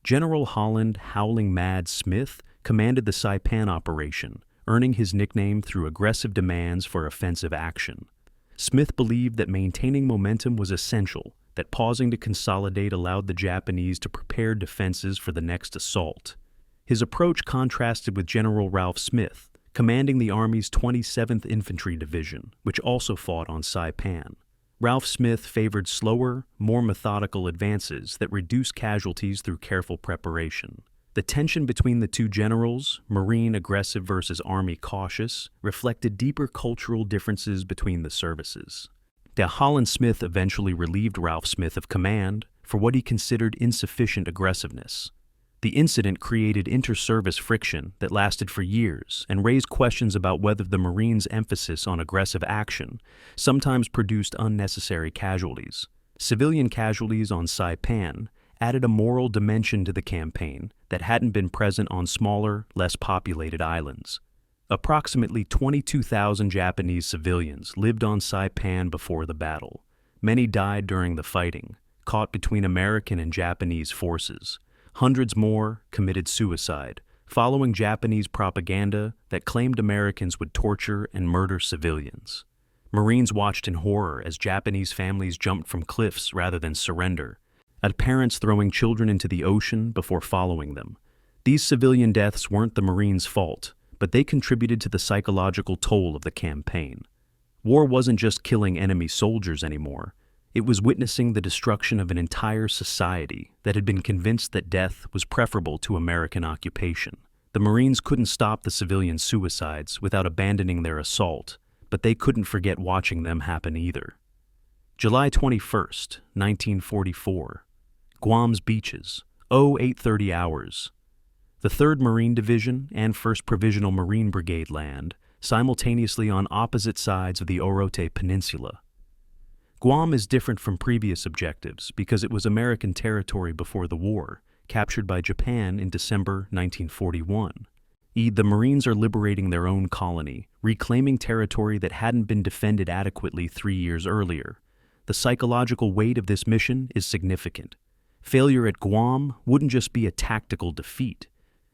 General Holland Howling Mad Smith commanded the Saipan operation, earning his nickname through aggressive demands for offensive action. Smith believed that maintaining momentum was essential, that pausing to consolidate allowed the Japanese to prepare defenses for the next assault. His approach contrasted with General Ralph Smith, commanding the Army's 27th Infantry Division, which also fought on Saipan. Ralph Smith favored slower, more methodical advances that reduced casualties through careful preparation. The tension between the two generals, Marine aggressive versus Army cautious, reflected deeper cultural differences between the services. Holland Smith eventually relieved Ralph Smith of command for what he considered insufficient aggressiveness. The incident created inter-service friction that lasted for years and raised questions about whether the Marines' emphasis on aggressive action sometimes produced unnecessary casualties. Civilian casualties on Saipan added a moral dimension to the campaign that hadn't been present on smaller, less populated islands. Approximately 22,000 Japanese civilians lived on Saipan before the battle. Many died during the fighting, caught between American and Japanese forces. Hundreds more committed suicide, following Japanese propaganda that claimed Americans would torture and murder civilians. Marines watched in horror as Japanese families jumped from cliffs rather than surrender, at parents throwing children into the ocean before following them. These civilian deaths weren't the Marines' fault, but they contributed to the psychological toll of the campaign. War wasn't just killing enemy soldiers anymore. It was witnessing the destruction of an entire society that had been convinced that death was preferable to American occupation. The Marines couldn't stop the civilian suicides without abandoning their assault, but they couldn't forget watching them happen either. July 21st, 1944. Guam's beaches, 0830 hours. The 3rd Marine Division and 1st Provisional Marine Brigade land simultaneously on opposite sides of the Orote Peninsula. Guam is different from previous objectives because it was American territory before the war, captured by Japan in December 1941. The Marines are liberating their own colony, reclaiming territory that hadn't been defended adequately 3 years earlier. The psychological weight of this mission is significant. Failure at Guam wouldn't just be a tactical defeat.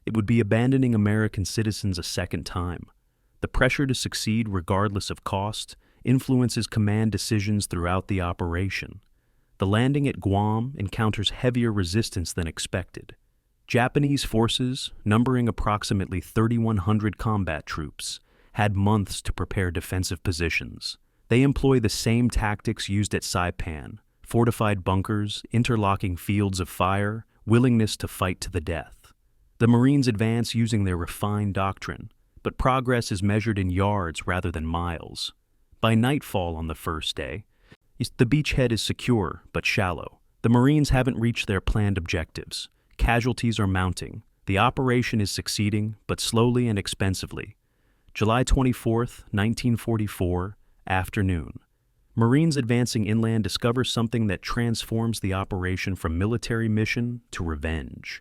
It would be abandoning American citizens a second time. The pressure to succeed regardless of cost influences command decisions throughout the operation. The landing at Guam encounters heavier resistance than expected. Japanese forces, numbering approximately 3,100 combat troops, had months to prepare defensive positions. They employ the same tactics used at Saipan: fortified bunkers, interlocking fields of fire, willingness to fight to the death. The Marines advance using their refined doctrine, but progress is measured in yards rather than miles. By nightfall on the first day, the beachhead is secure but shallow. The Marines haven't reached their planned objectives. Casualties are mounting. The operation is succeeding, but slowly and expensively. July 24th, 1944, afternoon. Marines advancing inland discover something that transforms the operation from military mission to revenge.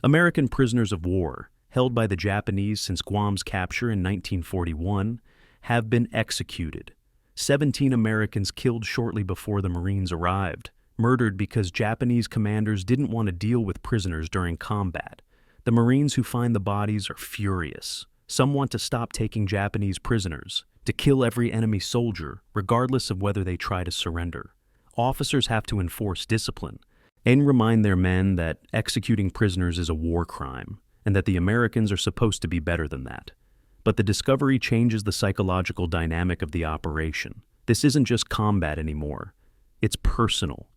American prisoners of war, held by the Japanese since Guam's capture in 1941, have been executed. 17 Americans killed shortly before the Marines arrived, murdered because Japanese commanders didn't want to deal with prisoners during combat. The Marines who find the bodies are furious. Some want to stop taking Japanese prisoners, to kill every enemy soldier, regardless of whether they try to surrender. Officers have to enforce discipline and remind their men that executing prisoners is a war crime, and that the Americans are supposed to be better than that. But the discovery changes the psychological dynamic of the operation. This isn't just combat anymore. It's personal.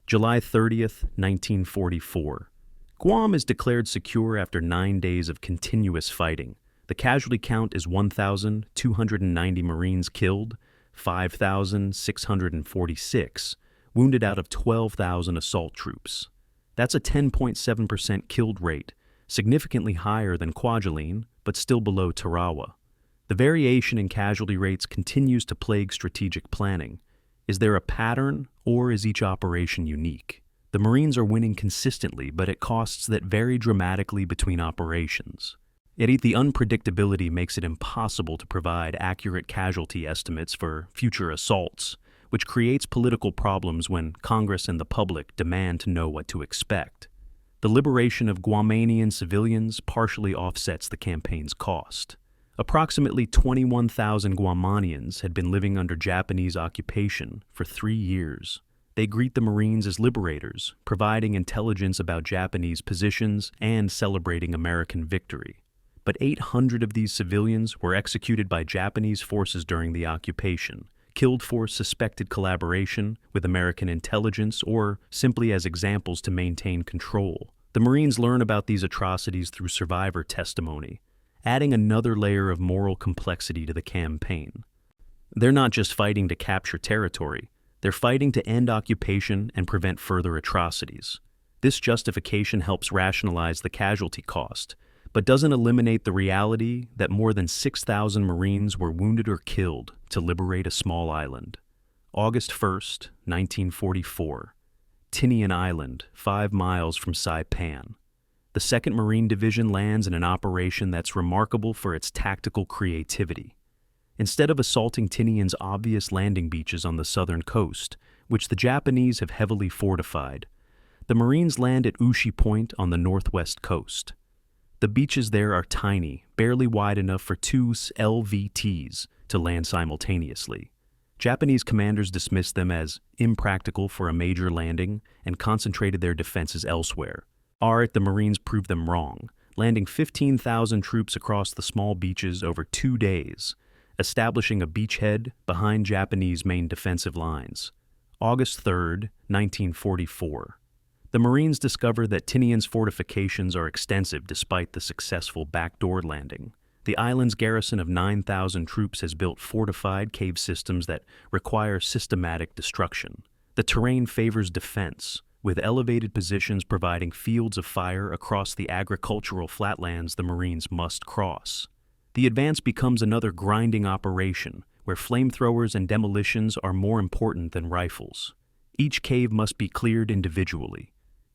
July 30th, 1944. Guam is declared secure after 9 days of continuous fighting. The casualty count is 1,290 Marines killed, 5,646 wounded out of 12,000 assault troops. That's a 10.7% killed rate, significantly higher than Kwajalein, but still below Tarawa. The variation in casualty rates continues to plague strategic planning. Is there a pattern, or is each operation unique? The Marines are winning consistently, but at costs that vary dramatically between operations. Yet the unpredictability makes it impossible to provide accurate casualty estimates for future assaults, which creates political problems when Congress and the public demand to know what to expect. The liberation of Guamanian civilians partially offsets the campaign's cost. Approximately 21,000 Guamanians had been living under Japanese occupation for 3 years. They greet the Marines as liberators, providing intelligence about Japanese positions and celebrating American victory. But 800 of these civilians were executed by Japanese forces during the occupation, killed for suspected collaboration with American intelligence or simply as examples to maintain control. The Marines learn about these atrocities through survivor testimony, adding another layer of moral complexity to the campaign. They're not just fighting to capture territory, they're fighting to end occupation and prevent further atrocities. This justification helps rationalize the casualty cost, but doesn't eliminate the reality that more than 6,000 Marines were wounded or killed to liberate a small island. August 1st, 1944. Tinian Island, 5 miles from Saipan. the 2nd Marine Division lands in an operation that's remarkable for its tactical creativity. Instead of assaulting Tinian's obvious landing beaches on the southern coast, which the Japanese have heavily fortified, the Marines land at Ushi Point on the northwest coast. The beaches there are tiny, barely wide enough for 2 LVTs to land simultaneously. Japanese commanders dismissed them as impractical for a major landing and concentrated their defenses elsewhere. The Marines proved them wrong, landing 15,000 troops across the small beaches over 2 days, establishing a beachhead behind Japanese main defensive lines. August 3, 1944. The Marines discover that Tinian's fortifications are extensive despite the successful backdoor landing. The island's garrison of 9,000 troops has built fortified cave systems that require systematic destruction. The terrain favors defense, with elevated positions providing fields of fire across the agricultural flatlands the Marines must cross. The advance becomes another grinding operation, where flamethrowers and demolitions are more important than rifles. Each cave must be cleared individually.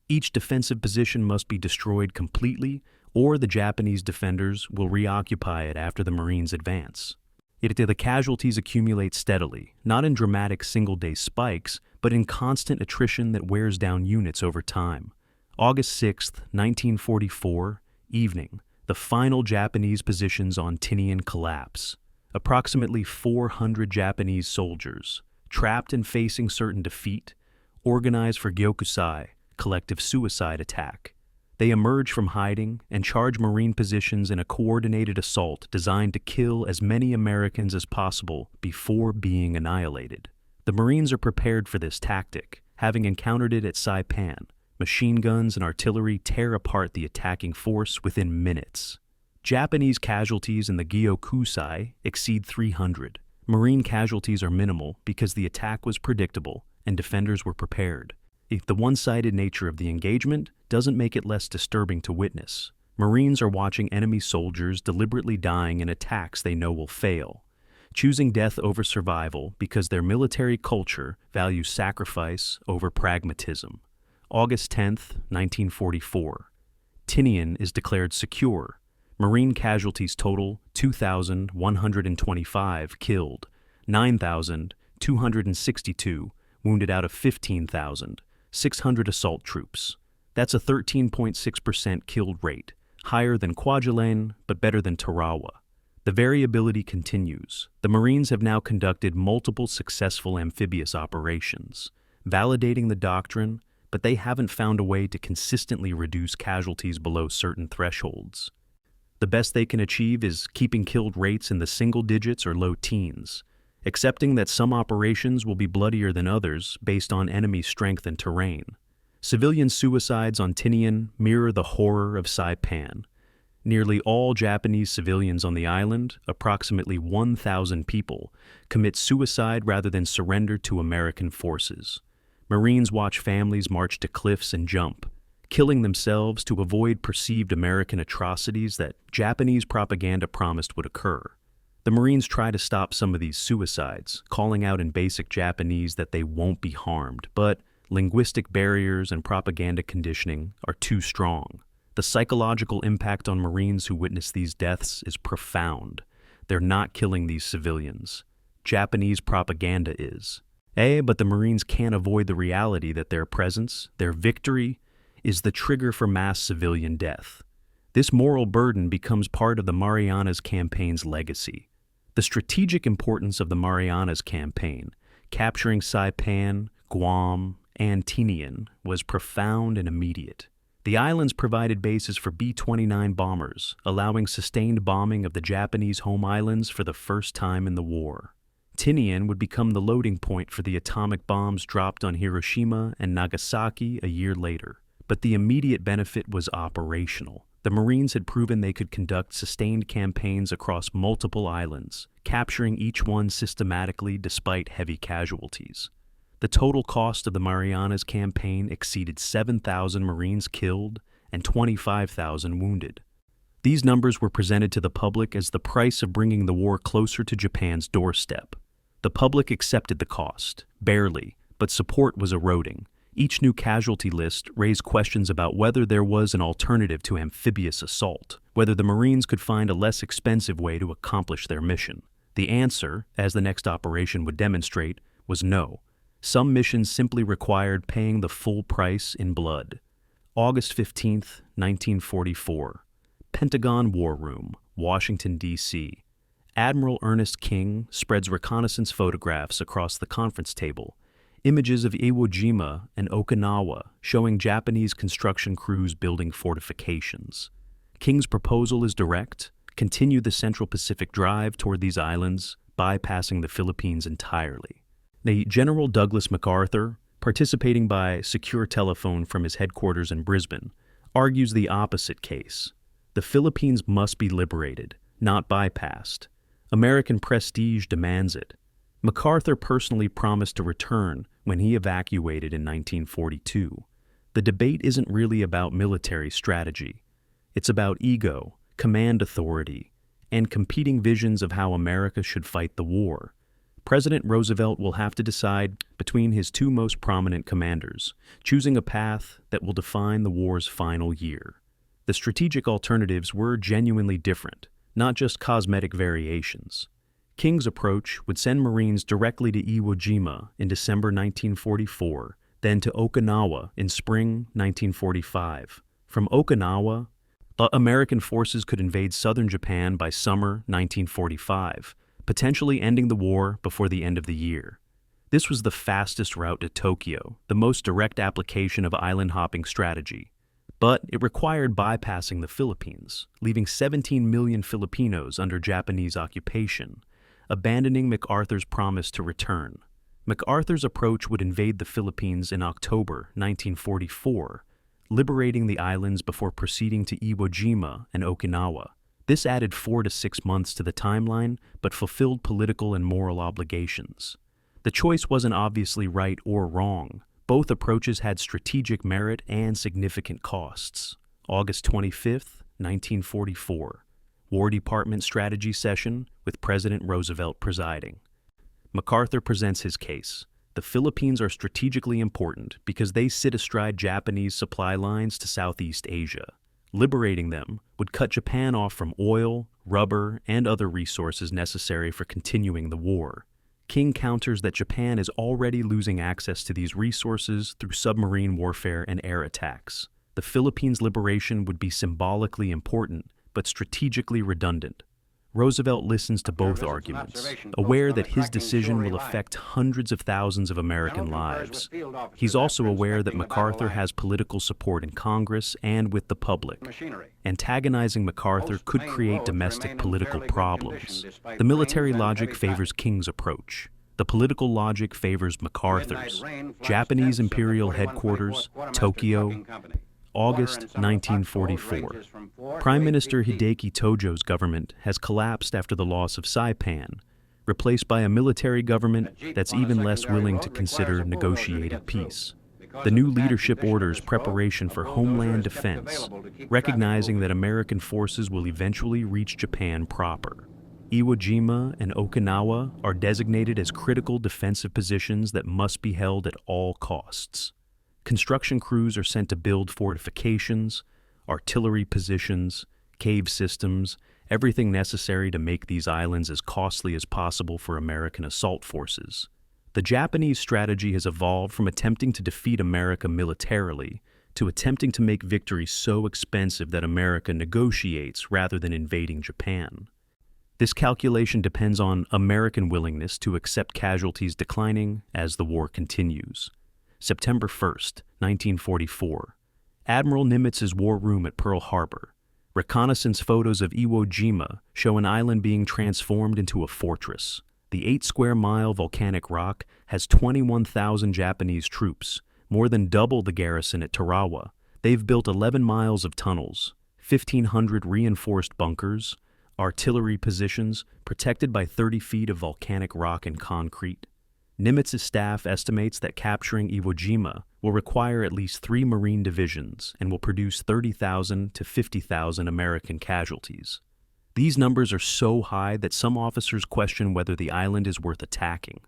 Each defensive position must be destroyed completely, or the Japanese defenders will reoccupy it after the Marines advance. Yet the casualties accumulate steadily, not in dramatic single-day spikes, but in constant attrition that wears down units over time. August 6, 1944, evening, the final Japanese positions on Tinian collapse. Approximately 400 Japanese soldiers, trapped and facing certain defeat, organize for Gyokusai, collective suicide attack. They emerge from hiding and charge Marine positions in a coordinated assault designed to kill as many Americans as possible before being annihilated. The Marines are prepared for this tactic, having encountered it at Saipan. Machine guns and artillery tear apart the attacking force within minutes. Japanese casualties in the Gyokusai exceed 300. Marine casualties are minimal because the attack was predictable and defenders were prepared. The one-sided nature of the engagement doesn't make it less disturbing to witness. Marines are watching enemy soldiers deliberately dying in attacks they know will fail, choosing death over survival because their military culture values sacrifice over pragmatism. August 10, 1944. Tinian is declared secure. Marine casualties total 2,125 killed, 9,262 wounded out of 15,600 assault troops. That's a 13.6% killed rate, higher than Kwajalein, but better than Tarawa. The variability continues. The Marines have now conducted multiple successful amphibious operations, validating the doctrine, but they haven't found a way to consistently reduce casualties below certain thresholds. The best they can achieve is keeping killed rates in the single digits or low teens, accepting that some operations will be bloodier than others based on enemy strength and terrain. Civilian suicides on Tinian mirror the horror of Saipan. Nearly all Japanese civilians on the island, approximately 1,000 people, commit suicide rather than surrender to American forces. Marines watch families march to cliffs and jump, killing themselves to avoid perceived American atrocities that Japanese propaganda promised would occur. The Marines try to stop some of these suicides, calling out in basic Japanese that they won't be harmed, but linguistic barriers and propaganda conditioning are too strong. The psychological impact on Marines who witness these deaths is profound. They're not killing these civilians. Japanese propaganda is. But the Marines can't avoid the reality that their presence, their victory, is the trigger for mass civilian death. This moral burden becomes part of the Marianas Campaign's legacy. The strategic importance of the Marianas Campaign, capturing Saipan, Guam, and Tinian, was profound and immediate. The islands provided bases for B-29 bombers, allowing sustained bombing of the Japanese home islands for the first time in the war. Tinian would become the loading point for the atomic bombs dropped on Hiroshima and Nagasaki a year later. But the immediate benefit was operational. The Marines had proven they could conduct sustained campaigns across multiple islands, capturing each one systematically despite heavy casualties. The total cost of the Marianas Campaign exceeded 7,000 Marines killed and 25,000 wounded. These numbers were presented to the public as the price of bringing the war closer to Japan's doorstep. The public accepted the cost, barely, but support was eroding. Each new casualty list raised questions about whether there was an alternative to amphibious assault, whether the Marines could find a less expensive way to accomplish their mission. The answer, as the next operation would demonstrate, was no. Some missions simply required paying the full price in blood. August 15, 1944. Pentagon War Room, Washington, D.C. Admiral Ernest King spreads reconnaissance photographs across the conference table, images of Iwo Jima and Okinawa showing Japanese construction crews building fortifications. King's proposal is direct: continue the Central Pacific Drive toward these islands, bypassing the Philippines entirely. General Douglas MacArthur, participating by secure telephone from his headquarters in Brisbane, argues the opposite case. The Philippines must be liberated, not bypassed. American prestige demands it. MacArthur personally promised to return when he evacuated in 1942. The debate isn't really about military strategy. It's about ego, command authority, and competing visions of how America should fight the war. President Roosevelt will have to decide between his two most prominent commanders, choosing a path that will define the war's final year. The strategic alternatives were genuinely different, not just cosmetic variations. King's approach would send Marines directly to Iwo Jima in December 1944, then to Okinawa in spring 1945. From Okinawa, the American forces could invade southern Japan by summer 1945, potentially ending the war before the end of the year. This was the fastest route to Tokyo, the most direct application of island-hopping strategy. But it required bypassing the Philippines, leaving 17 million Filipinos under Japanese occupation, abandoning MacArthur's promise to return. MacArthur's approach would invade the Philippines in October 1944, liberating the islands before proceeding to Iwo Jima and Okinawa. This added 4 to 6 months to the timeline, but fulfilled political and moral obligations. The choice wasn't obviously right or wrong. Both approaches had strategic merit and significant costs. August 25, 1944. War Department strategy session with President Roosevelt presiding. MacArthur presents his case. The Philippines are strategically important because they sit astride Japanese supply lines to Southeast Asia. Liberating them would cut Japan off from oil, rubber, and other resources necessary for continuing the war. King counters that Japan is already losing access to these resources through submarine warfare and air attacks. The Philippines' liberation would be symbolically important, but strategically redundant. Roosevelt listens to both arguments, aware that his decision will affect hundreds of thousands of American lives. He's also aware that MacArthur has political support in Congress and with the public. Antagonizing MacArthur could create domestic political problems. The military logic favors King's approach. The political logic favors MacArthur's. Japanese Imperial Headquarters, Tokyo, August 1944. Prime Minister Hideki Tojo's government has collapsed after the loss of Saipan, replaced by a military government that's even less willing to consider negotiated peace. The new leadership orders preparation for homeland defense, recognizing that American forces will eventually reach Japan proper. Iwo Jima and Okinawa are designated as critical defensive positions that must be held at all costs. Construction crews are sent to build fortifications, artillery positions, cave systems, everything necessary to make these islands as costly as possible for American assault forces. The Japanese strategy has evolved from attempting to defeat America militarily to attempting to make victory so expensive that America negotiates rather than invading Japan. This calculation depends on American willingness to accept casualties declining as the war continues. September 1st, 1944. Admiral Nimitz's war room at Pearl Harbor. Reconnaissance photos of Iwo Jima show an island being transformed into a fortress. The 8-square-mile volcanic rock has 21,000 Japanese troops, more than double the garrison at Tarawa. They've built 11 miles of tunnels, 1,500 reinforced bunkers, artillery positions protected by 30 feet of volcanic rock and concrete. Nimitz's staff estimates that capturing Iwo Jima will require at least 3 Marine divisions and will produce 30,000 to 50,000 American casualties. These numbers are so high that some officers question whether the island is worth attacking.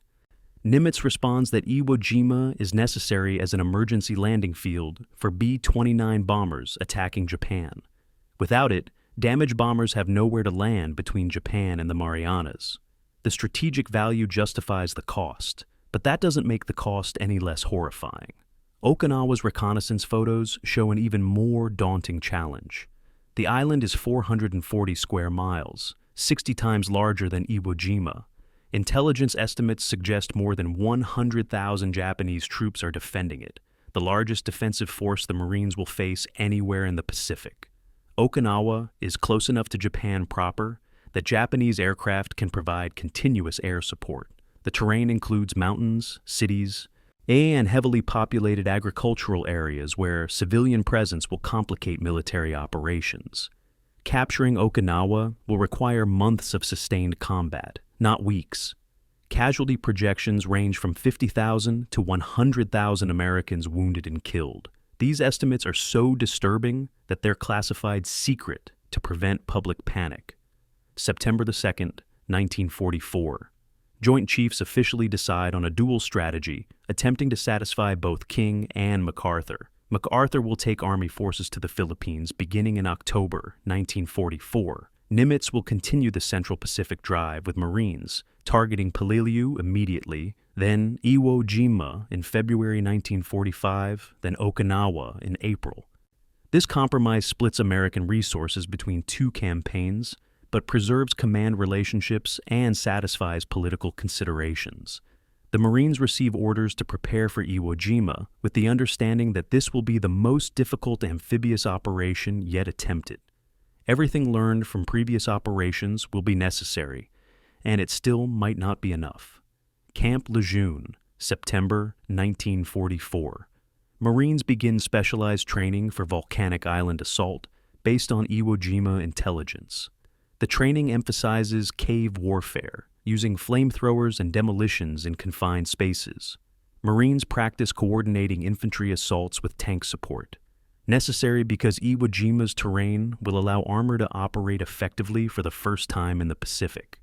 Nimitz responds that Iwo Jima is necessary as an emergency landing field for B-29 bombers attacking Japan. Without it, damaged bombers have nowhere to land between Japan and the Marianas. The strategic value justifies the cost, but that doesn't make the cost any less horrifying. Okinawa's reconnaissance photos show an even more daunting challenge. The island is 440 square miles, 60 times larger than Iwo Jima. Intelligence estimates suggest more than 100,000 Japanese troops are defending it, the largest defensive force the Marines will face anywhere in the Pacific. Okinawa is close enough to Japan proper that Japanese aircraft can provide continuous air support. The terrain includes mountains, cities, and heavily populated agricultural areas where civilian presence will complicate military operations. Capturing Okinawa will require months of sustained combat, not weeks. Casualty projections range from 50,000 to 100,000 Americans wounded and killed. These estimates are so disturbing that they're classified secret to prevent public panic. September 2nd, 1944. Joint Chiefs officially decide on a dual strategy, attempting to satisfy both King and MacArthur. MacArthur will take Army forces to the Philippines beginning in October 1944. Nimitz will continue the Central Pacific Drive with Marines, targeting Peleliu immediately, then Iwo Jima in February 1945, then Okinawa in April. This compromise splits American resources between two campaigns, but preserves command relationships and satisfies political considerations. The Marines receive orders to prepare for Iwo Jima with the understanding that this will be the most difficult amphibious operation yet attempted. Everything learned from previous operations will be necessary, and it still might not be enough. Camp Lejeune, September 1944. Marines begin specialized training for volcanic island assault based on Iwo Jima intelligence. The training emphasizes cave warfare, using flamethrowers and demolitions in confined spaces. Marines practice coordinating infantry assaults with tank support, necessary because Iwo Jima's terrain will allow armor to operate effectively for the first time in the Pacific.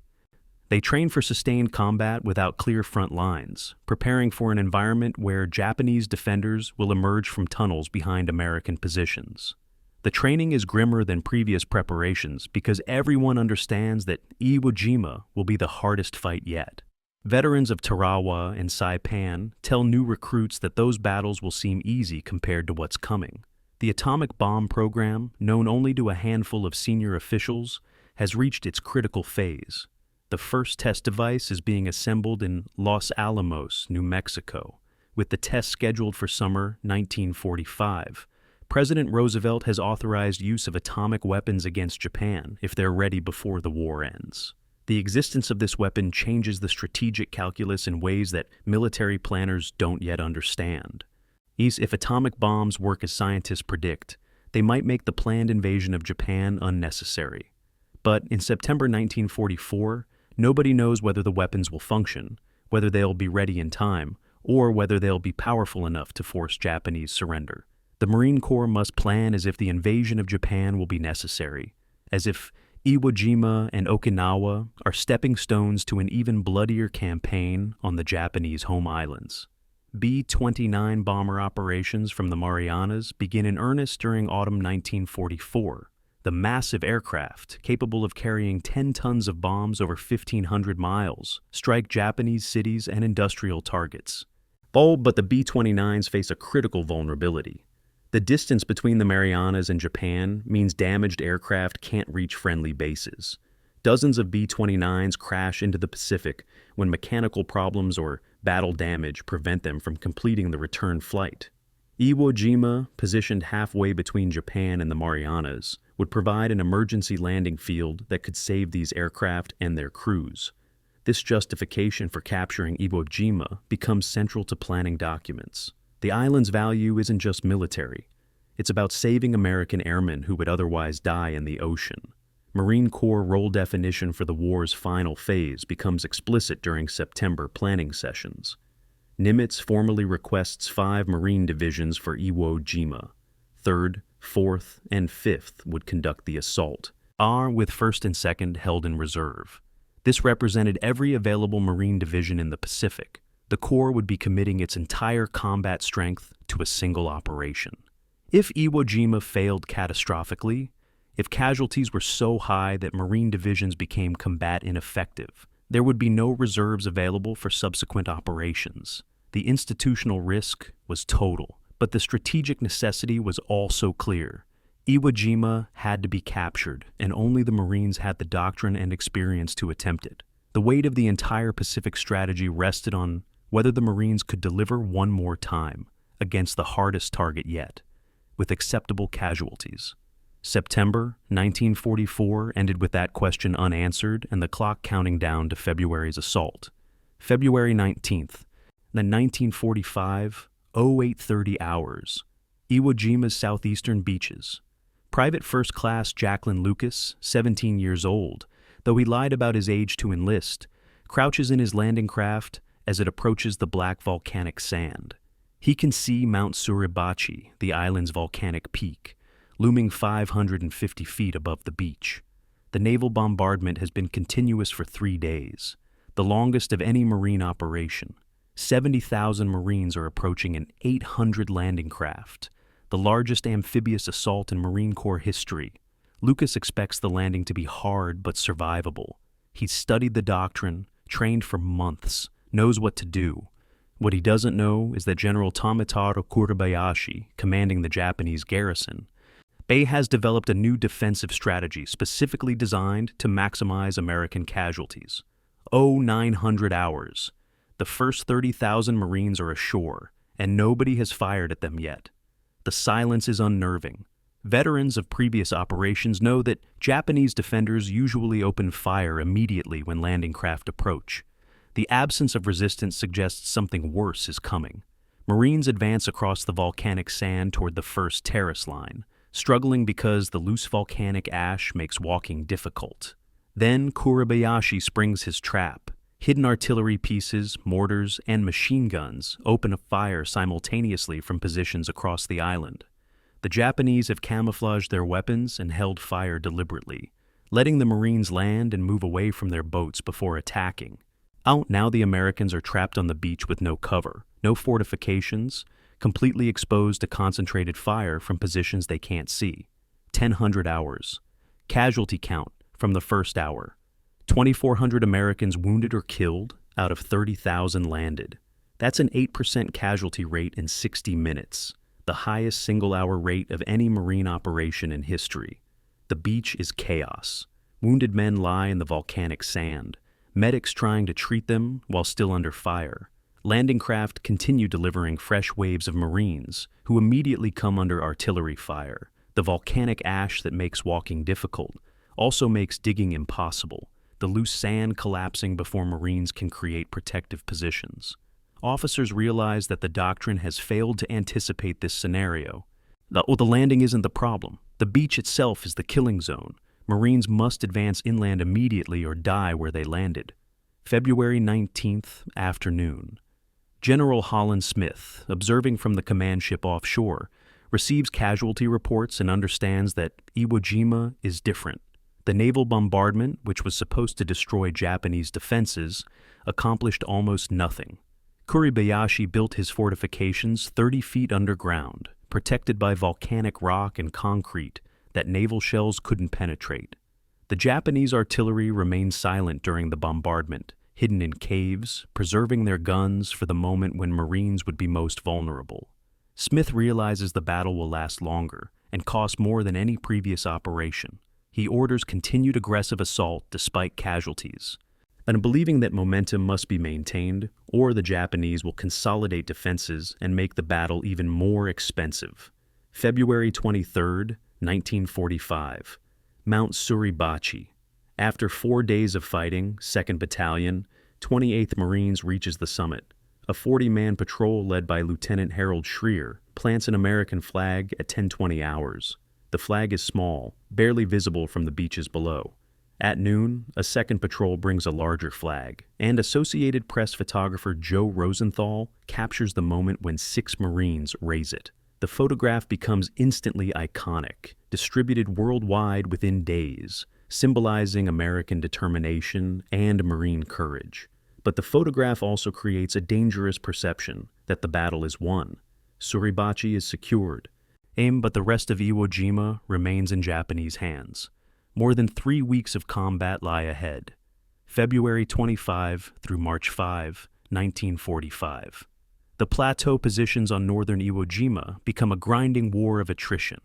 They train for sustained combat without clear front lines, preparing for an environment where Japanese defenders will emerge from tunnels behind American positions. The training is grimmer than previous preparations because everyone understands that Iwo Jima will be the hardest fight yet. Veterans of Tarawa and Saipan tell new recruits that those battles will seem easy compared to what's coming. The atomic bomb program, known only to a handful of senior officials, has reached its critical phase. The first test device is being assembled in Los Alamos, New Mexico, with the test scheduled for summer 1945. President Roosevelt has authorized use of atomic weapons against Japan if they're ready before the war ends. The existence of this weapon changes the strategic calculus in ways that military planners don't yet understand. If atomic bombs work as scientists predict, they might make the planned invasion of Japan unnecessary. But in September 1944, nobody knows whether the weapons will function, whether they'll be ready in time, or whether they'll be powerful enough to force Japanese surrender. The Marine Corps must plan as if the invasion of Japan will be necessary, as if Iwo Jima and Okinawa are stepping stones to an even bloodier campaign on the Japanese home islands. B-29 bomber operations from the Marianas begin in earnest during autumn 1944. The massive aircraft, capable of carrying 10 tons of bombs over 1,500 miles, strike Japanese cities and industrial targets. But the B-29s face a critical vulnerability. The distance between the Marianas and Japan means damaged aircraft can't reach friendly bases. Dozens of B-29s crash into the Pacific when mechanical problems or battle damage prevent them from completing the return flight. Iwo Jima, positioned halfway between Japan and the Marianas, would provide an emergency landing field that could save these aircraft and their crews. This justification for capturing Iwo Jima becomes central to planning documents. The island's value isn't just military. It's about saving American airmen who would otherwise die in the ocean. Marine Corps role definition for the war's final phase becomes explicit during September planning sessions. Nimitz formally requests 5 Marine divisions for Iwo Jima. 3rd, 4th, and 5th would conduct the assault, with 1st and 2nd held in reserve. This represented every available Marine division in the Pacific. The Corps would be committing its entire combat strength to a single operation. If Iwo Jima failed catastrophically, if casualties were so high that Marine divisions became combat ineffective, there would be no reserves available for subsequent operations. The institutional risk was total, but the strategic necessity was also clear. Iwo Jima had to be captured, and only the Marines had the doctrine and experience to attempt it. The weight of the entire Pacific strategy rested on whether the Marines could deliver one more time against the hardest target yet, with acceptable casualties. September 1944 ended with that question unanswered and the clock counting down to February's assault. February 19th, the 1945, 0830 hours, Iwo Jima's southeastern beaches. Private First Class Jacqueline Lucas, 17 years old, though he lied about his age to enlist, crouches in his landing craft as it approaches the black volcanic sand. He can see Mount Suribachi, the island's volcanic peak, looming 550 feet above the beach. The naval bombardment has been continuous for 3 days, the longest of any Marine operation. 70,000 Marines are approaching an 800 landing craft, the largest amphibious assault in Marine Corps history. Lucas expects the landing to be hard but survivable. He's studied the doctrine, trained for months, knows what to do. What he doesn't know is that General Tomitaro Kuribayashi, commanding the Japanese garrison, has developed a new defensive strategy specifically designed to maximize American casualties. 900 hours. The first 30,000 Marines are ashore, and nobody has fired at them yet. The silence is unnerving. Veterans of previous operations know that Japanese defenders usually open fire immediately when landing craft approach. The absence of resistance suggests something worse is coming. Marines advance across the volcanic sand toward the first terrace line, struggling because the loose volcanic ash makes walking difficult. Then Kuribayashi springs his trap. Hidden artillery pieces, mortars, and machine guns open a fire simultaneously from positions across the island. The Japanese have camouflaged their weapons and held fire deliberately, letting the Marines land and move away from their boats before attacking. Now the Americans are trapped on the beach with no cover, no fortifications, completely exposed to concentrated fire from positions they can't see. 1,000 hours. Casualty count from the first hour. 2,400 Americans wounded or killed out of 30,000 landed. That's an 8% casualty rate in 60 minutes, the highest single-hour rate of any Marine operation in history. The beach is chaos. Wounded men lie in the volcanic sand, medics trying to treat them while still under fire. Landing craft continue delivering fresh waves of Marines, who immediately come under artillery fire. The volcanic ash that makes walking difficult also makes digging impossible, the loose sand collapsing before Marines can create protective positions. Officers realize that the doctrine has failed to anticipate this scenario. The landing isn't the problem. The beach itself is the killing zone. Marines must advance inland immediately or die where they landed. February 19th, afternoon. General Holland Smith, observing from the command ship offshore, receives casualty reports and understands that Iwo Jima is different. The naval bombardment, which was supposed to destroy Japanese defenses, accomplished almost nothing. Kuribayashi built his fortifications 30 feet underground, protected by volcanic rock and concrete that naval shells couldn't penetrate. The Japanese artillery remained silent during the bombardment, hidden in caves, preserving their guns for the moment when Marines would be most vulnerable. Smith realizes the battle will last longer and cost more than any previous operation. He orders continued aggressive assault despite casualties, and believing that momentum must be maintained, or the Japanese will consolidate defenses and make the battle even more expensive. February 23rd, 1945. Mount Suribachi. After 4 days of fighting, 2nd Battalion, 28th Marines reaches the summit. A 40-man patrol led by Lieutenant Harold Schreer plants an American flag at 10:20 hours. The flag is small, barely visible from the beaches below. At noon, a second patrol brings a larger flag, and Associated Press photographer Joe Rosenthal captures the moment when 6 Marines raise it. The photograph becomes instantly iconic, distributed worldwide within days, symbolizing American determination and Marine courage. But the photograph also creates a dangerous perception that the battle is won. Suribachi is secured, but the rest of Iwo Jima remains in Japanese hands. More than 3 weeks of combat lie ahead. February 25 through March 5, 1945. The plateau positions on northern Iwo Jima become a grinding war of attrition.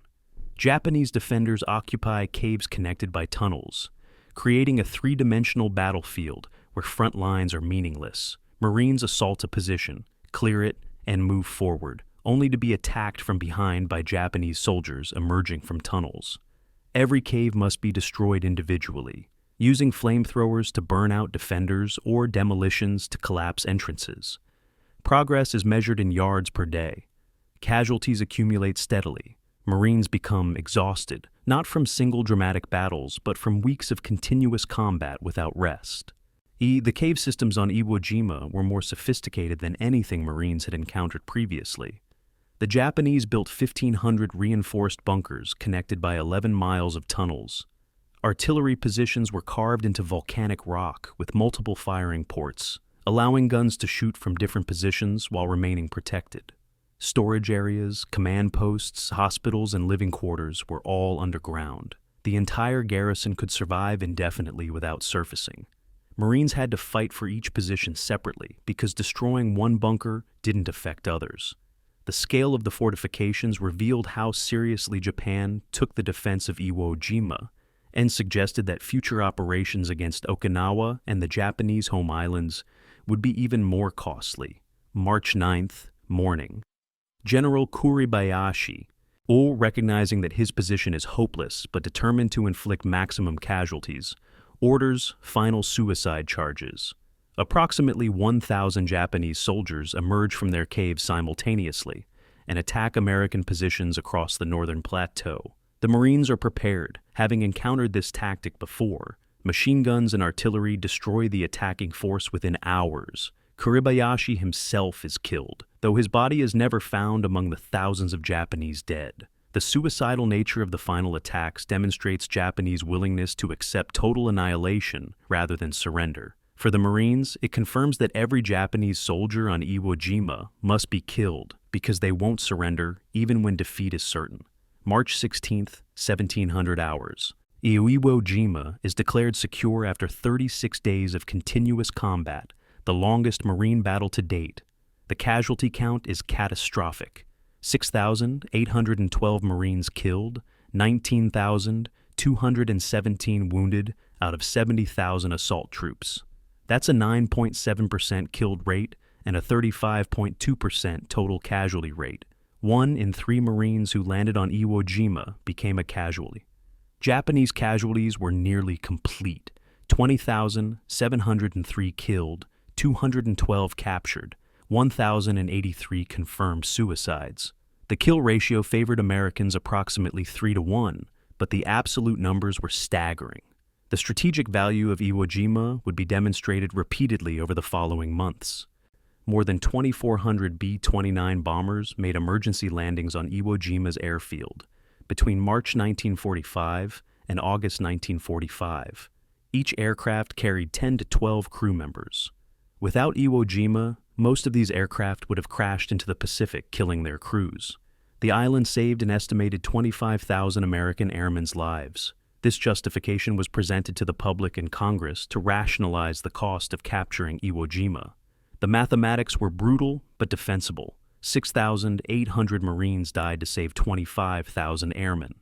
Japanese defenders occupy caves connected by tunnels, creating a three-dimensional battlefield where front lines are meaningless. Marines assault a position, clear it, and move forward, only to be attacked from behind by Japanese soldiers emerging from tunnels. Every cave must be destroyed individually, using flamethrowers to burn out defenders or demolitions to collapse entrances. Progress is measured in yards per day. Casualties accumulate steadily. Marines become exhausted, not from single dramatic battles, but from weeks of continuous combat without rest. The cave systems on Iwo Jima were more sophisticated than anything Marines had encountered previously. The Japanese built 1,500 reinforced bunkers connected by 11 miles of tunnels. Artillery positions were carved into volcanic rock with multiple firing ports, allowing guns to shoot from different positions while remaining protected. Storage areas, command posts, hospitals, and living quarters were all underground. The entire garrison could survive indefinitely without surfacing. Marines had to fight for each position separately because destroying one bunker didn't affect others. The scale of the fortifications revealed how seriously Japan took the defense of Iwo Jima and suggested that future operations against Okinawa and the Japanese home islands would be even more costly. March 9th, morning. General Kuribayashi, recognizing that his position is hopeless but determined to inflict maximum casualties, orders final suicide charges. Approximately 1,000 Japanese soldiers emerge from their caves simultaneously and attack American positions across the northern plateau. The Marines are prepared, having encountered this tactic before. Machine guns and artillery destroy the attacking force within hours. Kuribayashi himself is killed, though his body is never found among the thousands of Japanese dead. The suicidal nature of the final attacks demonstrates Japanese willingness to accept total annihilation rather than surrender. For the Marines, it confirms that every Japanese soldier on Iwo Jima must be killed because they won't surrender even when defeat is certain. March 16th, 1700 hours. Iwo Jima is declared secure after 36 days of continuous combat, the longest Marine battle to date. The casualty count is catastrophic. 6,812 Marines killed, 19,217 wounded out of 70,000 assault troops. That's a 9.7% killed rate and a 35.2% total casualty rate. 1 in 3 Marines who landed on Iwo Jima became a casualty. Japanese casualties were nearly complete. 20,703 killed, 212 captured, 1,083 confirmed suicides. The kill ratio favored Americans approximately 3-1, but the absolute numbers were staggering. The strategic value of Iwo Jima would be demonstrated repeatedly over the following months. More than 2,400 B-29 bombers made emergency landings on Iwo Jima's airfield between March 1945 and August 1945. Each aircraft carried 10 to 12 crew members. Without Iwo Jima, most of these aircraft would have crashed into the Pacific, killing their crews. The island saved an estimated 25,000 American airmen's lives. This justification was presented to the public and Congress to rationalize the cost of capturing Iwo Jima. The mathematics were brutal but defensible. 6,800 Marines died to save 25,000 airmen.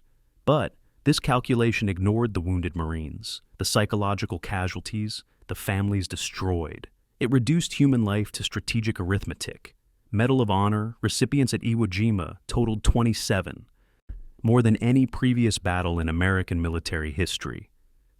But this calculation ignored the wounded Marines, the psychological casualties, the families destroyed. It reduced human life to strategic arithmetic. Medal of Honor recipients at Iwo Jima totaled 27, more than any previous battle in American military history.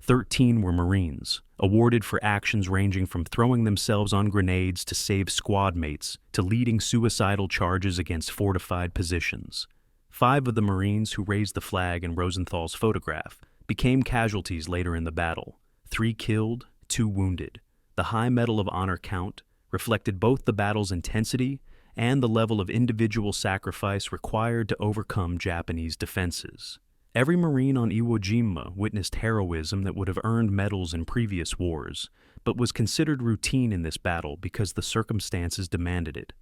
13 were Marines, awarded for actions ranging from throwing themselves on grenades to save squad mates to leading suicidal charges against fortified positions. 5 of the Marines who raised the flag in Rosenthal's photograph became casualties later in the battle. 3 killed, 2 wounded. The high Medal of Honor count reflected both the battle's intensity and the level of individual sacrifice required to overcome Japanese defenses. Every Marine on Iwo Jima witnessed heroism that would have earned medals in previous wars, but was considered routine in this battle because the circumstances demanded it.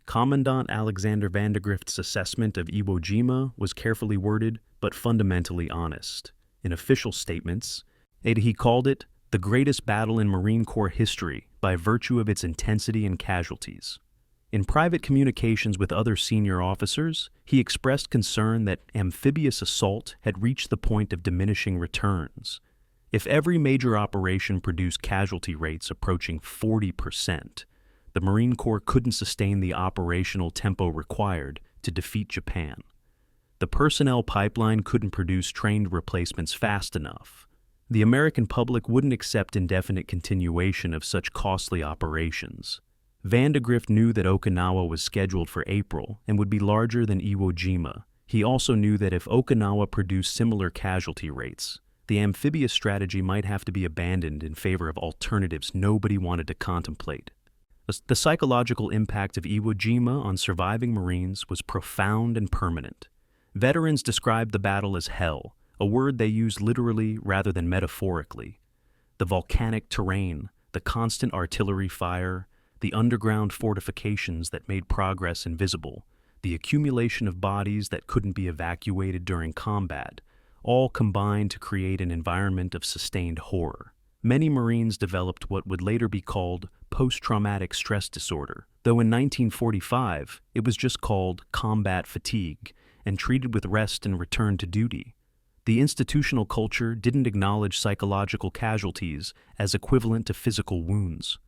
Commandant Alexander Vandegrift's assessment of Iwo Jima was carefully worded but fundamentally honest. In official statements, he called it the greatest battle in Marine Corps history by virtue of its intensity and casualties. In private communications with other senior officers, he expressed concern that amphibious assault had reached the point of diminishing returns. If every major operation produced casualty rates approaching 40%, the Marine Corps couldn't sustain the operational tempo required to defeat Japan. The personnel pipeline couldn't produce trained replacements fast enough. The American public wouldn't accept indefinite continuation of such costly operations. Vandegrift knew that Okinawa was scheduled for April and would be larger than Iwo Jima. He also knew that if Okinawa produced similar casualty rates, the amphibious strategy might have to be abandoned in favor of alternatives nobody wanted to contemplate. The psychological impact of Iwo Jima on surviving Marines was profound and permanent. Veterans described the battle as hell, a word they used literally rather than metaphorically. The volcanic terrain, the constant artillery fire, the underground fortifications that made progress invisible, the accumulation of bodies that couldn't be evacuated during combat, all combined to create an environment of sustained horror. Many Marines developed what would later be called post-traumatic stress disorder, though in 1945 it was just called combat fatigue and treated with rest and return to duty. The institutional culture didn't acknowledge psychological casualties as equivalent to physical wounds.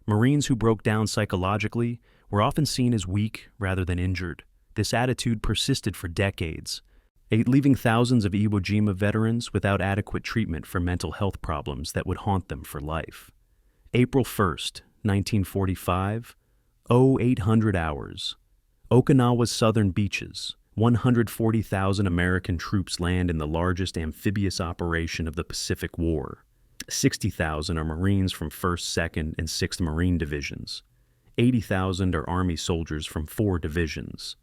Marines who broke down psychologically were often seen as weak rather than injured. This attitude persisted for decades, leaving thousands of Iwo Jima veterans without adequate treatment for mental health problems that would haunt them for life. April 1st, 1945, 0800 hours. Okinawa's southern beaches. 140,000 American troops land in the largest amphibious operation of the Pacific War. 60,000 are Marines from 1st, 2nd, and 6th Marine Divisions. 80,000 are Army soldiers from 4 divisions.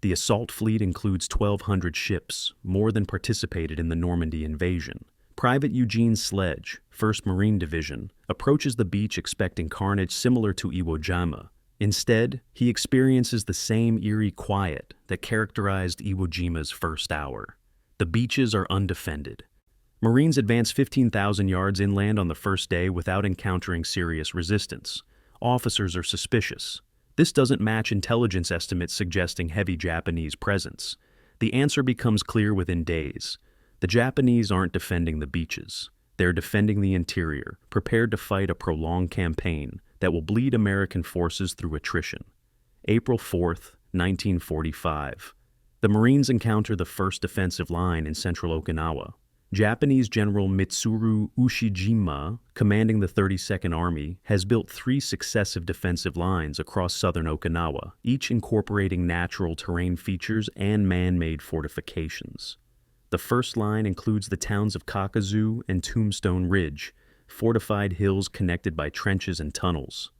The assault fleet includes 1,200 ships, more than participated in the Normandy invasion. Private Eugene Sledge, 1st Marine Division, approaches the beach expecting carnage similar to Iwo Jima. Instead, he experiences the same eerie quiet that characterized Iwo Jima's first hour. The beaches are undefended. Marines advance 15,000 yards inland on the first day without encountering serious resistance. Officers are suspicious. This doesn't match intelligence estimates suggesting heavy Japanese presence. The answer becomes clear within days. The Japanese aren't defending the beaches. They're defending the interior, prepared to fight a prolonged campaign that will bleed American forces through attrition. April 4th, 1945. The Marines encounter the first defensive line in central Okinawa. Japanese General Mitsuru Ushijima, commanding the 32nd Army, has built 3 successive defensive lines across southern Okinawa, each incorporating natural terrain features and man-made fortifications. The first line includes the towns of Kakuzu and Tombstone Ridge, fortified hills connected by trenches and tunnels.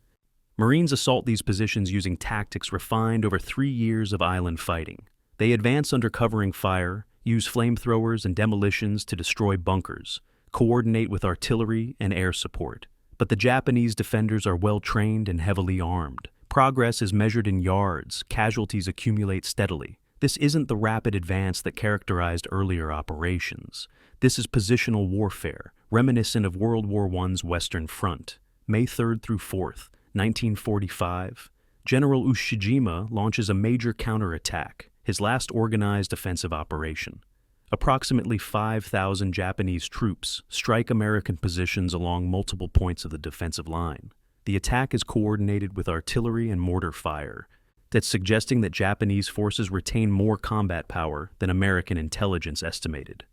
Marines assault these positions using tactics refined over 3 years of island fighting. They advance under covering fire, use flamethrowers and demolitions to destroy bunkers, coordinate with artillery and air support. But the Japanese defenders are well-trained and heavily armed. Progress is measured in yards, casualties accumulate steadily. This isn't the rapid advance that characterized earlier operations. This is positional warfare, reminiscent of World War I's Western Front. May 3rd through 4th, 1945, General Ushijima launches a major counterattack, his last organized offensive operation. Approximately 5,000 Japanese troops strike American positions along multiple points of the defensive line. The attack is coordinated with artillery and mortar fire, that's suggesting that Japanese forces retain more combat power than American intelligence estimated.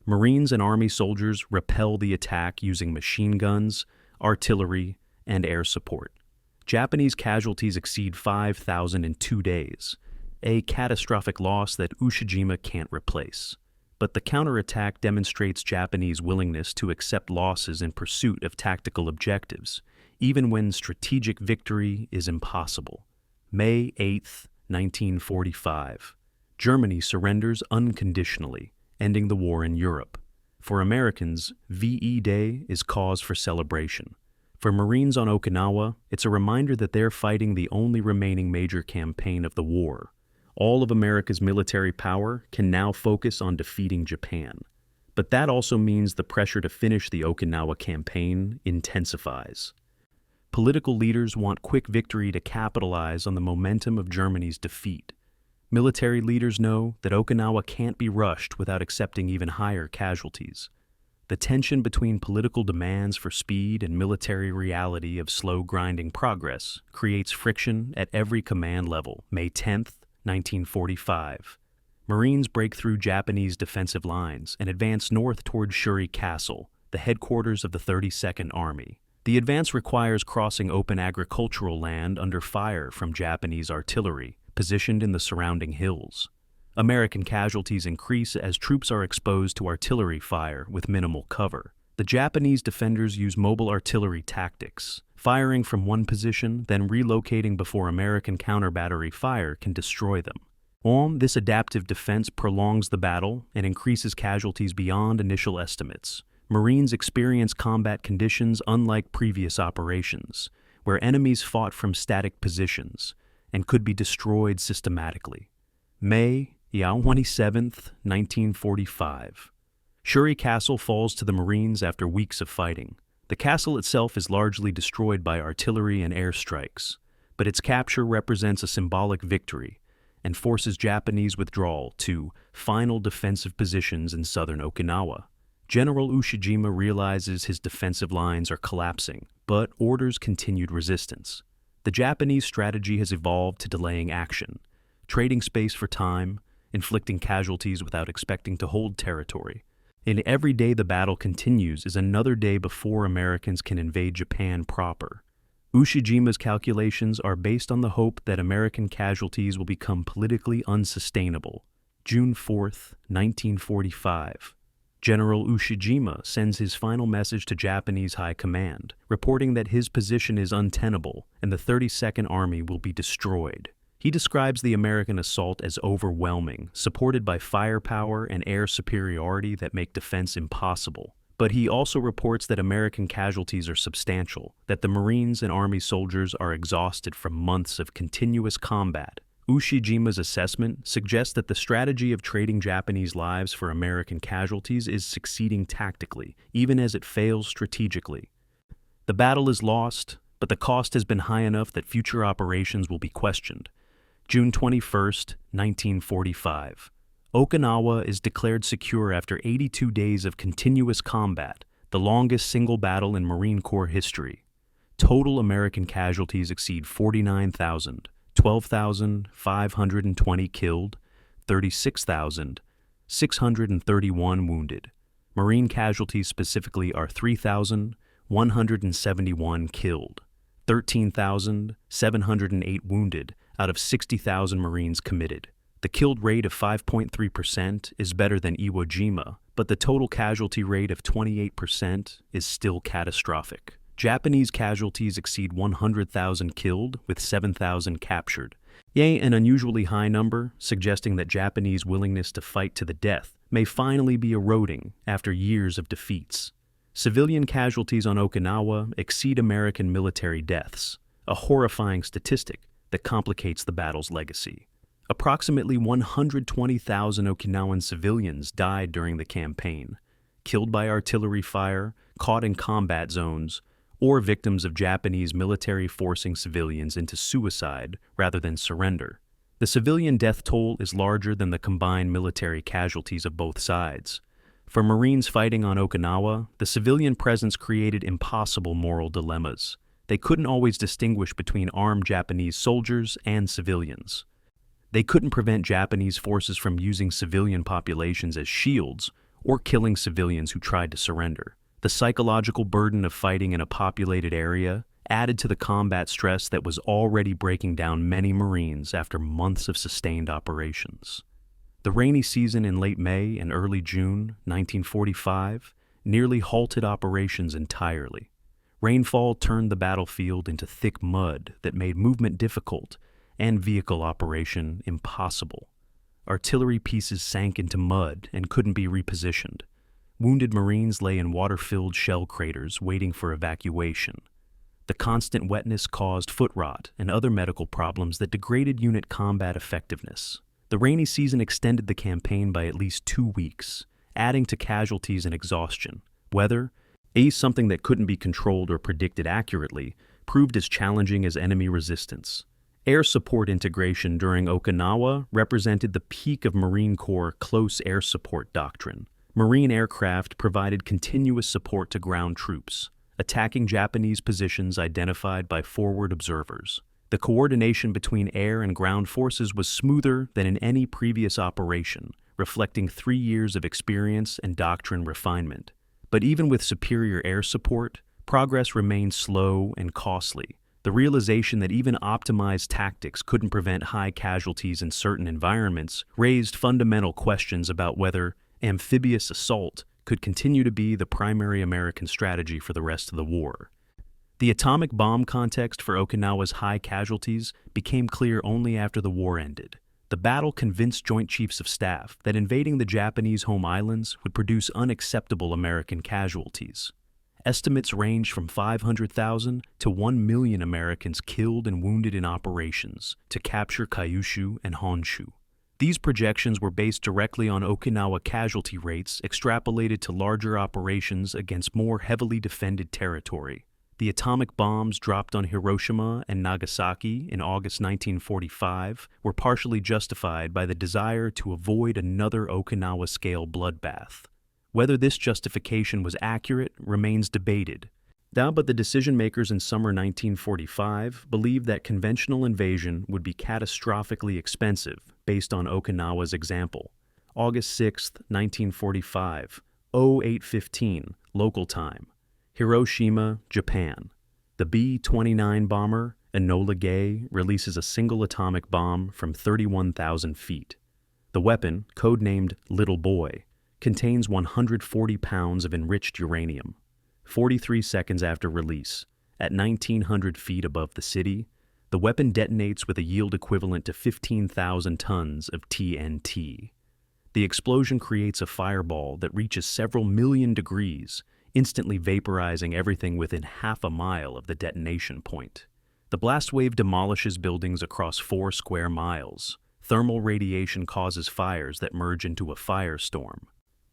Marines and Army soldiers repel the attack using machine guns, artillery, and air support. Japanese casualties exceed 5,000 in 2 days, a catastrophic loss that Ushijima can't replace. But the counterattack demonstrates Japanese willingness to accept losses in pursuit of tactical objectives, even when strategic victory is impossible. May 8, 1945. Germany surrenders unconditionally. ending the war in Europe. For Americans, VE Day is cause for celebration. For Marines on Okinawa, it's a reminder that they're fighting the only remaining major campaign of the war. All of America's military power can now focus on defeating Japan. But that also means the pressure to finish the Okinawa campaign intensifies. Political leaders want quick victory to capitalize on the momentum of Germany's defeat. Military leaders know that Okinawa can't be rushed without accepting even higher casualties. The tension between political demands for speed and military reality of slow grinding progress creates friction at every command level. May 10, 1945. Marines break through Japanese defensive lines and advance north toward Shuri Castle, the headquarters of the 32nd Army. The advance requires crossing open agricultural land under fire from Japanese artillery, positioned in the surrounding hills. American casualties increase as troops are exposed to artillery fire with minimal cover. The Japanese defenders use mobile artillery tactics, firing from one position, then relocating before American counter-battery fire can destroy them. This adaptive defense prolongs the battle and increases casualties beyond initial estimates. Marines experience combat conditions unlike previous operations, where enemies fought from static positions and could be destroyed systematically. May 27, 1945. Shuri Castle falls to the Marines after weeks of fighting. The castle itself is largely destroyed by artillery and airstrikes, but its capture represents a symbolic victory and forces Japanese withdrawal to final defensive positions in southern Okinawa. General Ushijima realizes his defensive lines are collapsing, but orders continued resistance. The Japanese strategy has evolved to delaying action, trading space for time, inflicting casualties without expecting to hold territory. And every day the battle continues is another day before Americans can invade Japan proper. Ushijima's calculations are based on the hope that American casualties will become politically unsustainable. June 4, 1945. General Ushijima sends his final message to Japanese High Command, reporting that his position is untenable and the 32nd Army will be destroyed. He describes the American assault as overwhelming, supported by firepower and air superiority that make defense impossible. But he also reports that American casualties are substantial, that the Marines and Army soldiers are exhausted from months of continuous combat. Ushijima's assessment suggests that the strategy of trading Japanese lives for American casualties is succeeding tactically, even as it fails strategically. The battle is lost, but the cost has been high enough that future operations will be questioned. June 21, 1945. Okinawa is declared secure after 82 days of continuous combat, the longest single battle in Marine Corps history. Total American casualties exceed 49,000, 12,520 killed, 36,631 wounded. Marine casualties specifically are 3,171 killed, 13,708 wounded out of 60,000 Marines committed. The killed rate of 5.3% is better than Iwo Jima, but the total casualty rate of 28% is still catastrophic. Japanese casualties exceed 100,000 killed, with 7,000 captured. An unusually high number, suggesting that Japanese willingness to fight to the death may finally be eroding after years of defeats. Civilian casualties on Okinawa exceed American military deaths, a horrifying statistic that complicates the battle's legacy. Approximately 120,000 Okinawan civilians died during the campaign, killed by artillery fire, caught in combat zones, or victims of Japanese military forcing civilians into suicide rather than surrender. The civilian death toll is larger than the combined military casualties of both sides. For Marines fighting on Okinawa, the civilian presence created impossible moral dilemmas. They couldn't always distinguish between armed Japanese soldiers and civilians. They couldn't prevent Japanese forces from using civilian populations as shields or killing civilians who tried to surrender. The psychological burden of fighting in a populated area added to the combat stress that was already breaking down many Marines after months of sustained operations. The rainy season in late May and early June 1945 nearly halted operations entirely. Rainfall turned the battlefield into thick mud that made movement difficult and vehicle operation impossible. Artillery pieces sank into mud and couldn't be repositioned. Wounded Marines lay in water-filled shell craters waiting for evacuation. The constant wetness caused foot rot and other medical problems that degraded unit combat effectiveness. The rainy season extended the campaign by at least 2 weeks, adding to casualties and exhaustion. Weather, something that couldn't be controlled or predicted accurately, proved as challenging as enemy resistance. Air support integration during Okinawa represented the peak of Marine Corps close air support doctrine. Marine aircraft provided continuous support to ground troops, attacking Japanese positions identified by forward observers. The coordination between air and ground forces was smoother than in any previous operation, reflecting 3 years of experience and doctrine refinement. But even with superior air support, progress remained slow and costly. The realization that even optimized tactics couldn't prevent high casualties in certain environments raised fundamental questions about whether amphibious assault could continue to be the primary American strategy for the rest of the war. The atomic bomb context for Okinawa's high casualties became clear only after the war ended. The battle convinced Joint Chiefs of Staff that invading the Japanese home islands would produce unacceptable American casualties. Estimates range from 500,000 to 1 million Americans killed and wounded in operations to capture Kyushu and Honshu. These projections were based directly on Okinawa casualty rates extrapolated to larger operations against more heavily defended territory. The atomic bombs dropped on Hiroshima and Nagasaki in August 1945 were partially justified by the desire to avoid another Okinawa-scale bloodbath. Whether this justification was accurate remains debated. But the decision-makers in summer 1945 believed that conventional invasion would be catastrophically expensive based on Okinawa's example. August 6, 1945, 08:15 local time. Hiroshima, Japan. The B-29 bomber, Enola Gay, releases a single atomic bomb from 31,000 feet. The weapon, codenamed Little Boy, contains 140 pounds of enriched uranium. 43 seconds after release, at 1,900 feet above the city, the weapon detonates with a yield equivalent to 15,000 tons of TNT. The explosion creates a fireball that reaches several million degrees, instantly vaporizing everything within half a mile of the detonation point. The blast wave demolishes buildings across 4 square miles. Thermal radiation causes fires that merge into a firestorm.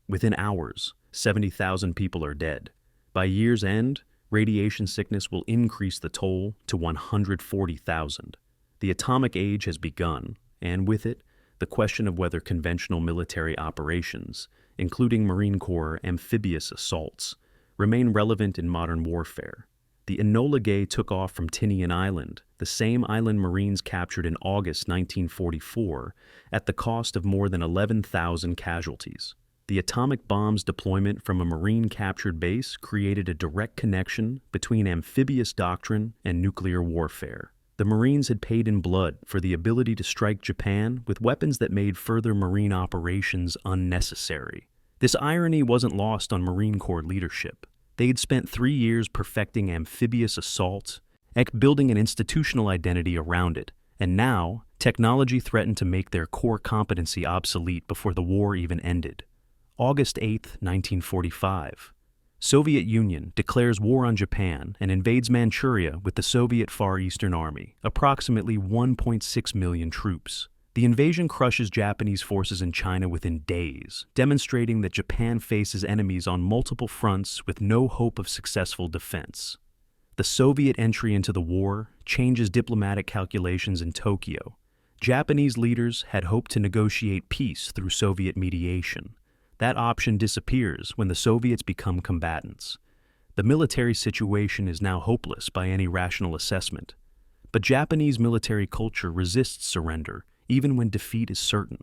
Within hours, 70,000 people are dead. By year's end, radiation sickness will increase the toll to 140,000. The atomic age has begun, and with it, the question of whether conventional military operations, including Marine Corps amphibious assaults, remain relevant in modern warfare. The Enola Gay took off from Tinian Island, the same island Marines captured in August 1944, at the cost of more than 11,000 casualties. The atomic bomb's deployment from a Marine-captured base created a direct connection between amphibious doctrine and nuclear warfare. The Marines had paid in blood for the ability to strike Japan with weapons that made further Marine operations unnecessary. This irony wasn't lost on Marine Corps leadership. They had spent 3 years perfecting amphibious assault, building an institutional identity around it, and now technology threatened to make their core competency obsolete before the war even ended. August 8, 1945. Soviet Union declares war on Japan and invades Manchuria with the Soviet Far Eastern Army, approximately 1.6 million troops. The invasion crushes Japanese forces in China within days, demonstrating that Japan faces enemies on multiple fronts with no hope of successful defense. The Soviet entry into the war changes diplomatic calculations in Tokyo. Japanese leaders had hoped to negotiate peace through Soviet mediation. That option disappears when the Soviets become combatants. The military situation is now hopeless by any rational assessment. But Japanese military culture resists surrender, even when defeat is certain,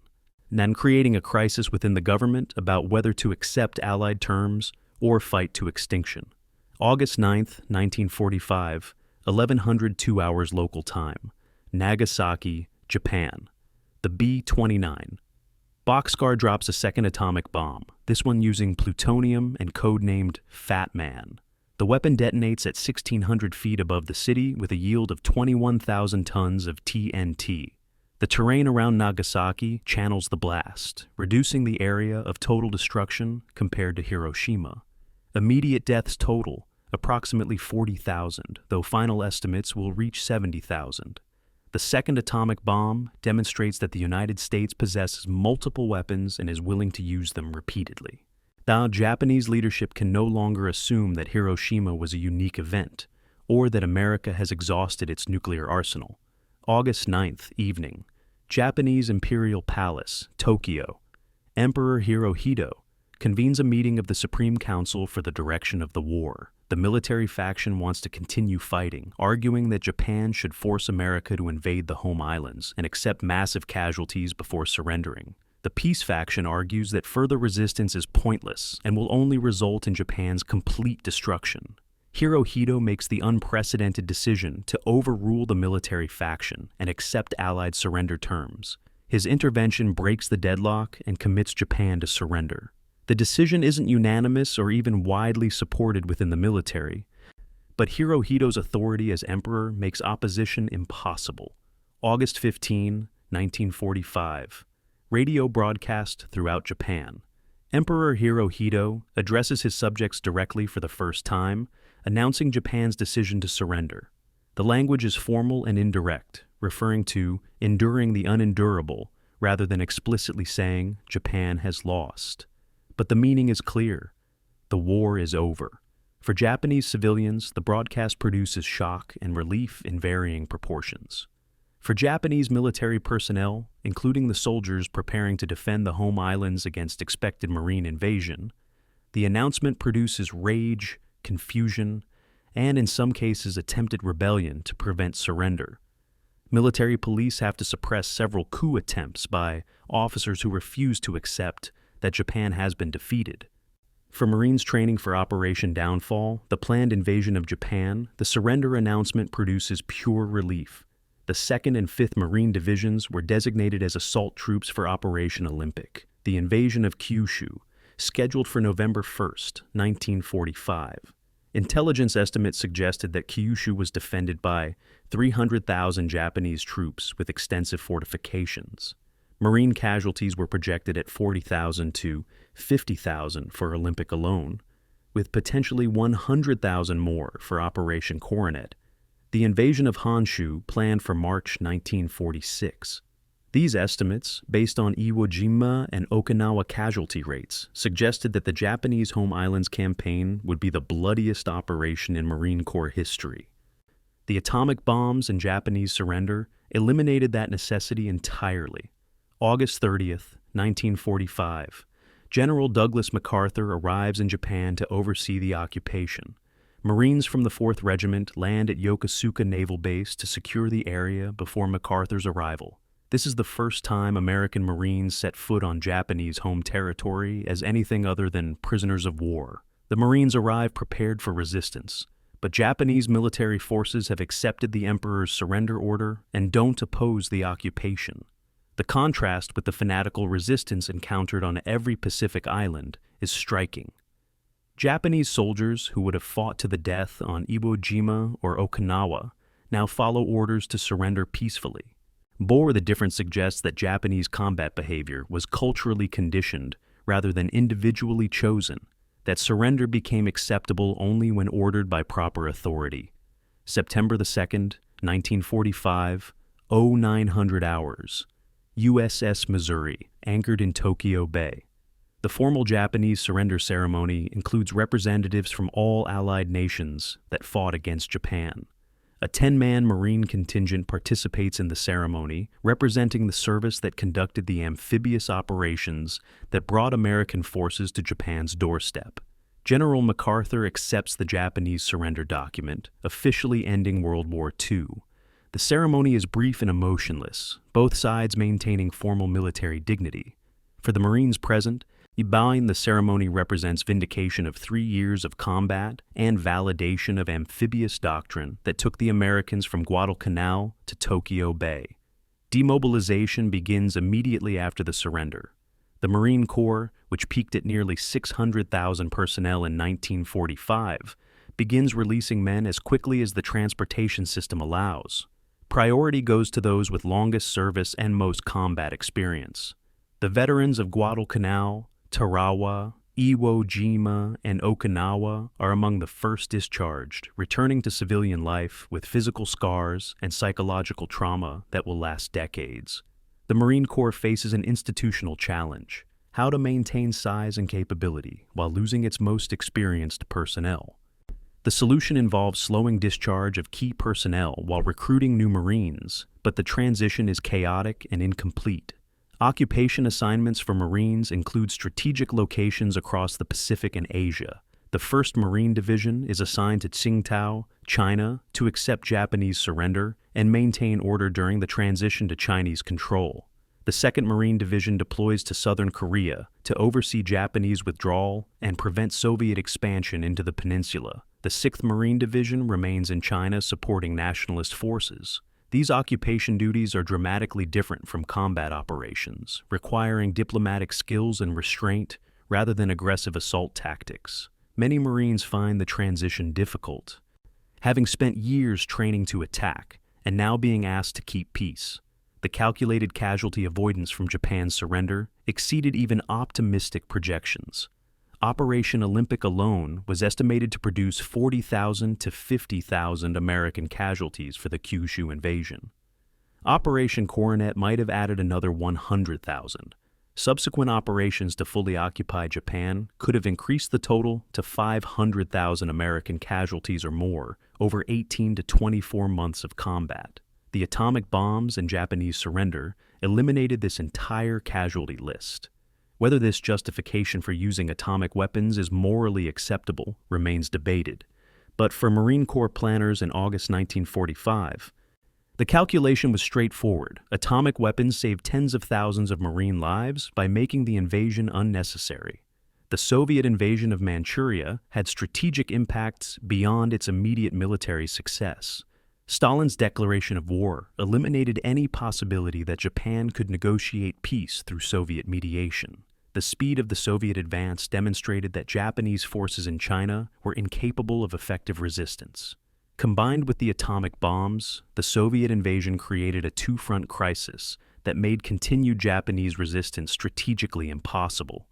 then creating a crisis within the government about whether to accept Allied terms or fight to extinction. August 9, 1945, 11:02 hours local time. Nagasaki, Japan. The B-29. Boxcar drops a second atomic bomb, this one using plutonium and codenamed Fat Man. The weapon detonates at 1,600 feet above the city with a yield of 21,000 tons of TNT. The terrain around Nagasaki channels the blast, reducing the area of total destruction compared to Hiroshima. Immediate deaths total approximately 40,000, though final estimates will reach 70,000. The second atomic bomb demonstrates that the United States possesses multiple weapons and is willing to use them repeatedly. Now, Japanese leadership can no longer assume that Hiroshima was a unique event, or that America has exhausted its nuclear arsenal. August 9th, evening. Japanese Imperial Palace, Tokyo. Emperor Hirohito convenes a meeting of the Supreme Council for the direction of the war. The military faction wants to continue fighting, arguing that Japan should force America to invade the home islands and accept massive casualties before surrendering. The peace faction argues that further resistance is pointless and will only result in Japan's complete destruction. Hirohito makes the unprecedented decision to overrule the military faction and accept Allied surrender terms. His intervention breaks the deadlock and commits Japan to surrender. The decision isn't unanimous or even widely supported within the military, but Hirohito's authority as emperor makes opposition impossible. August 15, 1945. Radio broadcast throughout Japan. Emperor Hirohito addresses his subjects directly for the first time, announcing Japan's decision to surrender. The language is formal and indirect, referring to enduring the unendurable rather than explicitly saying Japan has lost. But the meaning is clear. The war is over. For Japanese civilians, the broadcast produces shock and relief in varying proportions. For Japanese military personnel, including the soldiers preparing to defend the home islands against expected Marine invasion, the announcement produces rage, confusion, and in some cases attempted rebellion to prevent surrender. Military police have to suppress several coup attempts by officers who refuse to accept that Japan has been defeated. For Marines training for Operation Downfall, the planned invasion of Japan, the surrender announcement produces pure relief. The 2nd and 5th Marine Divisions were designated as assault troops for Operation Olympic, the invasion of Kyushu, scheduled for November 1st, 1945. Intelligence estimates suggested that Kyushu was defended by 300,000 Japanese troops with extensive fortifications. Marine casualties were projected at 40,000 to 50,000 for Olympic alone, with potentially 100,000 more for Operation Coronet. The invasion of Honshu planned for March 1946. These estimates, based on Iwo Jima and Okinawa casualty rates, suggested that the Japanese Home Islands campaign would be the bloodiest operation in Marine Corps history. The atomic bombs and Japanese surrender eliminated that necessity entirely. August 30th, 1945. General Douglas MacArthur arrives in Japan to oversee the occupation. Marines from the 4th Regiment land at Yokosuka Naval Base to secure the area before MacArthur's arrival. This is the first time American Marines set foot on Japanese home territory as anything other than prisoners of war. The Marines arrive prepared for resistance, but Japanese military forces have accepted the Emperor's surrender order and don't oppose the occupation. The contrast with the fanatical resistance encountered on every Pacific island is striking. Japanese soldiers who would have fought to the death on Iwo Jima or Okinawa now follow orders to surrender peacefully. The difference suggests that Japanese combat behavior was culturally conditioned rather than individually chosen, that surrender became acceptable only when ordered by proper authority. September 2nd, 1945, 0900 hours. USS Missouri, anchored in Tokyo Bay. The formal Japanese surrender ceremony includes representatives from all Allied nations that fought against Japan. A 10-man Marine contingent participates in the ceremony, representing the service that conducted the amphibious operations that brought American forces to Japan's doorstep. General MacArthur accepts the Japanese surrender document, officially ending World War II. The ceremony is brief and emotionless, both sides maintaining formal military dignity. For the Marines present, the ceremony represents vindication of 3 years of combat and validation of Amphibious doctrine that took the Americans from Guadalcanal to Tokyo Bay. Demobilization begins immediately after the surrender. The Marine Corps, which peaked at nearly 600,000 personnel in 1945, begins releasing men as quickly as the transportation system allows. Priority goes to those with longest service and most combat experience. The veterans of Guadalcanal, Tarawa, Iwo Jima, and Okinawa are among the first discharged, returning to civilian life with physical scars and psychological trauma that will last decades. The Marine Corps faces an institutional challenge: how to maintain size and capability while losing its most experienced personnel. The solution involves slowing discharge of key personnel while recruiting new Marines, but the transition is chaotic and incomplete. Occupation assignments for Marines include strategic locations across the Pacific and Asia. The 1st Marine Division is assigned to Tsingtao, China, to accept Japanese surrender and maintain order during the transition to Chinese control. The 2nd Marine Division deploys to southern Korea to oversee Japanese withdrawal and prevent Soviet expansion into the peninsula. The 6th Marine Division remains in China supporting nationalist forces. These occupation duties are dramatically different from combat operations, requiring diplomatic skills and restraint rather than aggressive assault tactics. Many Marines find the transition difficult, having spent years training to attack and now being asked to keep peace. The calculated casualty avoidance from Japan's surrender exceeded even optimistic projections. Operation Olympic alone was estimated to produce 40,000 to 50,000 American casualties for the Kyushu invasion. Operation Coronet might have added another 100,000. Subsequent operations to fully occupy Japan could have increased the total to 500,000 American casualties or more over 18 to 24 months of combat. The atomic bombs and Japanese surrender eliminated this entire casualty list. Whether this justification for using atomic weapons is morally acceptable remains debated, but for Marine Corps planners in August 1945, the calculation was straightforward. Atomic weapons saved tens of thousands of Marine lives by making the invasion unnecessary. The Soviet invasion of Manchuria had strategic impacts beyond its immediate military success. Stalin's declaration of war eliminated any possibility that Japan could negotiate peace through Soviet mediation. The speed of the Soviet advance demonstrated that Japanese forces in China were incapable of effective resistance. Combined with the atomic bombs, the Soviet invasion created a two-front crisis that made continued Japanese resistance strategically impossible.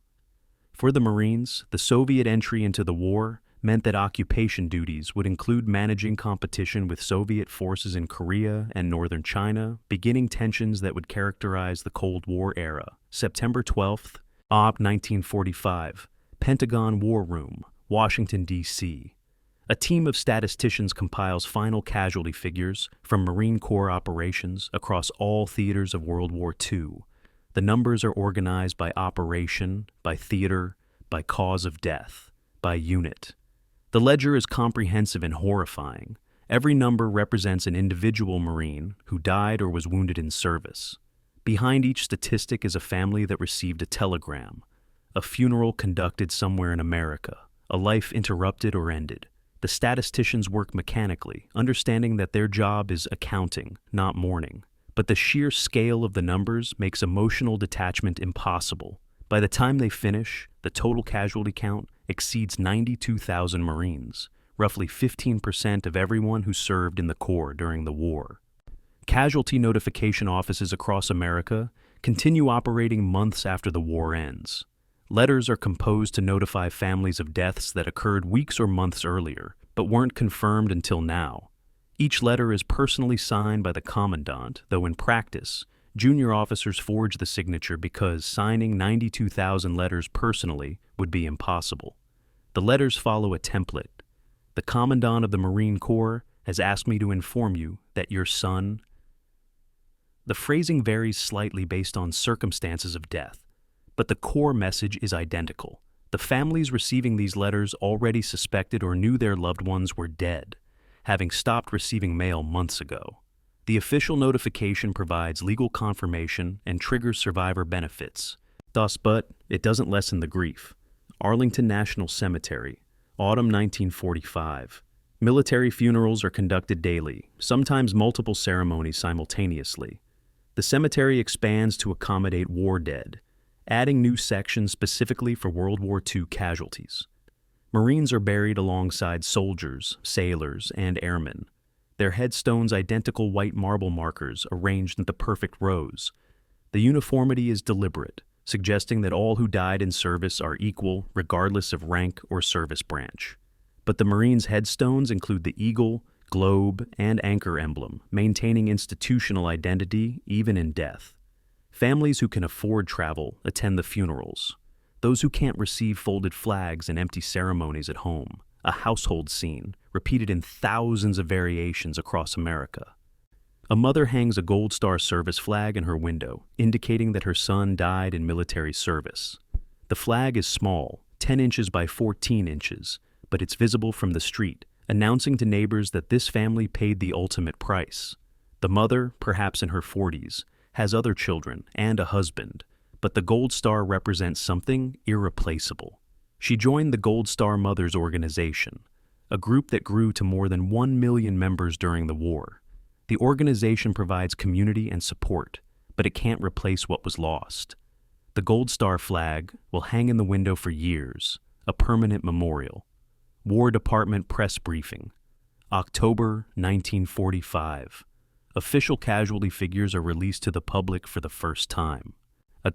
For the Marines, the Soviet entry into the war meant that occupation duties would include managing competition with Soviet forces in Korea and northern China, beginning tensions that would characterize the Cold War era. September 12th, Op. 1945, Pentagon War Room, Washington, D.C. A team of statisticians compiles final casualty figures from Marine Corps operations across all theaters of World War II. The numbers are organized by operation, by theater, by cause of death, by unit. The ledger is comprehensive and horrifying. Every number represents an individual Marine who died or was wounded in service. Behind each statistic is a family that received a telegram, a funeral conducted somewhere in America, a life interrupted or ended. The statisticians work mechanically, understanding that their job is accounting, not mourning. But the sheer scale of the numbers makes emotional detachment impossible. By the time they finish, the total casualty count exceeds 92,000 Marines, roughly 15% of everyone who served in the Corps during the war. Casualty notification offices across America continue operating months after the war ends. Letters are composed to notify families of deaths that occurred weeks or months earlier, but weren't confirmed until now. Each letter is personally signed by the commandant, though in practice, junior officers forge the signature because signing 92,000 letters personally would be impossible. The letters follow a template. The commandant of the Marine Corps has asked me to inform you that your son... The phrasing varies slightly based on circumstances of death, but the core message is identical. The families receiving these letters already suspected or knew their loved ones were dead, having stopped receiving mail months ago. The official notification provides legal confirmation and triggers survivor benefits. Thus, but it doesn't lessen the grief. Arlington National Cemetery, autumn 1945. Military funerals are conducted daily, sometimes multiple ceremonies simultaneously. The cemetery expands to accommodate war dead, adding new sections specifically for World War II casualties. Marines are buried alongside soldiers, sailors, and airmen. their headstones identical white marble markers arranged in the perfect rows. The uniformity is deliberate, suggesting that all who died in service are equal regardless of rank or service branch. But the Marines' headstones include the eagle, globe, and anchor emblem, maintaining institutional identity even in death. Families who can afford travel attend the funerals. Those who can't receive folded flags and empty ceremonies at home, a household scene, repeated in thousands of variations across America. A mother hangs a Gold Star service flag in her window, indicating that her son died in military service. The flag is small, 10 inches by 14 inches, but it's visible from the street, announcing to neighbors that this family paid the ultimate price. The mother, perhaps in her 40s, has other children and a husband, but the Gold Star represents something irreplaceable. She joined the Gold Star Mothers Organization, a group that grew to more than 1 million members during the war. The organization provides community and support, but it can't replace what was lost. The Gold Star flag will hang in the window for years, a permanent memorial. War Department press briefing. October 1945. Official casualty figures are released to the public for the first time.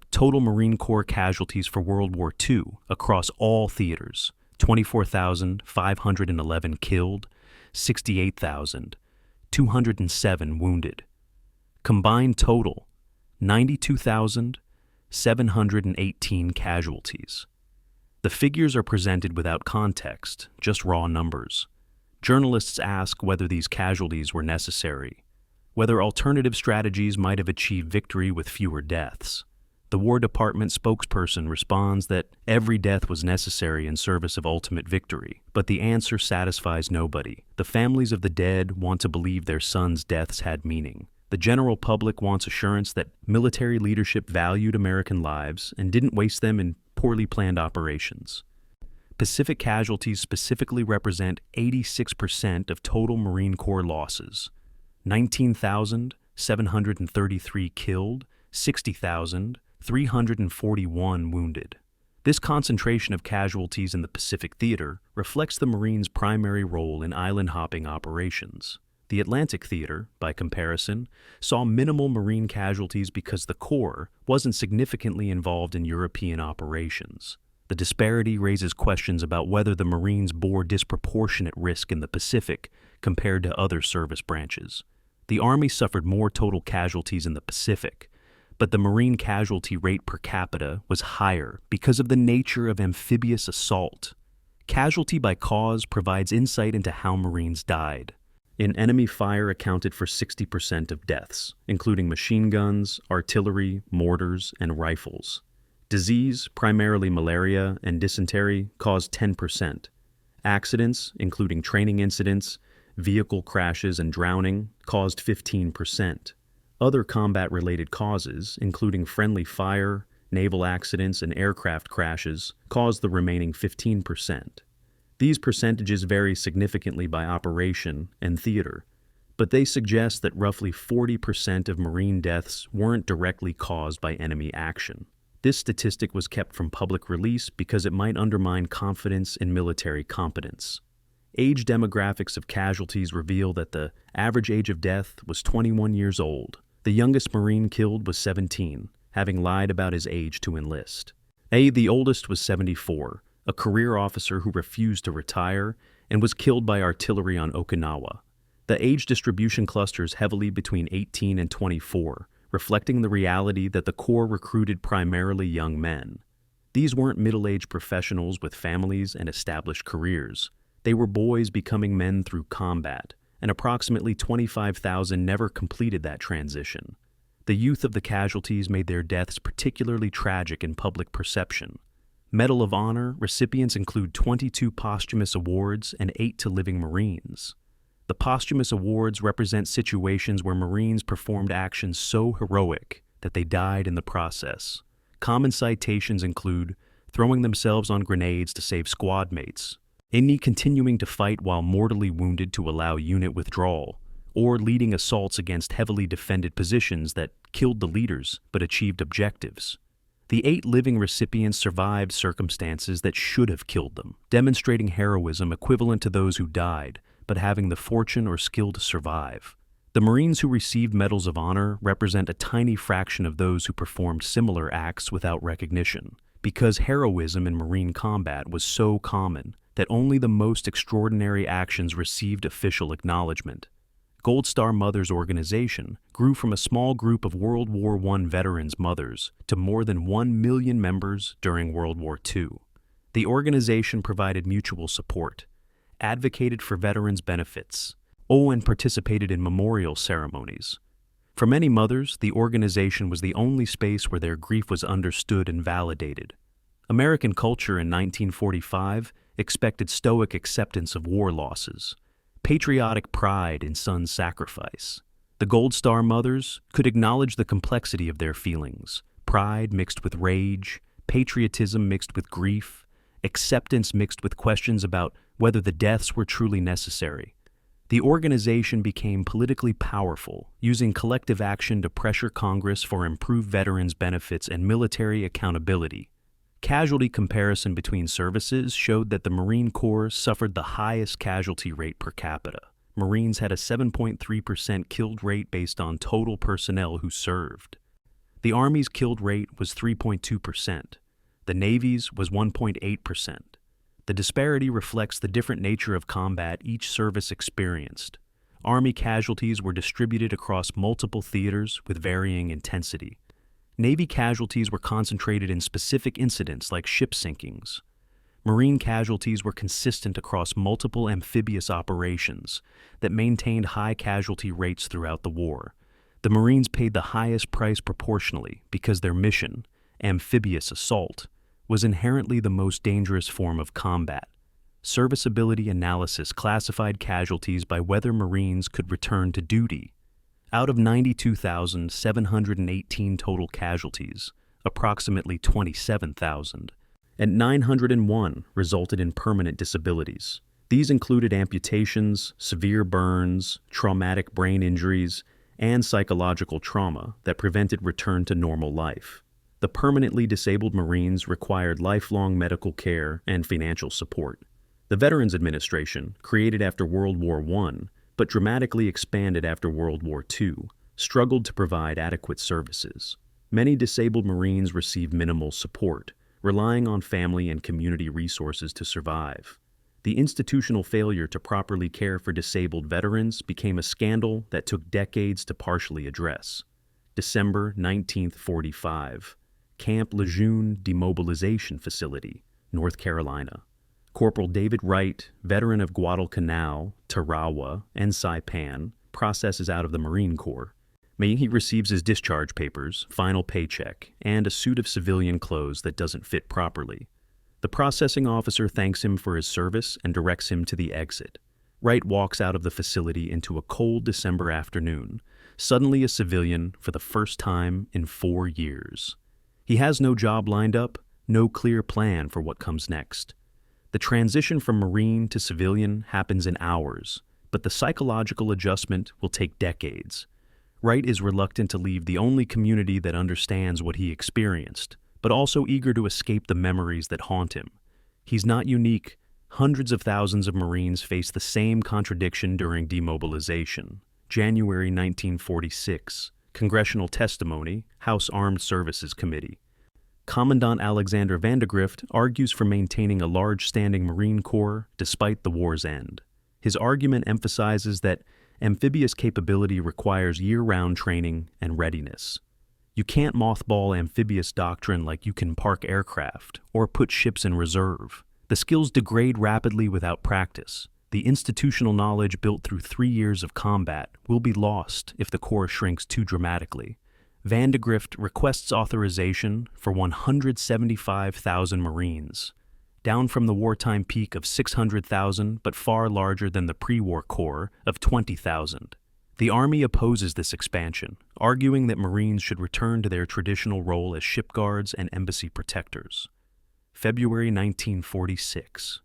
Total Marine Corps casualties for World War II across all theaters: 24,511 killed, 68,207 wounded. Combined total, 92,718 casualties. The figures are presented without context, just raw numbers. Journalists ask whether these casualties were necessary, whether alternative strategies might have achieved victory with fewer deaths. The War Department spokesperson responds that every death was necessary in service of ultimate victory, but the answer satisfies nobody. The families of the dead want to believe their sons' deaths had meaning. The general public wants assurance that military leadership valued American lives and didn't waste them in poorly planned operations. Pacific casualties specifically represent 86% of total Marine Corps losses: 19,733 killed, 60,341 wounded. This concentration of casualties in the Pacific Theater reflects the Marines' primary role in island-hopping operations. The Atlantic Theater, by comparison, saw minimal Marine casualties because the Corps wasn't significantly involved in European operations. The disparity raises questions about whether the Marines bore disproportionate risk in the Pacific compared to other service branches. The Army suffered more total casualties in the Pacific, but the Marine casualty rate per capita was higher because of the nature of amphibious assault. Casualty by cause provides insight into how Marines died. Enemy fire accounted for 60% of deaths, including machine guns, artillery, mortars, and rifles. Disease, primarily malaria and dysentery, caused 10%. Accidents, including training incidents, vehicle crashes, and drowning, caused 15%. Other combat-related causes, including friendly fire, naval accidents, and aircraft crashes, caused the remaining 15%. These percentages vary significantly by operation and theater, but they suggest that roughly 40% of Marine deaths weren't directly caused by enemy action. This statistic was kept from public release because it might undermine confidence in military competence. Age demographics of casualties reveal that the average age of death was 21 years old. The youngest Marine killed was 17, having lied about his age to enlist. The oldest was 74, a career officer who refused to retire and was killed by artillery on Okinawa. The age distribution clusters heavily between 18 and 24, reflecting the reality that the Corps recruited primarily young men. These weren't middle-aged professionals with families and established careers. They were boys becoming men through combat, and approximately 25,000 never completed that transition. The youth of the casualties made their deaths particularly tragic in public perception. Medal of Honor recipients include 22 posthumous awards and 8 to living Marines. The posthumous awards represent situations where Marines performed actions so heroic that they died in the process. Common citations include throwing themselves on grenades to save squad mates, any continuing to fight while mortally wounded to allow unit withdrawal, or leading assaults against heavily defended positions that killed the leaders but achieved objectives. The 8 living recipients survived circumstances that should have killed them, demonstrating heroism equivalent to those who died, but having the fortune or skill to survive. The Marines who received Medals of Honor represent a tiny fraction of those who performed similar acts without recognition, because heroism in Marine combat was so common that only the most extraordinary actions received official acknowledgement. Gold Star Mothers organization grew from a small group of World War I veterans' mothers to more than 1 million members during World War II. The organization provided mutual support, advocated for veterans' benefits, and participated in memorial ceremonies. For many mothers, the organization was the only space where their grief was understood and validated. American culture in 1945 expected stoic acceptance of war losses, patriotic pride in sons' sacrifice. The Gold Star mothers could acknowledge the complexity of their feelings, pride mixed with rage, patriotism mixed with grief, acceptance mixed with questions about whether the deaths were truly necessary. The organization became politically powerful, using collective action to pressure Congress for improved veterans' benefits and military accountability. Casualty comparison between services showed that the Marine Corps suffered the highest casualty rate per capita. Marines had a 7.3% killed rate based on total personnel who served. The Army's killed rate was 3.2%. The Navy's was 1.8%. The disparity reflects the different nature of combat each service experienced. Army casualties were distributed across multiple theaters with varying intensity. Navy casualties were concentrated in specific incidents like ship sinkings. Marine casualties were consistent across multiple amphibious operations that maintained high casualty rates throughout the war. The Marines paid the highest price proportionally because their mission, amphibious assault, was inherently the most dangerous form of combat. Serviceability analysis classified casualties by whether Marines could return to duty. Out of 92,718 total casualties, approximately 27,000, and 901 resulted in permanent disabilities. These included amputations, severe burns, traumatic brain injuries, and psychological trauma that prevented return to normal life. The permanently disabled Marines required lifelong medical care and financial support. The Veterans Administration, created after World War I, but dramatically expanded after World War II, struggled to provide adequate services. Many disabled Marines received minimal support, relying on family and community resources to survive. The institutional failure to properly care for disabled veterans became a scandal that took decades to partially address. December 1945. Camp Lejeune Demobilization Facility, North Carolina. Corporal David Wright, veteran of Guadalcanal, Tarawa, and Saipan, processes out of the Marine Corps. He receives his discharge papers, final paycheck, and a suit of civilian clothes that doesn't fit properly. The processing officer thanks him for his service and directs him to the exit. Wright walks out of the facility into a cold December afternoon, suddenly a civilian for the first time in 4 years. He has no job lined up, no clear plan for what comes next. The transition from Marine to civilian happens in hours, but the psychological adjustment will take decades. Wright is reluctant to leave the only community that understands what he experienced, but also eager to escape the memories that haunt him. He's not unique. Hundreds of thousands of Marines face the same contradiction during demobilization. January 1946. Congressional testimony, House Armed Services Committee. Commandant Alexander Vandegrift argues for maintaining a large standing Marine Corps despite the war's end. His argument emphasizes that amphibious capability requires year-round training and readiness. You can't mothball amphibious doctrine like you can park aircraft or put ships in reserve. The skills degrade rapidly without practice. The institutional knowledge built through 3 years of combat will be lost if the Corps shrinks too dramatically. Vandegrift requests authorization for 175,000 Marines, down from the wartime peak of 600,000 but far larger than the pre-war Corps of 20,000. The Army opposes this expansion, arguing that Marines should return to their traditional role as shipguards and embassy protectors. February 1946.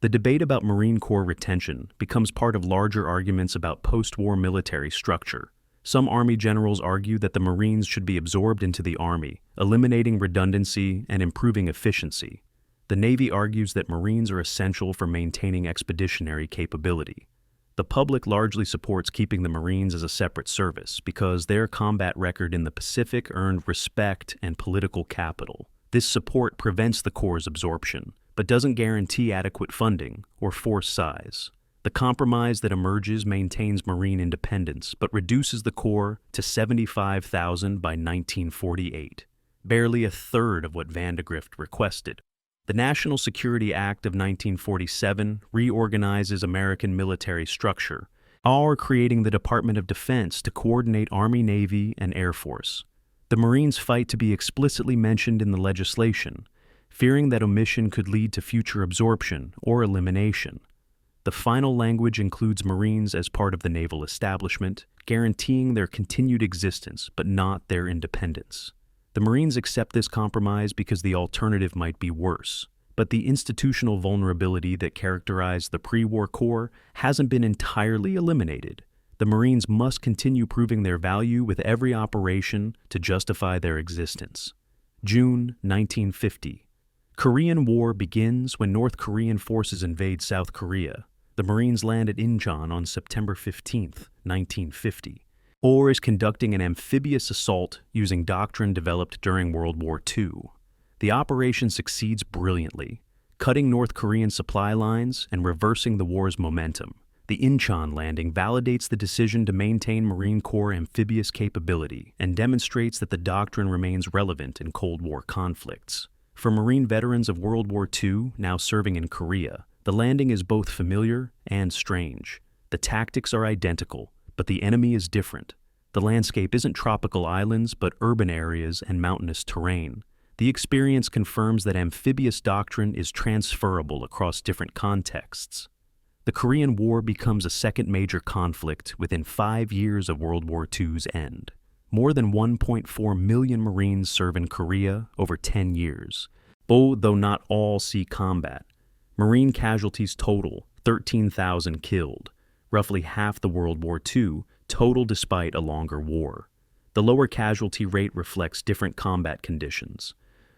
The debate about Marine Corps retention becomes part of larger arguments about post-war military structure. Some Army generals argue that the Marines should be absorbed into the Army, eliminating redundancy and improving efficiency. The Navy argues that Marines are essential for maintaining expeditionary capability. the public largely supports keeping the Marines as a separate service because their combat record in the Pacific earned respect and political capital. This support prevents the Corps' absorption, but doesn't guarantee adequate funding or force size. The compromise that emerges maintains Marine independence, but reduces the Corps to 75,000 by 1948, barely a third of what Vandegrift requested. The National Security Act of 1947 reorganizes American military structure, all creating the Department of Defense to coordinate Army, Navy, and Air Force. The Marines fight to be explicitly mentioned in the legislation, fearing that omission could lead to future absorption or elimination. The final language includes Marines as part of the naval establishment, guaranteeing their continued existence but not their independence. The Marines accept this compromise because the alternative might be worse, but the institutional vulnerability that characterized the pre-war Corps hasn't been entirely eliminated. The Marines must continue proving their value with every operation to justify their existence. June 1950. Korean War begins when North Korean forces invade South Korea. The Marines land at Incheon on September 15, 1950. Or is conducting an amphibious assault using doctrine developed during World War II. The operation succeeds brilliantly, cutting North Korean supply lines and reversing the war's momentum. The Incheon landing validates the decision to maintain Marine Corps amphibious capability and demonstrates that the doctrine remains relevant in Cold War conflicts. For Marine veterans of World War II now serving in Korea, the landing is both familiar and strange. The tactics are identical, but the enemy is different. The landscape isn't tropical islands, but urban areas and mountainous terrain. The experience confirms that amphibious doctrine is transferable across different contexts. The Korean War becomes a second major conflict within 5 years of World War II's end. More than 1.4 million Marines serve in Korea over 10 years. Though not all see combat. Marine casualties total 13,000 killed, roughly half the World War II total despite a longer war. The lower casualty rate reflects different combat conditions.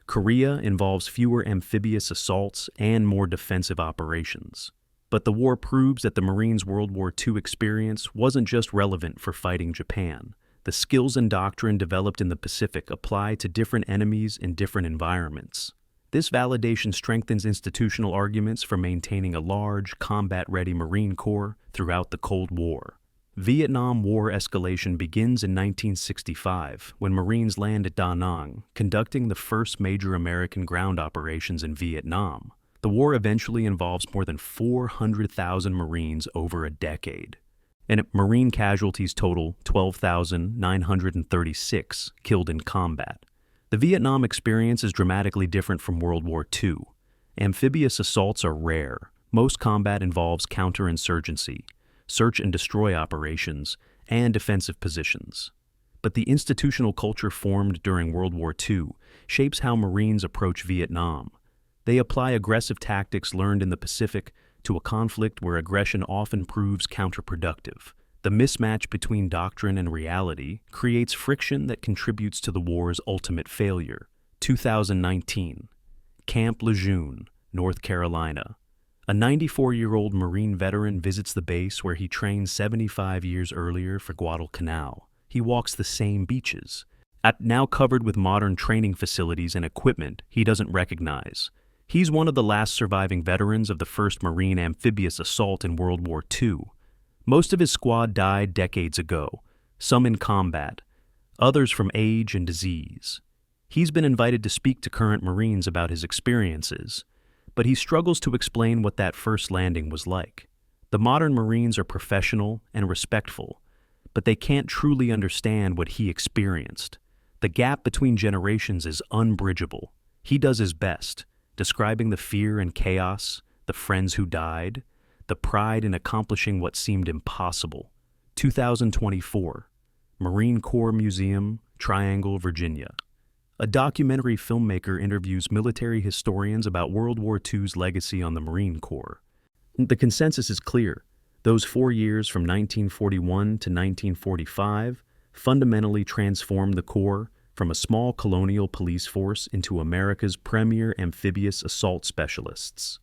Korea involves fewer amphibious assaults and more defensive operations. But the war proves that the Marines' World War II experience wasn't just relevant for fighting Japan. The skills and doctrine developed in the Pacific apply to different enemies in different environments. This validation strengthens institutional arguments for maintaining a large, combat-ready Marine Corps throughout the Cold War. Vietnam War escalation begins in 1965 when Marines land at Da Nang, conducting the first major American ground operations in Vietnam. The war eventually involves more than 400,000 Marines over a decade. And Marine casualties total 12,936 killed in combat. The Vietnam experience is dramatically different from World War II. Amphibious assaults are rare. Most combat involves counterinsurgency, search and destroy operations, and defensive positions. But the institutional culture formed during World War II shapes how Marines approach Vietnam. They apply aggressive tactics learned in the Pacific to a conflict where aggression often proves counterproductive. The mismatch between doctrine and reality creates friction that contributes to the war's ultimate failure. 2019. Camp Lejeune, North Carolina. A 94-year-old Marine veteran visits the base where he trained 75 years earlier for Guadalcanal. He walks the same beaches, now covered with modern training facilities and equipment he doesn't recognize. He's one of the last surviving veterans of the first Marine amphibious assault in World War II. Most of his squad died decades ago, some in combat, others from age and disease. He's been invited to speak to current Marines about his experiences, but he struggles to explain what that first landing was like. The modern Marines are professional and respectful, but they can't truly understand what he experienced. The gap between generations is unbridgeable. He does his best, describing the fear and chaos, the friends who died, the pride in accomplishing what seemed impossible. 2024. Marine Corps Museum, Triangle, Virginia. A documentary filmmaker interviews military historians about World War II's legacy on the Marine Corps. The consensus is clear. Those 4 years from 1941 to 1945 fundamentally transformed the Corps from a small colonial police force into America's premier amphibious assault specialists.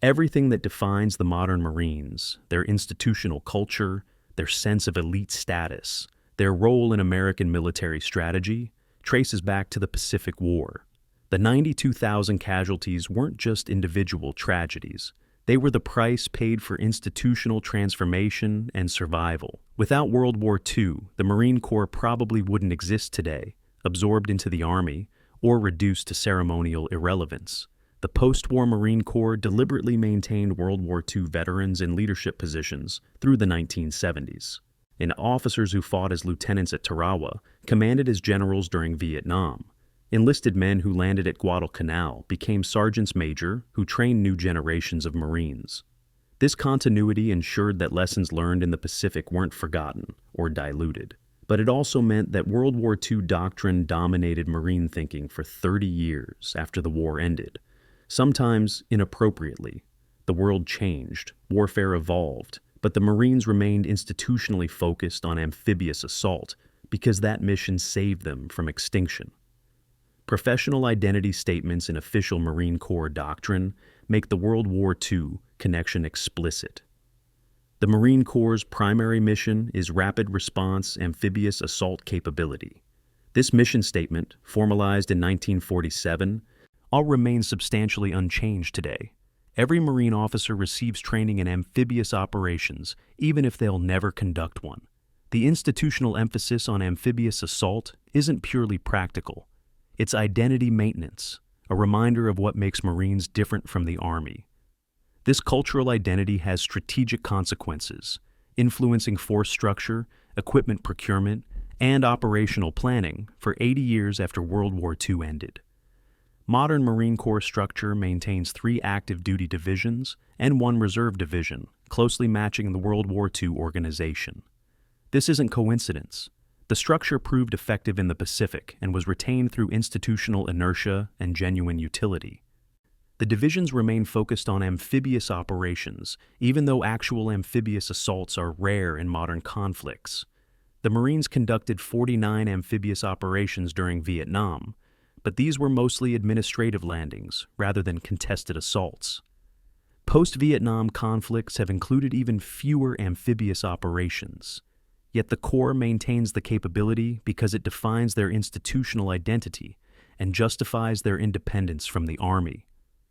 Everything that defines the modern Marines, their institutional culture, their sense of elite status, their role in American military strategy, traces back to the Pacific War. The 92,000 casualties weren't just individual tragedies. They were the price paid for institutional transformation and survival. Without World War II, the Marine Corps probably wouldn't exist today, absorbed into the Army, or reduced to ceremonial irrelevance. The post-war Marine Corps deliberately maintained World War II veterans in leadership positions through the 1970s. And officers who fought as lieutenants at Tarawa commanded as generals during Vietnam. Enlisted men who landed at Guadalcanal became sergeants major who trained new generations of Marines. This continuity ensured that lessons learned in the Pacific weren't forgotten or diluted. But it also meant that World War II doctrine dominated Marine thinking for 30 years after the war ended. Sometimes inappropriately. The world changed, warfare evolved, but the Marines remained institutionally focused on amphibious assault because that mission saved them from extinction. Professional identity statements in official Marine Corps doctrine make the World War II connection explicit. The Marine Corps' primary mission is rapid response amphibious assault capability. This mission statement, formalized in 1947, all remains substantially unchanged today. Every Marine officer receives training in amphibious operations, even if they'll never conduct one. The institutional emphasis on amphibious assault isn't purely practical. It's identity maintenance, a reminder of what makes Marines different from the Army. This cultural identity has strategic consequences, influencing force structure, equipment procurement, and operational planning for 80 years after World War II ended. Modern Marine Corps structure maintains 3 active duty divisions and 1 reserve division, closely matching the World War II organization. This isn't coincidence. The structure proved effective in the Pacific and was retained through institutional inertia and genuine utility. The divisions remain focused on amphibious operations, even though actual amphibious assaults are rare in modern conflicts. The Marines conducted 49 amphibious operations during Vietnam, but these were mostly administrative landings rather than contested assaults. Post-Vietnam conflicts have included even fewer amphibious operations, yet the Corps maintains the capability because it defines their institutional identity and justifies their independence from the Army.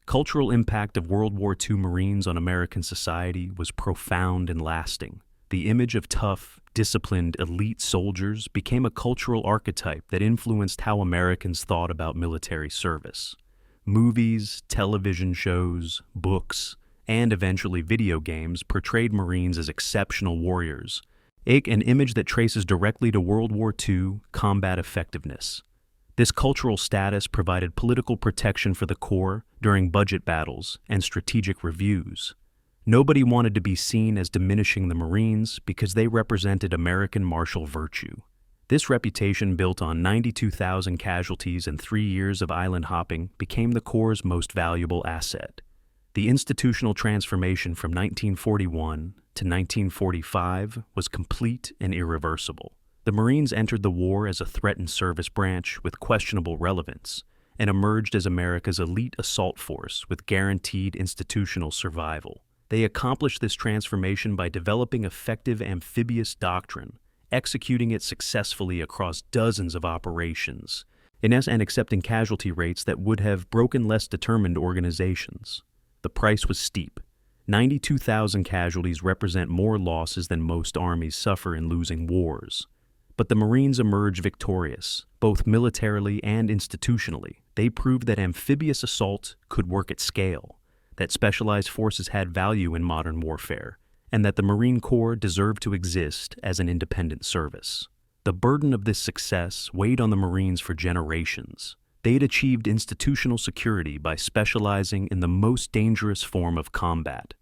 Cultural impact of World War II Marines on American society was profound and lasting. The image of tough, disciplined, elite soldiers became a cultural archetype that influenced how Americans thought about military service. Movies, television shows, books, and eventually video games portrayed Marines as exceptional warriors, an image that traces directly to World War II combat effectiveness. This cultural status provided political protection for the Corps during budget battles and strategic reviews. Nobody wanted to be seen as diminishing the Marines because they represented American martial virtue. This reputation, built on 92,000 casualties and 3 years of island hopping, became the Corps' most valuable asset. The institutional transformation from 1941 to 1945 was complete and irreversible. The Marines entered the war as a threatened service branch with questionable relevance and emerged as America's elite assault force with guaranteed institutional survival. They accomplished this transformation by developing effective amphibious doctrine, executing it successfully across dozens of operations, and accepting casualty rates that would have broken less determined organizations. The price was steep. 92,000 casualties represent more losses than most armies suffer in losing wars. But the Marines emerged victorious, both militarily and institutionally. They proved that amphibious assault could work at scale, that specialized forces had value in modern warfare, and that the Marine Corps deserved to exist as an independent service. The burden of this success weighed on the Marines for generations. They had achieved institutional security by specializing in the most dangerous form of combat.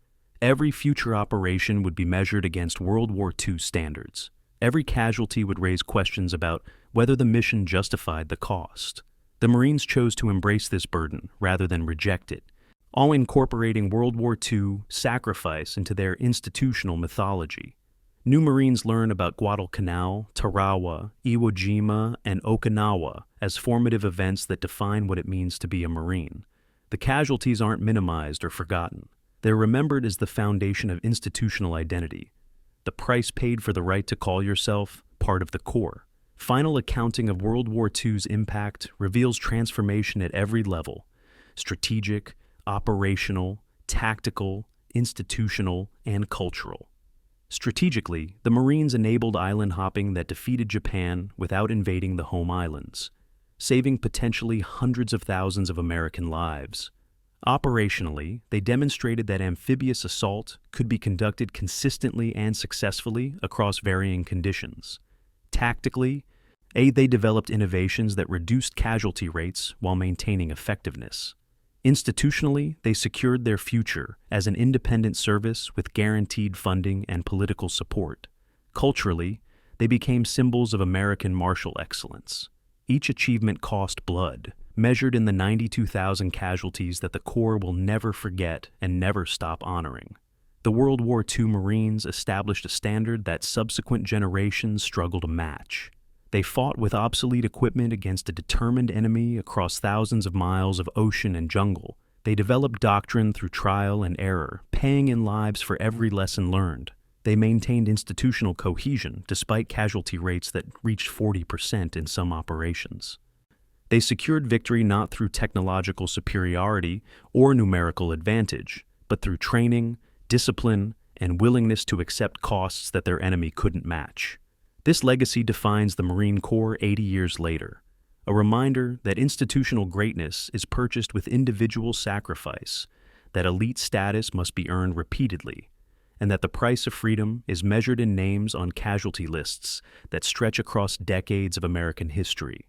Every future operation would be measured against World War II standards. Every casualty would raise questions about whether the mission justified the cost. The Marines chose to embrace this burden rather than reject it, all incorporating World War II sacrifice into their institutional mythology. New Marines learn about Guadalcanal, Tarawa, Iwo Jima, and Okinawa as formative events that define what it means to be a Marine. The casualties aren't minimized or forgotten. They're remembered as the foundation of institutional identity, the price paid for the right to call yourself part of the Corps. Final accounting of World War II's impact reveals transformation at every level: strategic, operational, tactical, institutional, and cultural. Strategically, the Marines enabled island hopping that defeated Japan without invading the home islands, saving potentially hundreds of thousands of American lives. Operationally, they demonstrated that amphibious assault could be conducted consistently and successfully across varying conditions. Tactically, they developed innovations that reduced casualty rates while maintaining effectiveness. Institutionally, they secured their future as an independent service with guaranteed funding and political support. Culturally, they became symbols of American martial excellence. Each achievement cost blood, measured in the 92,000 casualties that the Corps will never forget and never stop honoring. The World War II Marines established a standard that subsequent generations struggle to match. They fought with obsolete equipment against a determined enemy across thousands of miles of ocean and jungle. They developed doctrine through trial and error, paying in lives for every lesson learned. They maintained institutional cohesion despite casualty rates that reached 40% in some operations. They secured victory not through technological superiority or numerical advantage, but through training, discipline, and willingness to accept costs that their enemy couldn't match. This legacy defines the Marine Corps 80 years later, a reminder that institutional greatness is purchased with individual sacrifice, that elite status must be earned repeatedly, and that the price of freedom is measured in names on casualty lists that stretch across decades of American history.